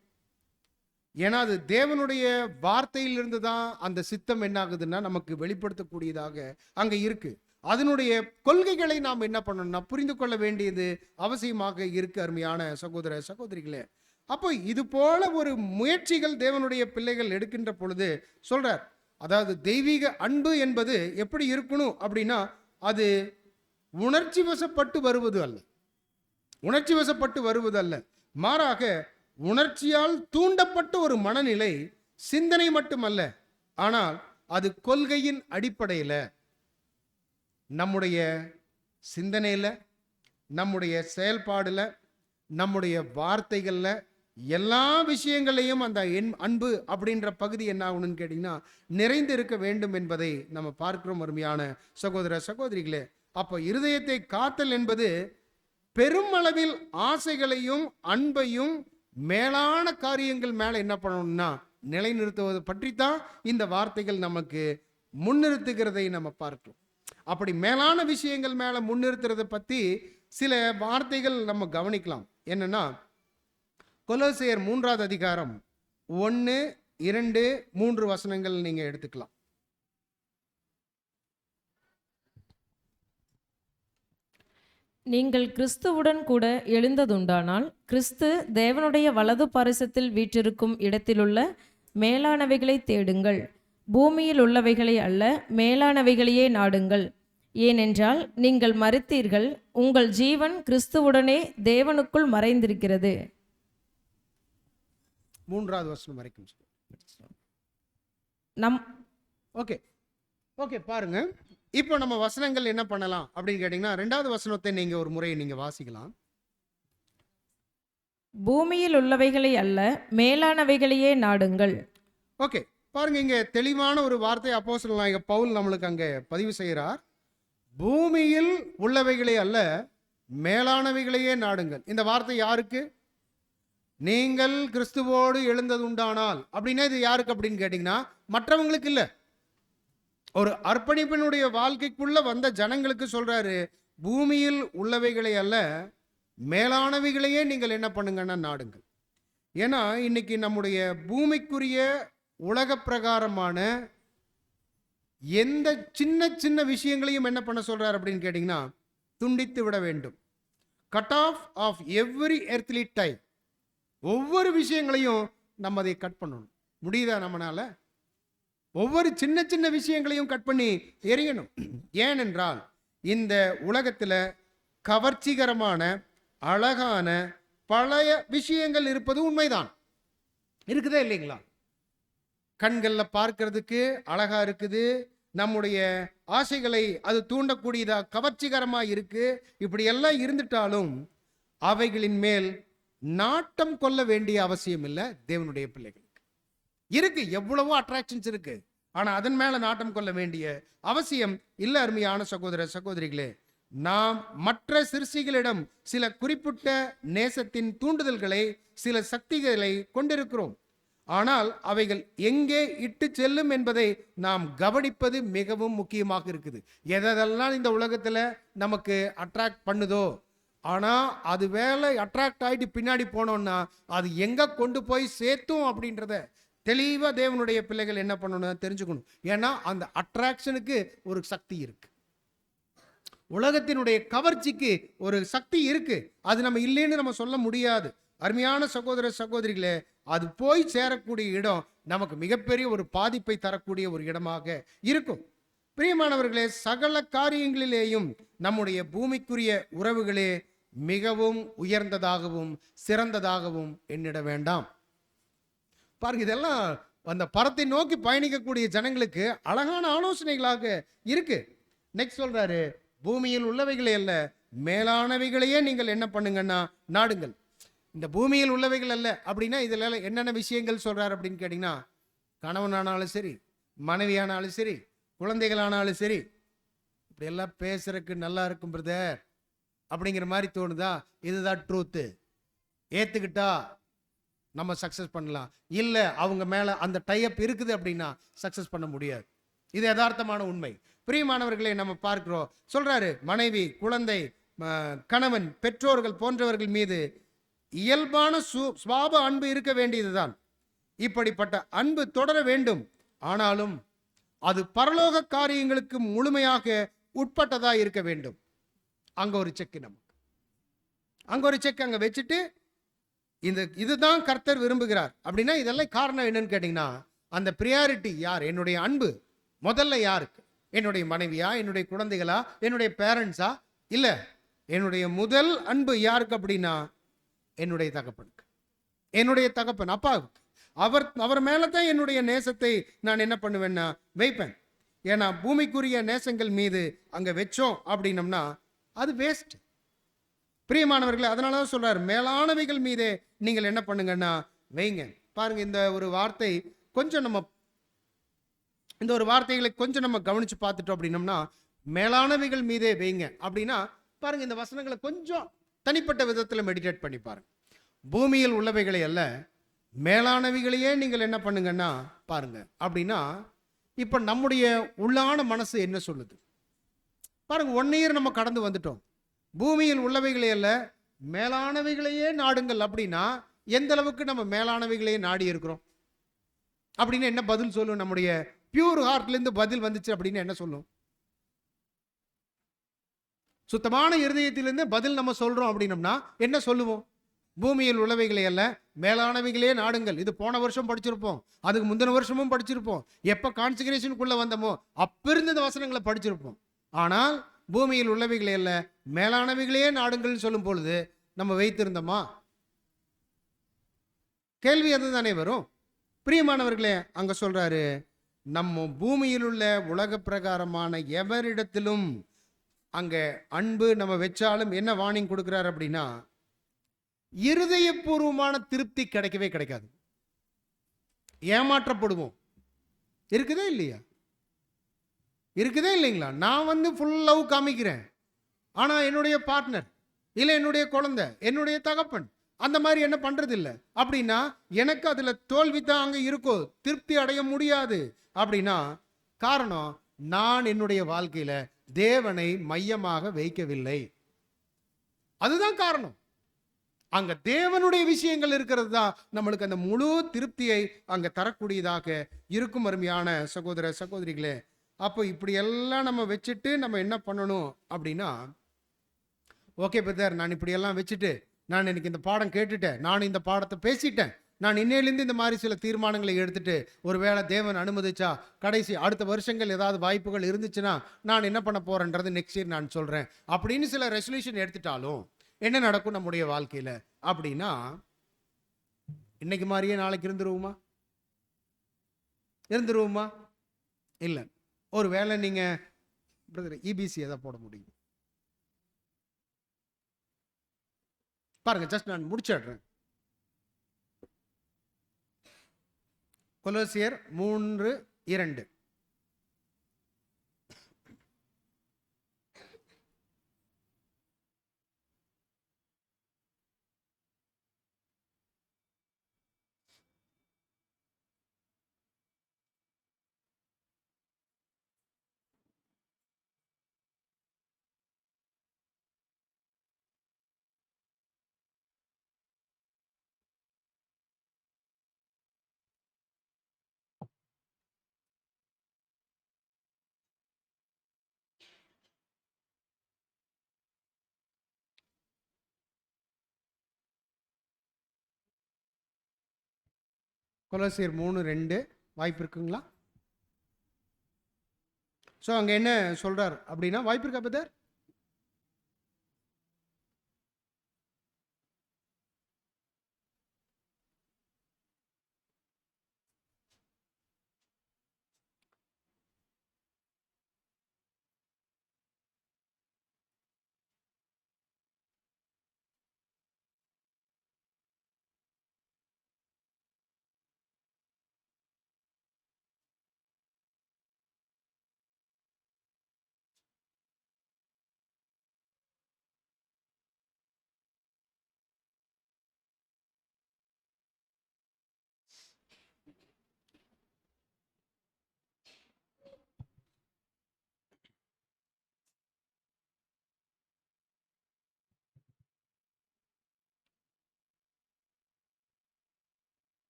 ஏன்னா அது தேவனுடைய வார்த்தையிலிருந்து தான் அந்த சித்தம் என்ன ஆகுதுன்னா நமக்கு வெளிப்படுத்தக்கூடியதாக அங்க இருக்கு. அதனுடைய கொள்கைகளை நாம் என்ன பண்ணணும்னா புரிந்து கொள்ள வேண்டியது அவசியமாக இருக்கு. அருமையான சகோதர சகோதரிகளே, அப்போ இது போல ஒரு முயற்சிகள் தேவனுடைய பிள்ளைகள் எடுக்கின்ற பொழுது சொல்றார், அதாவது தெய்வீக அன்பு என்பது எப்படி இருக்கணும் அப்படின்னா அது உணர்ச்சி வசப்பட்டு வருவது அல்ல, மாறாக உணர்ச்சியால் தூண்டப்பட்ட ஒரு மனநிலை, சிந்தனை மட்டுமல்ல, ஆனால் அது கொள்கையின் அடிப்படையில் நம்முடைய சிந்தனையில், நம்முடைய செயல்பாடுல, நம்முடைய வார்த்தைகள்ல எல்லா விஷயங்களையும் அந்த அன்பு அப்படின்ற பகுதி என்ன ஆகணும்னு கேட்டீங்கன்னா நிறைந்து இருக்க வேண்டும் என்பதை நம்ம பார்க்கிறோம். அருமையான சகோதர சகோதரிகளே, அப்போ இருதயத்தை காத்தல் என்பது பெருமளவில் ஆசைகளையும் அன்பையும் மேலான காரியங்கள் மேல என்ன பண்ணணும்னா நிலைநிறுத்துவது பற்றித்தான் இந்த வார்த்தைகள் நமக்கு முன்னிறுத்துகிறதை நம்ம பார்க்கிறோம். அப்படி மேலான விஷயங்கள் மேல முன்னிறுத்துறதை பத்தி சில வார்த்தைகள் நம்ம கவனிக்கலாம். என்னன்னா, கொலோசையர் 3வது அதிகாரம் 1, 2, 3 வசனங்கள் நீங்க எடுத்துக்கலாம். நீங்கள் கிறிஸ்துவுடன் கூட எழுந்ததுண்டானால் கிறிஸ்து தேவனுடைய வலது பாரிசத்தில் வீற்றிருக்கும் இடத்திலுள்ள மேலானவைகளை தேடுங்கள், பூமியில் உள்ளவைகளை அல்ல, மேலானவைகளையே நாடுங்கள். ஏனென்றால் நீங்கள் மரித்தீர்கள், உங்கள் ஜீவன் கிறிஸ்துவுடனே தேவனுக்குள் மறைந்திருக்கிறது. 3வது வசனம் வரைக்கும் ஓகே பாருங்க. இப்போ நம்ம வசனங்கள் என்ன பண்ணலாம் அப்படின்னு கேட்டீங்கன்னா 2வது வசனத்தை நீங்க ஒரு முறை நீங்க வாசிக்கலாம். பூமியில் உள்ளவைகளை அல்ல, மேலானவைகளையே நாடுங்கள். ஓகே பாருங்க, இங்க தெளிவான ஒரு வார்த்தை அப்போஸ்தலனாகிய பவுல் நம்மளுக்கு அங்க பதிவு செய்கிறார். பூமியில் உள்ளவைகளே அல்ல, மேலானவைகளையே நாடுங்கள். இந்த வார்த்தை யாருக்கு? நீங்கள் கிறிஸ்துவோடு எழுந்தது உண்டானால் அப்படின்னா இது யாருக்கு அப்படின்னு கேட்டீங்கன்னா மற்றவங்களுக்கு இல்லை, ஒரு அர்ப்பணிப்பினுடைய வாழ்க்கைக்குள்ள வந்த ஜனங்களுக்கு சொல்றாரு, பூமியில் உள்ளவைகளை அல்ல, மேலானவைகளையே நீங்கள் என்ன பண்ணுங்கன்னா நாடுங்கள். ஏன்னா இன்னைக்கு நம்முடைய பூமிக்குரிய உலக பிரகாரமான எந்த சின்ன சின்ன விஷயங்களையும் என்ன பண்ண சொல்றார் அப்படின்னு கேட்டிங்கன்னா, துண்டித்து விட வேண்டும். Cut off every earthly tie. ஒவ்வொரு விஷயங்களையும் நம்ம அதை கட் பண்ணணும். முடியுதா நம்மனால? ஒவ்வொரு சின்ன சின்ன விஷயங்களையும் கட் பண்ணி எறியணும். ஏனென்றால் இந்த உலகத்தில் கவர்ச்சிகரமான அழகான பழைய விஷயங்கள் இருப்பது உண்மைதான். இருக்குதா இல்லைங்களா? கண்களில் பார்க்கிறதுக்கு அழகா இருக்குது, நம்முடைய ஆசைகளை அது தூண்டக்கூடியதா கவர்ச்சிகரமாக இருக்கு. இப்படி எல்லாம் இருந்துட்டாலும் அவைகளின் மேல் நாட்டம் கொள்ள வேண்டிய அவசியம் இல்லை. தேவனுடைய பிள்ளைகளுக்கு இருக்கு, எவ்வளவோ அட்ராக்ஷன்ஸ் இருக்கு, ஆனா அதன் மேல நாட்டம் கொள்ள வேண்டிய அவசியம் இல்லை. அருமையான சகோதர சகோதரிகளே, நாம் மற்ற சிருஷ்டிகளிடம் சில குறிப்பிட்ட நேசத்தின் தூண்டுதல்களை, சில சக்திகளை கொண்டிருக்கிறோம். ஆனால் அவைகள் எங்கே இட்டு செல்லும் என்பதை நாம் கவனிப்பது மிகவும் முக்கியமாக இருக்குது. எதெல்லாம் இந்த உலகத்துல நமக்கு அட்ராக்ட் பண்ணுதோ, ஆனா அது வேலை அட்ராக்ட் ஆயிட்டு பின்னாடி போனோம்னா அது எங்க கொண்டு போய் சேர்த்தும் அப்படின்றத தெளிவா தேவனுடைய பிள்ளைகள் என்ன பண்ணணும் தெரிஞ்சுக்கணும். ஏன்னா அந்த அட்ராக்ஷனுக்கு ஒரு சக்தி இருக்கு, உலகத்தினுடைய கவர்ச்சிக்கு ஒரு சக்தி இருக்கு. அது நம்ம இல்லைன்னு நம்ம சொல்ல முடியாது. அருமையான சகோதர சகோதரிகளே, அது போய் சேரக்கூடிய இடம் நமக்கு மிகப்பெரிய ஒரு பாதிப்பை தரக்கூடிய ஒரு இடமாக இருக்கும். பிரியமானவர்களே, சகல காரியங்களிலேயும் நம்முடைய பூமிக்குரிய உறவுகளே மிகவும் உயர்ந்ததாகவும் சிறந்ததாகவும் எண்ணிட வேண்டாம். பாருங்க, இதெல்லாம் அந்த பரத்தை நோக்கி பயணிக்கக்கூடிய ஜனங்களுக்கு அழகான ஆலோசனைகளாக இருக்கு. நெக்ஸ்ட் சொல்றாரு, பூமியில் உள்ளவைகளே அல்ல மேலானவைகளையே நீங்கள் என்ன பண்ணுங்கன்னா நாடுங்கள். இந்த பூமியில் உள்ளவைகள் அல்ல அப்படின்னா இதுல என்னென்ன விஷயங்கள் சொல்றாரு அப்படின்னு கேட்டீங்கன்னா, கணவனானாலும் சரி, மனைவியானாலும் சரி, குழந்தைகளானாலும் சரி, இப்படி எல்லாம் பேசுறதுக்கு நல்லா இருக்கும் பிரதர் அப்படிங்கிற மாதிரி தோணுதா? இதுதான் ட்ரூத்து. ஏத்துக்கிட்டா நம்ம சக்சஸ் பண்ணலாம். இல்லை அவங்க மேல அந்த டைப் இருக்குது அப்படின்னா சக்சஸ் பண்ண முடியாது. இது யதார்த்தமான உண்மை. பிரியமானவர்களை, நம்ம பார்க்கிறோம், சொல்றாரு, மனைவி, குழந்தை, கணவன், பெற்றோர்கள் போன்றவர்கள் மீது இயல்பான சுவாப அன்பு இருக்க வேண்டியதுதான். இப்படிப்பட்ட அன்பு தொடர வேண்டும். ஆனாலும் அது பரலோக காரியங்களுக்கு முழுமையாக உட்பட்டதா இருக்க வேண்டும். அங்க ஒரு செக், நமக்கு அங்க ஒரு செக் அங்க வச்சுட்டு இதுதான் கர்த்தர் விரும்புகிறார் அப்படின்னா இதெல்லாம் காரணம் என்னன்னு கேட்டீங்கன்னா, அந்த பிரியாரிட்டி யார்? என்னுடைய அன்பு முதல்ல யாருக்கு? என்னுடைய மனைவியா, என்னுடைய குழந்தைகளா, என்னுடைய பேரண்ட்ஸா? இல்ல, என்னுடைய முதல் அன்பு யாருக்கு அப்படின்னா என்னுடைய தகப்பனுக்கு, என்னுடைய தகப்பன் அப்பாவுக்கு. அவர் மேல தான் என்னுடைய நேசத்தை நான் என்ன பண்ணுவேன்னா வைப்பேன். ஏன்னா பூமிக்குரிய நேசங்கள் மீது அங்க வச்சோம் அப்படின்னம்னா அது வேஸ்ட். பிரியமானவர்களே, அதனால தான் சொல்றாரு, மேலானவைகள் மீதே நீங்கள் என்ன பண்ணுங்கன்னா வைங்க. பாருங்க, இந்த ஒரு வார்த்தை கொஞ்சம் நம்ம இந்த ஒரு வார்த்தைகளை கொஞ்சம் நம்ம கவனிச்சு பார்த்துட்டோம் அப்படின்னம்னா, மேலானவைகள் மீதே வைங்க அப்படின்னா பாருங்க, இந்த வசனங்களை கொஞ்சம் தனிப்பட்ட விதத்தில் மெடிடேட் பண்ணி பாருங்க. பூமியில் உள்ளவைகளை அல்ல மேலானவைகளையே நீங்கள் என்ன பண்ணுங்கன்னா பாருங்க அப்படின்னா, இப்போ நம்முடைய உள்ளான மனசு என்ன சொல்லுது பாருங்க. 1 இயர் நம்ம கடந்து வந்துட்டோம். பூமியில் உள்ளவைகளே அல்ல மேலானவைகளையே நாடுங்கள் அப்படின்னா எந்த அளவுக்கு நம்ம மேலானவைகளையே நாடி இருக்கிறோம் அப்படின்னு என்ன பதில் சொல்லும்? நம்முடைய பியூர் ஹார்ட்ல இருந்து பதில் வந்துச்சு அப்படின்னு என்ன சொல்லும்? சுத்தமான இருதயத்திலிருந்து பதில் நம்ம சொல்றோம் அப்படின்னம்னா என்ன சொல்லுவோம்? பூமியில் உள்ளவைகளே அல்ல மேலானவைகளே நாடுங்கள். இது போன வருஷம் படிச்சிருப்போம், அதுக்கு முந்தின வருஷமும் படிச்சிருப்போம், எப்ப கான்சிகரேஷனுக்குள்ள வந்தோமோ அப்பிருந்து இந்த வசனங்களை படிச்சிருப்போம். ஆனால் பூமியில் உள்ளவைகளே அல்ல மேலானவைகளே நாடுங்கள் சொல்லும் பொழுது நம்ம வைத்திருந்தோமா? கேள்வி அதுதானே வரும். பிரியமானவர்களே, அங்க சொல்றாரு, நம்ம பூமியில் உள்ள உலக பிரகாரமான எவரிடத்திலும் அங்க அன்பு நம்ம வச்சாலும் என்ன வார்னிங் கொடுக்கிறார் அப்படின்னா, இருதயபூர்வமான திருப்தி கிடைக்கவே கிடைக்காது. ஏமாற்றப்படுவோம். இருக்குதே இல்லையா? இருக்குதே இல்லைங்களா? நான் ஃபுல் லவ் காமிக்கிறேன், ஆனா என்னுடைய பார்ட்னர் இல்லை என்னுடைய குழந்தை, என்னுடைய தகப்பன் அந்த மாதிரி என்ன பண்றது இல்லை அப்படின்னா எனக்கு அதுல தோல்வி தான் அங்க இருக்கும், திருப்தி அடைய முடியாது. அப்படின்னா காரணம், நான் என்னுடைய வாழ்க்கையில தேவனை மையமாக வைக்கவில்லை. அதுதான் காரணம். அங்க தேவனுடைய விஷயங்கள் இருக்கிறது தான் நம்மளுக்கு அந்த முழு திருப்தியை அங்க தரக்கூடியதாக இருக்கும். அருமையான சகோதர சகோதரிகளே, அப்போ இப்படி எல்லாம் நம்ம வச்சுட்டு நம்ம என்ன பண்ணணும் அப்படின்னா, ஓகே பிரதர், நான் இப்படியெல்லாம் வச்சுட்டு நான் இன்னைக்கு இந்த பாடம் கேட்டுட்டேன், நான் இந்த பாடத்தை பேசிட்டேன், நான் இன்னையிலேருந்து இந்த மாதிரி சில தீர்மானங்களை எடுத்துட்டு ஒருவேளை தேவன் அனுமதிச்சா கடைசி அடுத்த வருஷங்கள் ஏதாவது வாய்ப்புகள் இருந்துச்சுன்னா நான் என்ன பண்ண போறேன்றது நெக்ஸ்ட் இயர் நான் சொல்றேன் அப்படின்னு சில ரெசல்யூஷன் எடுத்துட்டாலும் என்ன நடக்கும் நம்முடைய வாழ்க்கையில அப்படின்னா, இன்னைக்கு மாதிரியே நாளைக்கு இருந்துருவோமா? இல்லை. ஒரு வேளை நீங்க இபிசி எதை போட முடியும் பாருங்க, ஜஸ்ட் நான் முடிச்சிடுறேன். கொலோசியர் 3:2. கொலோசியர் 3:2 வாய்ப்பு இருக்குங்களா? ஸோ அங்கே என்ன சொல்றார் அப்படின்னா, வாய்ப்பு இருக்கா பிரதர்?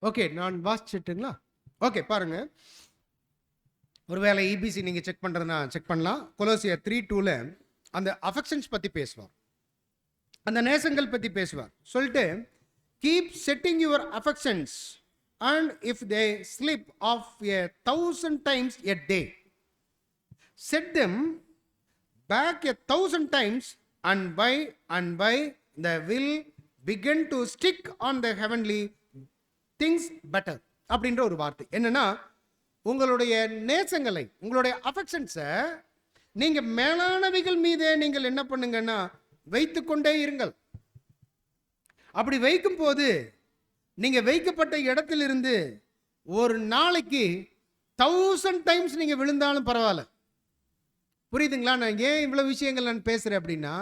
ஓகே, நான் வாசிச்சுட்டுங்களா? ஓகே பாருங்க, ஒருவேளை இபிசி நீங்க செக் பண்றதுனா செக் பண்ணலாம். கொலோசியர் 3:2 அந்த அஃபெக்ஷன்ஸ் பத்தி பேசுவார், அந்த நேசங்கள் பத்தி பேசுவார். சொல்லிட்டு keep setting your affections and if they slip off 1,000 times a day set them back 1,000 times and by the will begin to stick on the heavenly things better அப்படின்ற ஒரு வார்த்தை. என்னன்னா, உங்களுடைய நேசங்களை, உங்களுடைய அஃபெக்ஷன்ஸை நீங்க மேலானவைகள் மீதே நீங்கள் என்ன பண்ணுங்கன்னா வைத்துக்கொண்டே இருங்கள். அப்படி வைக்கும் போது நீங்க வைக்கப்பட்ட இடத்திலிருந்து ஒரு நாளைக்கு 1,000 times நீங்க விழுந்தாலும் பரவாயில்ல. புரியுதுங்களா? நான் ஏன் இவ்வளவு விஷயங்கள் நான் பேசுறேன் அப்படின்னா,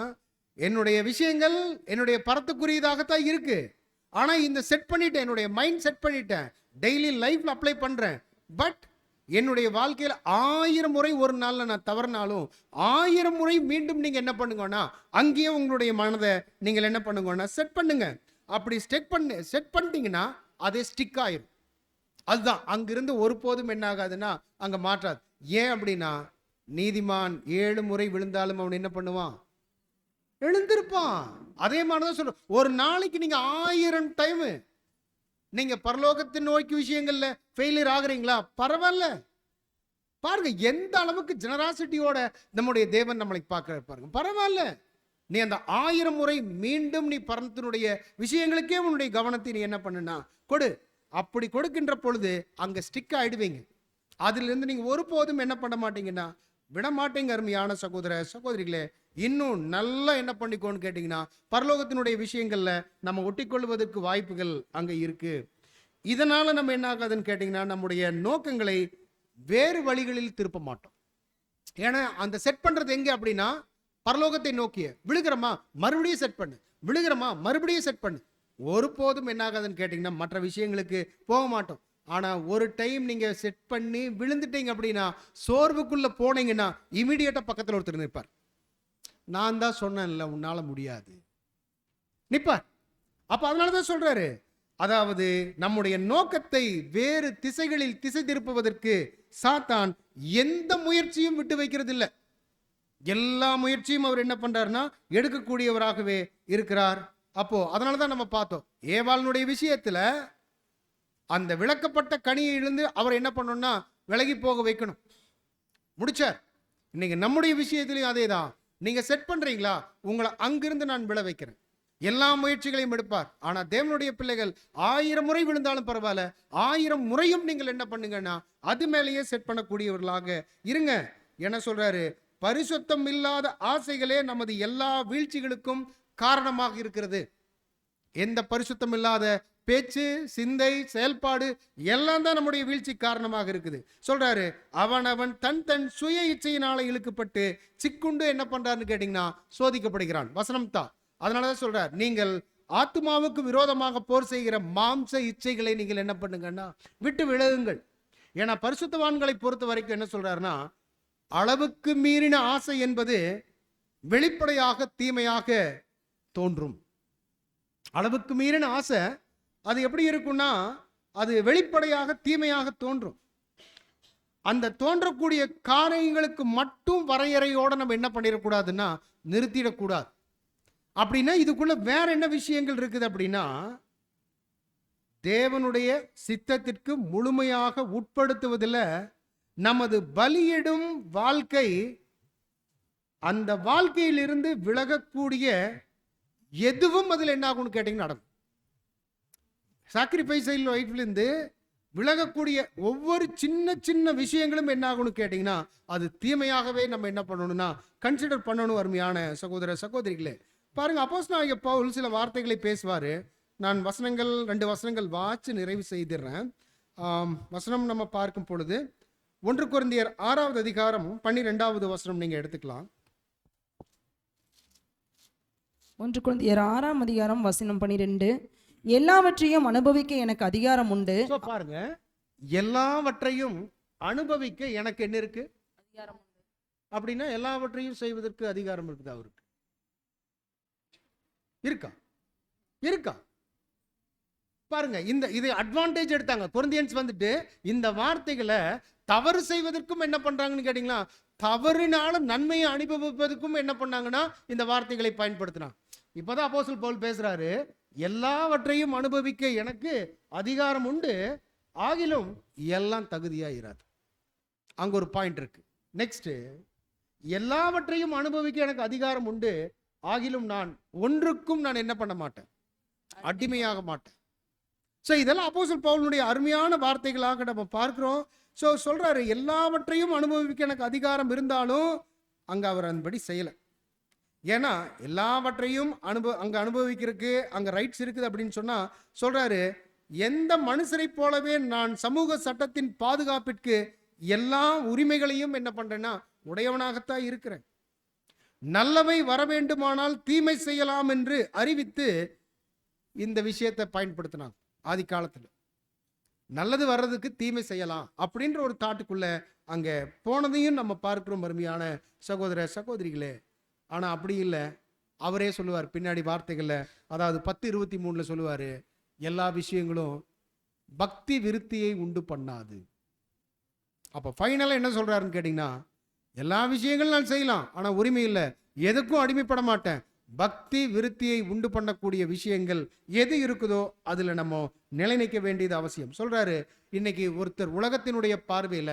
என்னுடைய விஷயங்கள் என்னுடைய பரத்துக்குரியதாகத்தான் இருக்கு. ஆனா இந்த செட் பண்ணிட்டேன், என்னுடைய மைண்ட் செட் பண்ணிட்டேன், டெய்லி லைஃப்ல அப்ளை பண்றேன். பட் என்னுடைய வாழ்க்கையில் 1000 முறை ஒரு நாள்ல நான் தவறினாலும் 1000 முறை மீண்டும் நீங்க என்ன பண்ணுங்கன்னா அங்கேயே உங்களுடைய மனதை நீங்கள் என்ன பண்ணுங்கன்னா செட் பண்ணுங்க. அப்படி செட் பண்ணிட்டீங்கன்னா அதே ஸ்டிக் ஆயிரும். அதுதான் அங்கிருந்து ஒருபோதும் என்ன ஆகாதுன்னா அங்க மாற்றாது. ஏன் அப்படின்னா, நீதிமான் 7 முறை விழுந்தாலும் அவன் என்ன பண்ணுவான்? எழுந்திருப்பான். அதே மாதிரிதான் சொல்றோம், ஒரு நாளைக்கு நீங்க 1000 டைம் நீங்க பரலோகத்தை நோக்கி விஷயங்கள்ல ஃபெயிலியர் ஆகுறீங்களா? பரவாயில்ல. பாருங்க எந்த அளவுக்கு ஜெனராசிட்டியோட நம்முடைய தேவன் நம்மளை பார்க்கிறார் பாருங்க. பரவாயில்ல, நீ அந்த 1000 முறை மீண்டும் நீ பரத்தினுடைய விஷயங்களுக்கே உன்னுடைய கவனத்தை நீ என்ன பண்ணுனா கொடு. அப்படி கொடுக்கின்ற பொழுது அங்க ஸ்டிக் ஆயிடுவீங்க. அதுல இருந்து நீங்க ஒருபோதும் என்ன பண்ண மாட்டீங்கன்னா விட மாட்டீங்க. அருமையான சகோதர சகோதரிகளே, இன்னும் நல்லா என்ன பண்ணிக்கோன்னு கேட்டீங்கன்னா பரலோகத்தினுடைய விஷயங்கள்ல நம்ம ஒட்டிக்கொள்வதற்கு வாய்ப்புகள் அங்க இருக்கு. இதனால நம்ம என்ன ஆகாதுன்னு கேட்டீங்கன்னா நம்முடைய நோக்கங்களை வேறு வழிகளில் திருப்ப மாட்டோம். ஏன்னா அந்த செட் பண்றது எங்க அப்படின்னா பரலோகத்தை நோக்கிய. விழுகிறமா மறுபடியும் செட் பண்ணு, விழுகிறமா மறுபடியும் செட் பண்ணு. ஒருபோதும் என்ன ஆகாதுன்னு கேட்டீங்கன்னா மற்ற விஷயங்களுக்கு போக மாட்டோம். ஆனா ஒரு டைம் நீங்க செட் பண்ணி விழுந்துட்டீங்க அப்படின்னா சோர்வுக்குள்ள போனீங்கன்னா இமிடியேட்டா பக்கத்தில் ஒருத்தர் நிற்பார். நான் தான் சொன்னேன்ல உன்னால முடியாது நிற்பார். அப்ப அதனாலதான் சொல்றாரு, அதாவது நம்முடைய நோக்கத்தை வேறு திசைகளில் திசை திருப்புவதற்கு சாத்தான் எந்த முயற்சியும் விட்டு வைக்கிறது இல்லை. எல்லா முயற்சியும் அவர் என்ன பண்றாருன்னா எடுக்கக்கூடியவராகவே இருக்கிறார். அப்போ அதனாலதான் நம்ம பார்த்தோம், ஏவாளுடைய விஷயத்துல அந்த விளக்கப்பட்ட கனியிலிருந்து அவர் என்ன பண்ணணும்னா விலகி போக வைக்கணும், முடிச்சார். இன்னைக்கு நம்முடைய விஷயத்திலையும் அதே தான். நீங்க செட் பண்றீங்களா, உங்களை அங்கிருந்து நான் விழ வைக்கிறேன். எல்லா முயற்சிகளையும் எடுப்பார். ஆனா தேவனுடைய பிள்ளைகள் 1000 முறை விழுந்தாலும் பரவாயில்ல, 1000 முறையும் நீங்கள் என்ன பண்ணுங்கன்னா அது மேலேயே செட் பண்ணக்கூடியவர்களாக இருங்க. என்ன சொல்றாரு, பரிசுத்தம் இல்லாத ஆசைகளே நமது எல்லா வீழ்ச்சிகளுக்கும் காரணமாக இருக்கிறது. எந்த பரிசுத்தம் இல்லாத பேச்சு, சிந்தை, செயல்பாடு எல்லாம் தான் நம்முடைய வீழ்ச்சி காரணமாக இருக்குது. சொல்றாரு, அவன் தன் தன் சுய இச்சையினால இழுக்கப்பட்டு சிக்குண்டு என்ன பண்றாருன்னு கேட்டீங்கன்னா சோதிக்கப்படுகிறான். வசனம் தான். அதனாலதான் சொல்றார், நீங்கள் ஆத்மாவுக்கு விரோதமாக போர் செய்கிற மாம்ச இச்சைகளை நீங்கள் என்ன பண்ணுங்கன்னா விட்டு விலகுங்கள். ஏன்னா பரிசுத்தவான்களை பொறுத்த வரைக்கும் என்ன சொல்றாருன்னா, அளவுக்கு மீறின ஆசை என்பது வெளிப்படையாக தீமையாக தோன்றும். அளவுக்கு மீறின ஆசை அது எப்படி இருக்கும்னா அது வெளிப்படையாக தீமையாக தோன்றும். அந்த தோன்றக்கூடிய காரியங்களுக்கு மட்டும் வரையறையோட நம்ம என்ன பண்ணிடக்கூடாதுன்னா நிறுத்திடக்கூடாது. அப்படின்னா இதுக்குள்ள வேற என்ன விஷயங்கள் இருக்குது அப்படின்னா, தேவனுடைய சித்தத்திற்கு முழுமையாக உட்படுத்துவதில் நமது பலியிடும் வாழ்க்கை, அந்த வாழ்க்கையிலிருந்து விலகக்கூடிய எதுவும் அதில் என்ன ஆகும்னு கேட்டீங்கன்னா நடக்கும். சாக்ரிஃபைஸ் லைஃப்லேருந்து விலகக்கூடிய ஒவ்வொரு சின்ன சின்ன விஷயங்களும் என்ன ஆகும்னு கேட்டிங்கன்னா அது தீமையாகவே நம்ம என்ன பண்ணணும்னா கன்சிடர் பண்ணணும். அருமையான சகோதர சகோதரிகளே, பாருங்க, அப்போஸ்தலனாகிய பவுல் சில வார்த்தைகளை பேசுவார். நான் 2 வசனங்கள் வாச்சு நிறைவு செய்திடுறேன். வசனம் நம்ம பார்க்கும் பொழுது 1 கொரிந்தியர் 6வது அதிகாரம் 12வது வசனம் நீங்க எடுத்துக்கலாம். 1 கொரிந்தியர் 6ஆம் அதிகாரம் வசனம் 12, எல்லாவற்றையும் அனுபவிக்க எனக்கு அதிகாரம் உண்டு. பாருங்க, எல்லாவற்றையும் அனுபவிக்க எனக்கு என்ன இருக்கு? அதிகாரம் உண்டு. அப்படின்னா எல்லாவற்றையும் செய்வதற்கு அதிகாரம் இருக்குது அவருக்கு. இருக்கா பாருங்க, இது அட்வான்டேஜ் எடுத்தாங்க கொரிந்தியன்ஸ் வந்துட்டு. இந்த வார்த்தைகளை தவறு செய்வதற்கும் என்ன பண்றாங்கன்னு கேட்டீங்களா, தவறுனால நன்மையை அனுபவிப்பதற்கும் என்ன பண்ணாங்கன்னா இந்த வார்த்தைகளை பயன்படுத்தினாங்க. இப்பதான் அப்போஸ்தலன் பவுல் பேசுறாரு, எல்லாவற்றையும் அனுபவிக்க எனக்கு அதிகாரம் உண்டு, ஆகிலும் எல்லாம் தகுதியா இராது. அங்க ஒரு பாயிண்ட் இருக்கு. நெக்ஸ்ட், எல்லாவற்றையும் அனுபவிக்க எனக்கு அதிகாரம் உண்டு, ஆகிலும் நான் ஒன்றுக்கும் நான் என்ன பண்ண மாட்டேன், அடிமையாக மாட்டேன். ஸோ இதெல்லாம் அப்போஸ்தலன் பவுலுடைய அருமையான வார்த்தைகளாக நம்ம பார்க்கிறோம். ஸோ சொல்றாரு, எல்லாவற்றையும் அனுபவிக்க எனக்கு அதிகாரம் இருந்தாலும் அங்க அவர் அதன்படி செய்யலை. ஏன்னா எல்லாவற்றையும் அங்க அனுபவிக்கிறதுக்கு அங்க ரைட்ஸ் இருக்குது அப்படின்னு சொன்னா சொல்றாரு, எந்த மனுஷரை போலவே நான் சமூக சட்டத்தின் பாதுகாப்பிற்கு எல்லா உரிமைகளையும் என்ன பண்றேன்னா உடையவனாகத்தான் இருக்கிறேன். நல்லவை வர வேண்டுமானால் தீமை செய்யலாம் என்று அறிவித்து இந்த விஷயத்தை பயன்படுத்தினாங்க. ஆதி காலத்தில் நல்லது வர்றதுக்கு தீமை செய்யலாம் அப்படின்ற ஒரு தாட்டுக்குள்ள அங்க போனதையும் நம்ம பார்க்கிறோம் அருமையான சகோதர சகோதரிகளே. ஆனா அப்படி இல்லை. அவரே சொல்லுவார் பின்னாடி வார்த்தைகள்ல, அதாவது 10:23 சொல்லுவாரு, எல்லா விஷயங்களும் பக்தி விருத்தியை உண்டு பண்ணாது. அப்ப ஃபைனலா என்ன சொல்றாருன்னு கேட்டீங்கன்னா, எல்லா விஷயங்களும் நான் செய்யலாம், ஆனா உரிமை இல்லை, எதுக்கும் அடிமைப்பட மாட்டேன். பக்தி விருத்தியை உண்டு பண்ணக்கூடிய விஷயங்கள் எது இருக்குதோ அதுல நம்ம நிலைநிற்க வேண்டியது அவசியம். சொல்றாரு, இன்னைக்கு ஒருத்தர் உலகத்தினுடைய பார்வையில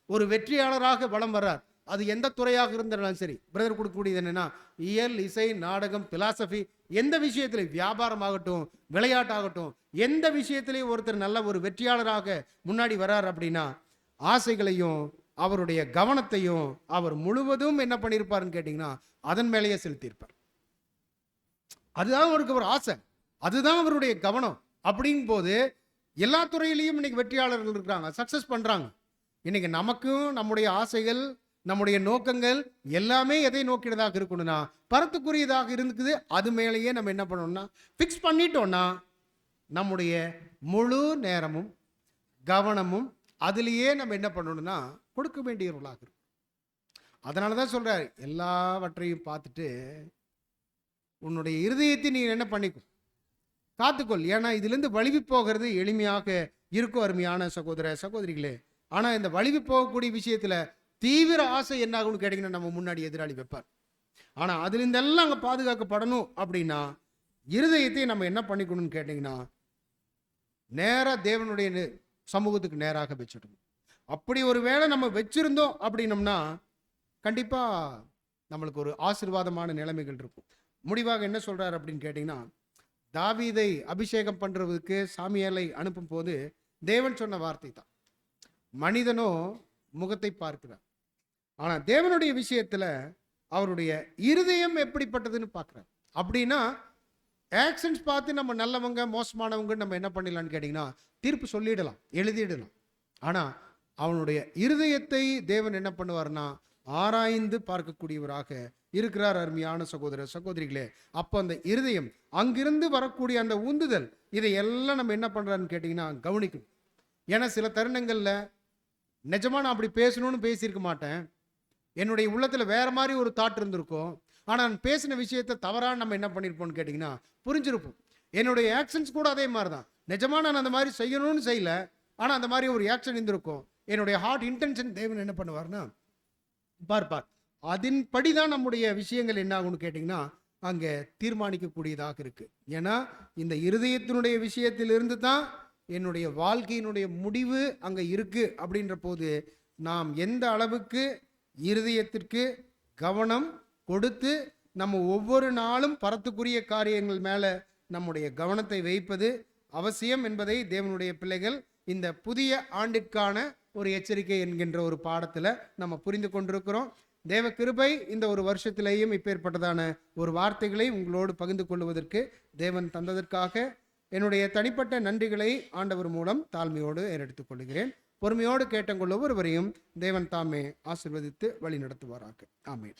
ஒரு வெற்றியாளராக வலம் வர்றார். அது எந்த துறையாக இருந்தாலும் சரி. பிரதர் கொடுக்கக்கூடியது என்னன்னா, இயல், இசை, நாடகம், பிலாசபி, எந்த விஷயத்திலையும், வியாபாரம் ஆகட்டும், விளையாட்டாகட்டும், எந்த விஷயத்திலையும் ஒருத்தர் நல்ல ஒரு வெற்றியாளராக முன்னாடி வர்றார் அப்படின்னா ஆசைகளையும் அவருடைய கவனத்தையும் அவர் முழுவதும் என்ன பண்ணியிருப்பாருன்னு கேட்டீங்கன்னா அதன் மேலேயே செலுத்தியிருப்பார். அதுதான் அவருக்கு ஒரு ஆசை, அதுதான் அவருடைய கவனம். அப்படிங்கும் போது எல்லா துறையிலையும் இன்னைக்கு வெற்றியாளர்கள் இருக்கிறாங்க, சக்சஸ் பண்றாங்க. இன்னைக்கு நமக்கும் நம்முடைய ஆசைகள், நம்முடைய நோக்கங்கள் எல்லாமே எதை நோக்கினதாக இருக்கணும்னா பரத்துக்குரியதாக இருக்குது. அது மேலேயே நம்ம என்ன பண்ணணும்னா ஃபிக்ஸ் பண்ணிட்டோம்னா நம்முடைய முழு நேரமும் கவனமும் அதுலேயே நம்ம என்ன பண்ணணும்னா கொடுக்க வேண்டியவர்களாக இருக்கும். அதனால தான் சொல்றாரு, எல்லாவற்றையும் பார்த்துட்டு உன்னுடைய இருதயத்தை நீ என்ன பண்ணிக்கும், காத்துக்கொள். ஏன்னா இதிலிருந்து வழுவி போகிறது எளிமையாக இருக்கும் அருமையான சகோதர சகோதரிகளே. ஆனா இந்த வழுவி போகக்கூடிய விஷயத்துல தீவிர ஆசை என்ன ஆகும்னு கேட்டீங்கன்னா நம்ம முன்னாடி எதிராளி வைப்பார். ஆனா அதிலிருந்தெல்லாம் அங்க பாதுகாக்கப்படணும் அப்படின்னா இருதயத்தை நம்ம என்ன பண்ணிக்கணும்னு கேட்டீங்கன்னா நேரா தேவனுடைய சமூகத்துக்கு நேராக வச்சிடணும். அப்படி ஒரு வேளை நம்ம வச்சிருந்தோம் அப்படின்னம்னா கண்டிப்பா நம்மளுக்கு ஒரு ஆசீர்வாதமான நிலைமைகள் இருக்கும். முடிவாக என்ன சொல்றாரு அப்படின்னு கேட்டீங்கன்னா, தாவீதை அபிஷேகம் பண்றதுக்கு சாமியலை அனுப்பும் போது தேவன் சொன்ன வார்த்தை தான், மனிதனோ முகத்தை பார்க்கிறார், ஆனா தேவனுடைய விஷயத்துல அவருடைய இருதயம் எப்படிப்பட்டதுன்னு பார்க்கிறார். அப்படின்னா ஆக்ஷன்ஸ் பார்த்து நம்ம நல்லவங்க மோசமானவங்க நம்ம என்ன பண்ணிடலாம்னு கேட்டிங்கன்னா தீர்ப்பு சொல்லிடலாம், எழுதிடலாம். ஆனால் அவனுடைய இருதயத்தை தேவன் என்ன பண்ணுவார்னா ஆராய்ந்து பார்க்கக்கூடியவராக இருக்கிறார் அருமையான சகோதர சகோதரிகளே. அப்போ அந்த இருதயம் அங்கிருந்து வரக்கூடிய அந்த உந்துதல் இதை எல்லாம் நம்ம என்ன பண்ணுறான்னு கேட்டிங்கன்னா கவனிக்கணும். ஏன்னா சில தருணங்களில் நிஜமாக நான் அப்படி பேசணும்னு பேசியிருக்க மாட்டேன், என்னுடைய உள்ளத்தில் வேற மாதிரி ஒரு தாட் இருந்திருக்கும். ஆனால் நான் பேசின விஷயத்தை தவறாக நம்ம என்ன பண்ணியிருப்போம்னு கேட்டிங்கன்னா புரிஞ்சிருப்போம். என்னுடைய ஆக்ஷன்ஸ் கூட அதே மாதிரி தான், நிஜமாக நான் அந்த மாதிரி செய்யணும்னு செய்யல, ஆனால் அந்த மாதிரி ஒரு ஆக்ஷன் இருந்திருக்கும். என்னுடைய ஹார்ட் இன்டென்ஷன் தேவன் என்ன பண்ணுவார்னா பார்ப்பார். அதன்படி தான் நம்முடைய விஷயங்கள் என்ன ஆகும்னு கேட்டிங்கன்னா அங்கே தீர்மானிக்கக்கூடியதாக இருக்குது. ஏன்னா இந்த இருதயத்தினுடைய விஷயத்திலிருந்து தான் என்னுடைய வாழ்க்கையினுடைய முடிவு அங்கே இருக்குது. அப்படின்ற போது நாம் எந்த அளவுக்கு இருதயத்திற்கு கவனம் கொடுத்து நம்ம ஒவ்வொரு நாளும் பரத்துக்குரிய காரியங்கள் மேலே நம்முடைய கவனத்தை வைப்பது அவசியம் என்பதை தேவனுடைய பிள்ளைகள் இந்த புதிய ஆண்டிற்கான ஒரு எச்சரிக்கை என்கின்ற ஒரு பாடத்தில் நம்ம புரிந்து கொண்டிருக்கிறோம். தேவ கிருபை இந்த ஒரு வருஷத்திலேயும் இப்பேற்பட்டதான ஒரு வார்த்தைகளை உங்களோடு பகிர்ந்து கொள்வதற்கு தேவன் தந்ததற்காக என்னுடைய தனிப்பட்ட நன்றிகளை ஆண்டவர் மூலம் தாழ்மையோடு ஏறெடுத்துக் கொள்கிறேன். பொறுமையோடு கேட்டங்கொள்ள ஒருவரையும் தேவன் தாமே ஆசீர்வதித்து வழி நடத்துவாராக. ஆமென்.